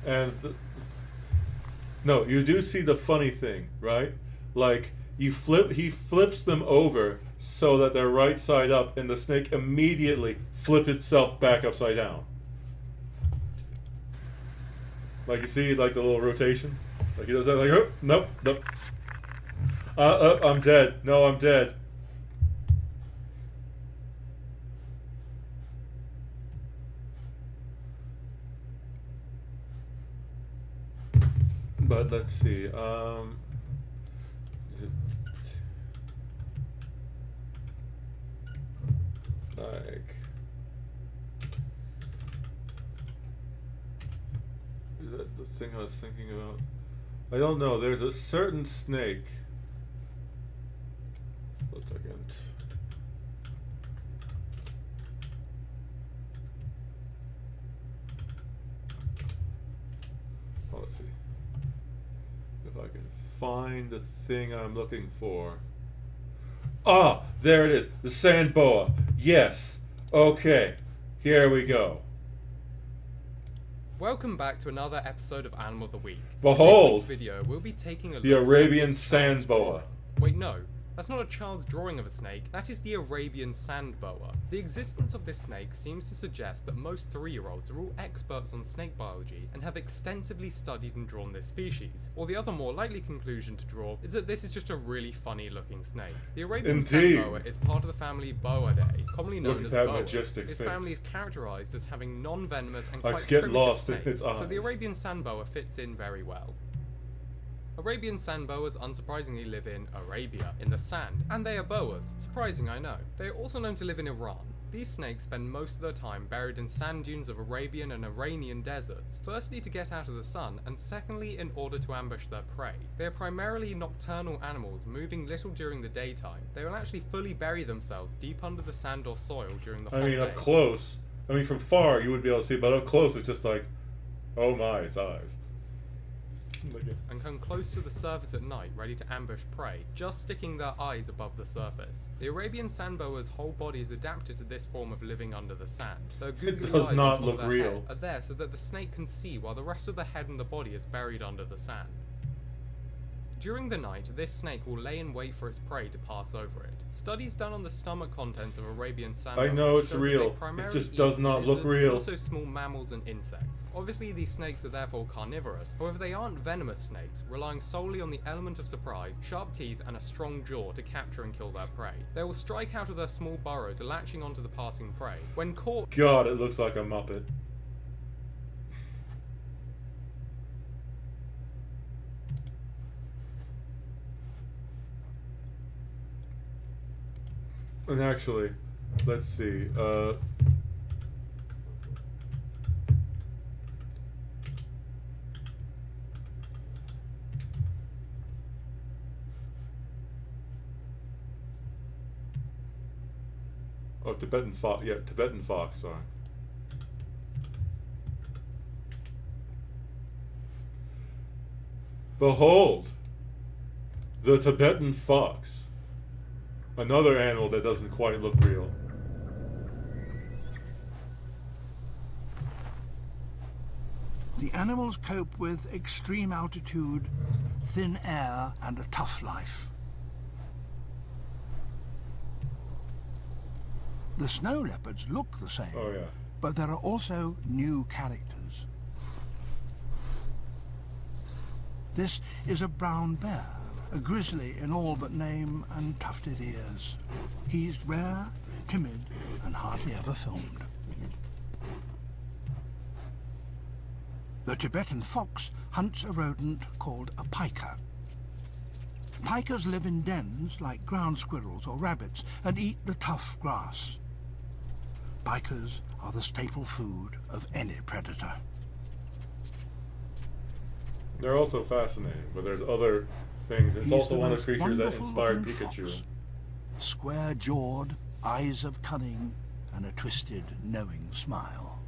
And no, you do see the funny thing, right? Like, he flips them over so that they're right side up, and the snake immediately flips itself back upside down. Like, you see, like, the little rotation? Like, he does that, like, oh, nope, nope. I'm dead. No, I'm dead. But let's see. Is it like? Is that the thing I was thinking about? I don't know. There's a certain snake. 1 second. Let's see if I can find the thing I'm looking for. Ah, there it is. The sand boa. Yes. Okay. Here we go. Welcome back to another episode of Animal of the Week. Behold! In this week's video, we'll be taking a look The Arabian at sand boa. Wait, no. That's not a child's drawing of a snake, that is the Arabian sand boa. The existence of this snake seems to suggest that most 3-year-olds are all experts on snake biology and have extensively studied and drawn this species. Or the other more likely conclusion to draw is that this is just a really funny looking snake. The Arabian sand boa is part of the family Boidae, commonly known as boas. Majestic Its face. family is characterized as having non-venomous and I quite get primitive lost in snakes, its so the eyes. Arabian sand boa fits in very well. Arabian sand boas unsurprisingly live in Arabia, in the sand, and they are boas. Surprising, I know. They are also known to live in Iran. These snakes spend most of their time buried in sand dunes of Arabian and Iranian deserts, firstly to get out of the sun, and secondly in order to ambush their prey. They are primarily nocturnal animals, moving little during the daytime. They will actually fully bury themselves deep under the sand or soil during the hot I mean, day. up close. I mean, from far you would be able to see, but up close it's just like, oh my, its eyes. And come close to the surface at night, ready to ambush prey, just sticking their eyes above the surface. The Arabian sand boa's whole body is adapted to this form of living under the sand. Their googly does eyes not on top look of their real. head are there so that the snake can see while the rest of the head and the body is buried under the sand. During the night, this snake will lay in wait for its prey to pass over it. Studies done on the stomach contents of Arabian sand I know boas it's show that they real. It primarily just eat does not look lizards, but real. also small mammals and insects. Obviously, these snakes are therefore carnivorous. However, they aren't venomous snakes, relying solely on the element of surprise, sharp teeth, and a strong jaw to capture and kill their prey. They will strike out of their small burrows, latching onto the passing prey. When caught, God, it looks like a Muppet. And actually, let's see. Oh, Tibetan fox. Yeah, Tibetan fox. Sorry. Behold, the Tibetan fox. Another animal that doesn't quite look real. The animals cope with extreme altitude, thin air, and a tough life. The snow leopards look the same, Oh, yeah. but there are also new characters. This is a brown bear, a grizzly in all but name and tufted ears. He's rare, timid, and hardly ever filmed. The Tibetan fox hunts a rodent called a piker. Pikers live in dens like ground squirrels or rabbits and eat the tough grass. Pikers are the staple food of any predator. They're also fascinating, but there's other things. It's He's also the one of the most creatures that wonderful inspired looking Pikachu. fox. Square-jawed, eyes of cunning, and a twisted, knowing smile.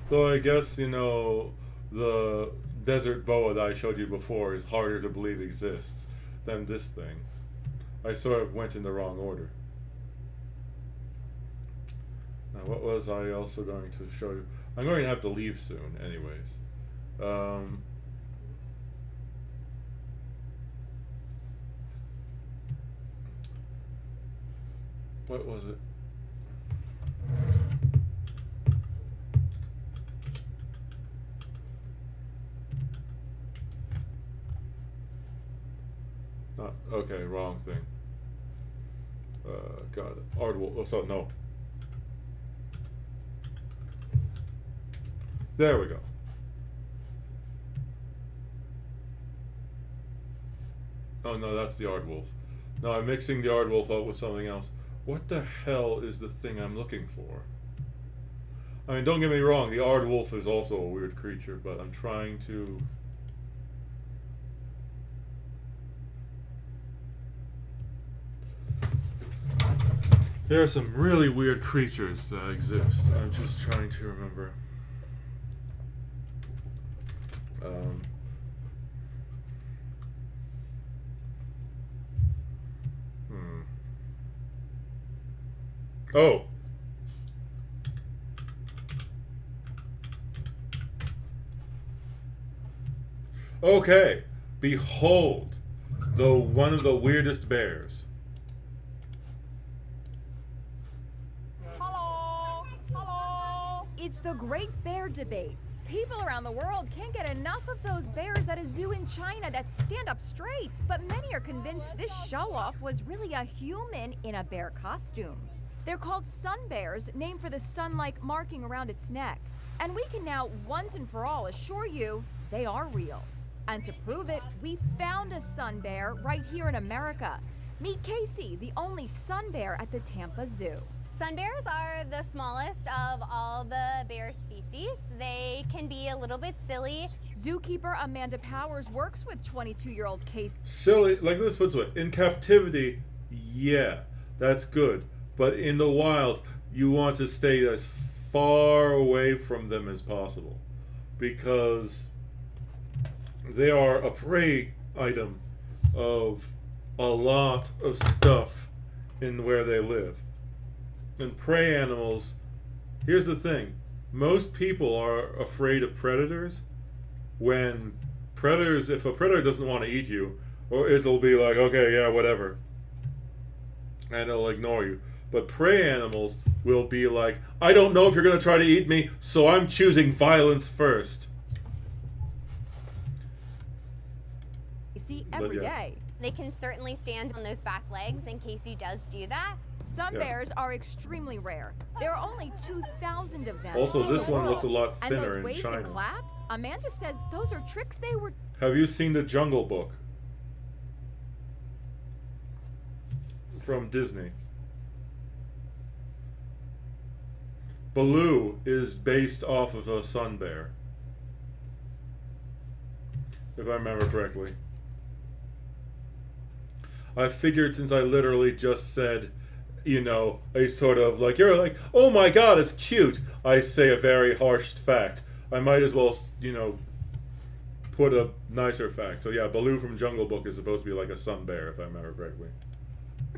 Though I guess, you know, the desert boa that I showed you before is harder to believe exists than this thing. I sort of went in the wrong order. Now, what was I also going to show you? I'm going to have to leave soon, anyways. What was it? Okay, wrong thing. God, Ardwolf. Oh, so no. There we go. Oh no, that's the Aardwolf. No, I'm mixing the Aardwolf up with something else. What the hell is the thing I'm looking for? I mean, don't get me wrong, the Aardwolf is also a weird creature, but I'm trying to... There are some really weird creatures that exist. I'm just trying to remember. Oh. Okay. Behold, one of the weirdest bears. Hello! Hello! It's the Great Bear Debate. People around the world can't get enough of those bears at a zoo in China that stand up straight, but many are convinced this show-off was really a human in a bear costume. They're called sun bears, named for the sun-like marking around its neck. And we can now, once and for all, assure you they are real. And to prove it, we found a sun bear right here in America. Meet Casey, the only sun bear at the Tampa Zoo. Sun bears are the smallest of all the bear species. They can be a little bit silly. Zookeeper Amanda Powers works with 22-year-old Casey. Silly, like let's put it this way, in captivity, yeah, that's good. But in the wild, you want to stay as far away from them as possible. Because they are a prey item of a lot of stuff in where they live. And prey animals, here's the thing. Most people are afraid of predators when predators, if a predator doesn't want to eat you, or it'll be like, okay, yeah, whatever. And it'll ignore you. But prey animals will be like, I don't know if you're going to try to eat me, so I'm choosing violence first. See every day. They can certainly stand on those back legs, and Casey does do that. Sun bears are extremely rare. There are only 2,000 of them. Also, this one looks a lot and thinner those in waves China. and claps, Amanda says those are tricks they were... Have you seen The Jungle Book? From Disney. Baloo is based off of a sun bear. If I remember correctly. I figured since I literally just said, you know, a sort of like, you're like, oh my god, it's cute. I say a very harsh fact. I might as well, you know, put a nicer fact. So yeah, Baloo from Jungle Book is supposed to be like a sun bear, if I remember correctly.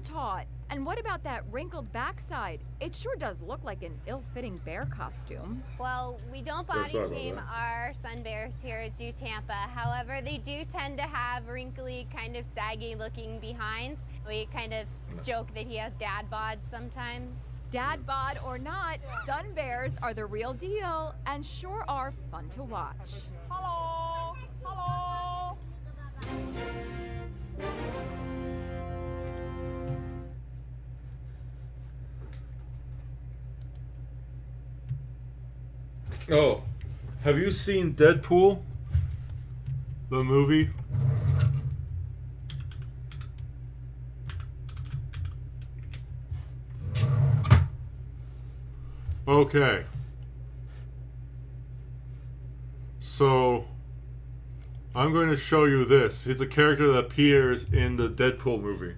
Taught. And what about that wrinkled backside? It sure does look like an ill-fitting bear costume. Well, we don't body shame our sun bears here at Zoo Tampa. However, they do tend to have wrinkly, kind of saggy looking behinds. We kind of joke that he has dad bod sometimes. Dad bod or not, sun bears are the real deal and sure are fun to watch. Hello! Hello! Oh, have you seen Deadpool? The movie? Okay. So, I'm going to show you this. It's a character that appears in the Deadpool movie.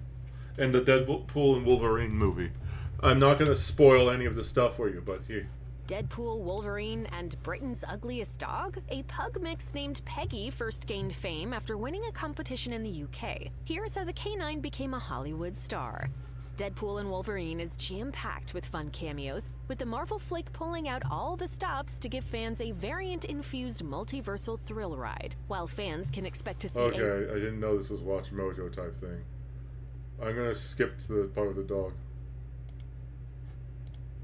In the Deadpool and Wolverine movie. I'm not going to spoil any of the stuff for you, but here. Deadpool, Wolverine, and Britain's ugliest dog? A pug mix named Peggy first gained fame after winning a competition in the UK. Here's how the canine became a Hollywood star. Deadpool and Wolverine is jam-packed with fun cameos, with the Marvel flick pulling out all the stops to give fans a variant-infused multiversal thrill ride. While fans can expect to see Okay, I didn't know this was Watch Mojo type thing. I'm gonna skip to the part with the dog.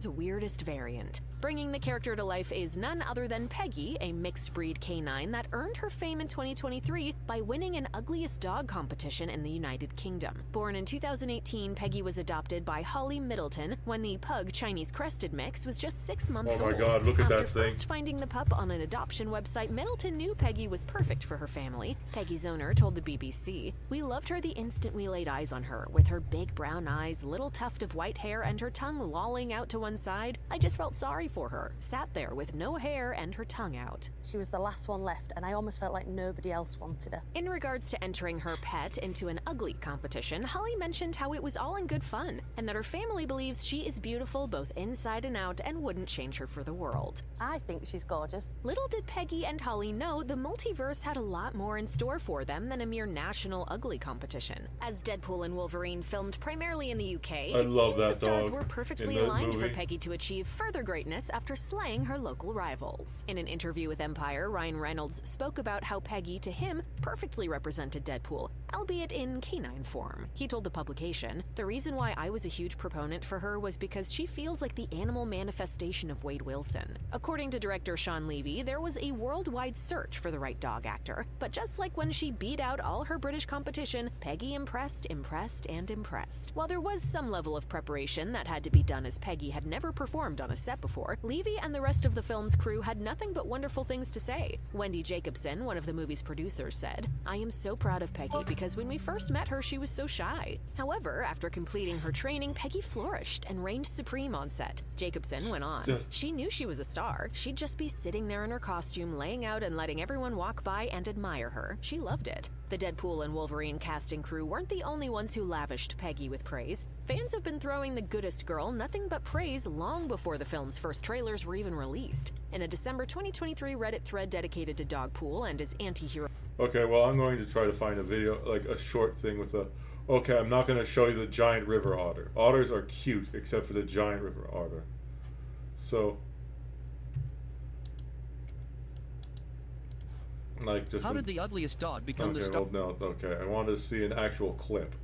Weirdest variant. Bringing the character to life is none other than Peggy, a mixed-breed canine that earned her fame in 2023 by winning an ugliest dog competition in the United Kingdom. Born in 2018, Peggy was adopted by Holly Middleton when the pug Chinese crested mix was just 6 months old. Oh my god, look at that After thing. first finding the pup on an adoption website, Middleton knew Peggy was perfect for her family. Peggy's owner told the BBC, "We loved her the instant we laid eyes on her, with her big brown eyes, little tuft of white hair, and her tongue lolling out to one side. I just felt sorry for her, sat there with no hair and her tongue out. She was the last one left, and I almost felt like nobody else wanted her. In regards to entering her pet into an ugly competition, Holly mentioned how it was all in good fun, and that her family believes she is beautiful both inside and out and wouldn't change her for the world. I think she's gorgeous. Little did Peggy and Holly know the multiverse had a lot more in store for them than a mere national ugly competition. As Deadpool and Wolverine filmed primarily in the UK, it seems the stars were perfectly aligned for Peggy to achieve further greatness after slaying her local rivals. In an interview with Empire, Ryan Reynolds spoke about how Peggy, to him, perfectly represented Deadpool, albeit in canine form. He told the publication, "The reason why I was a huge proponent for her was because she feels like the animal manifestation of Wade Wilson." According to director Sean Levy, there was a worldwide search for the right dog actor, but just like when she beat out all her British competition, Peggy impressed, and impressed. While there was some level of preparation that had to be done as Peggy had never performed on a set before, Levy and the rest of the film's crew had nothing but wonderful things to say. Wendy Jacobson, one of the movie's producers, said, "I am so proud of Peggy because when we first met her, she was so shy. However, after completing her training, Peggy flourished and reigned supreme on set." Jacobson went on, "She knew she was a star. She'd just be sitting there in her costume, laying out and letting everyone walk by and admire her. She loved it." The Deadpool and Wolverine casting crew weren't the only ones who lavished Peggy with praise. Fans have been throwing the goodest girl nothing but praise long before the film's first trailers were even released. In a December 2023 Reddit thread dedicated to Dogpool and his anti-hero... Okay, well, I'm going to try to find a video, like a short thing with a... Okay, I'm not going to show you the giant river otter. Otters are cute, except for the giant river otter. So... like just... How did the ugliest dog become the star? Well, no, okay, I wanted to see an actual clip.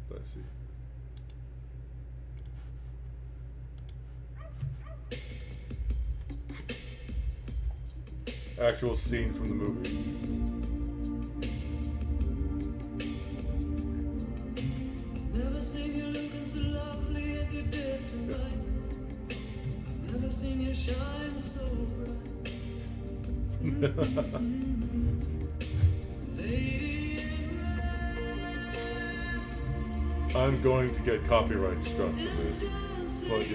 Let's see. Actual scene from the movie. Never seen you looking so lovely as you did tonight. I've never seen you shine so bright. I'm going to get copyright struck for this. But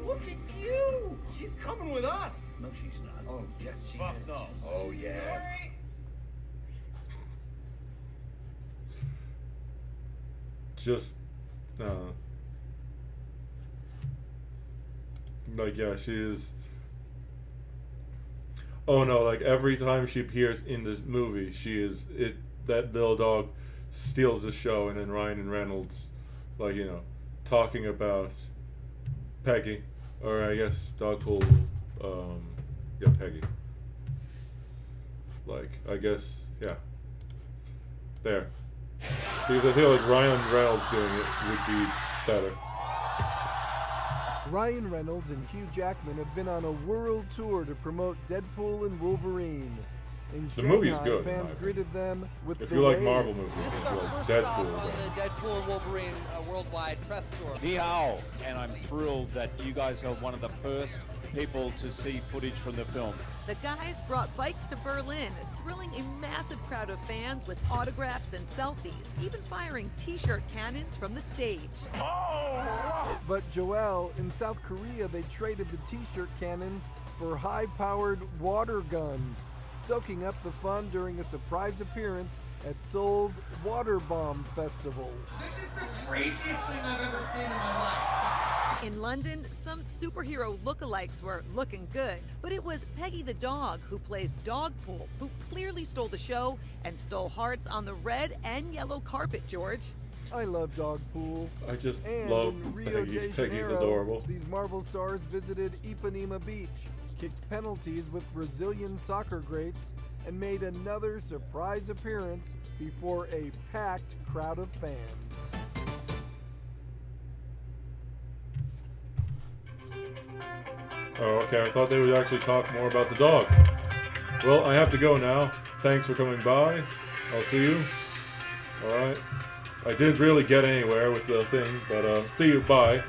Look at you! She's coming with us! No, she's not. Oh, yes, she is. Oh, yes. just like, yeah, she is. Oh no, like every time she appears in this movie, she is it. That little dog steals the show, and then Ryan and Reynolds, like, you know, talking about Peggy, or I guess Dogpool, yeah, Peggy. Like, I guess, yeah. There. Because I feel like Ryan Reynolds doing it would be better. Ryan Reynolds and Hugh Jackman have been on a world tour to promote Deadpool and Wolverine. In The movie's good, fans greeted them with If the you like wave. Marvel movies, This is it's our like first Deadpool. stop on but- the Deadpool and Wolverine worldwide press tour. Ni hao, and I'm thrilled that you guys are one of the first people to see footage from the film. The guys brought bikes to Berlin, thrilling a massive crowd of fans with autographs and selfies, even firing t-shirt cannons from the stage. But Joel, in South Korea, they traded the t-shirt cannons for high-powered water guns, soaking up the fun during a surprise appearance at Seoul's Water Bomb Festival. This is the craziest thing I've ever seen in my life. In London, some superhero lookalikes were looking good, but it was Peggy the dog, who plays Dogpool, who clearly stole the show and stole hearts on the red and yellow carpet, George. I love Dogpool. I just And love in Rio Peggy. de Peggy's Janeiro, adorable. These Marvel stars visited Ipanema Beach, kicked penalties with Brazilian soccer greats, and made another surprise appearance before a packed crowd of fans. Oh, okay, I thought they would actually talk more about the dog. Well, I have to go now. Thanks for coming by. I'll see you. Alright. I didn't really get anywhere with the thing, but see you. Bye.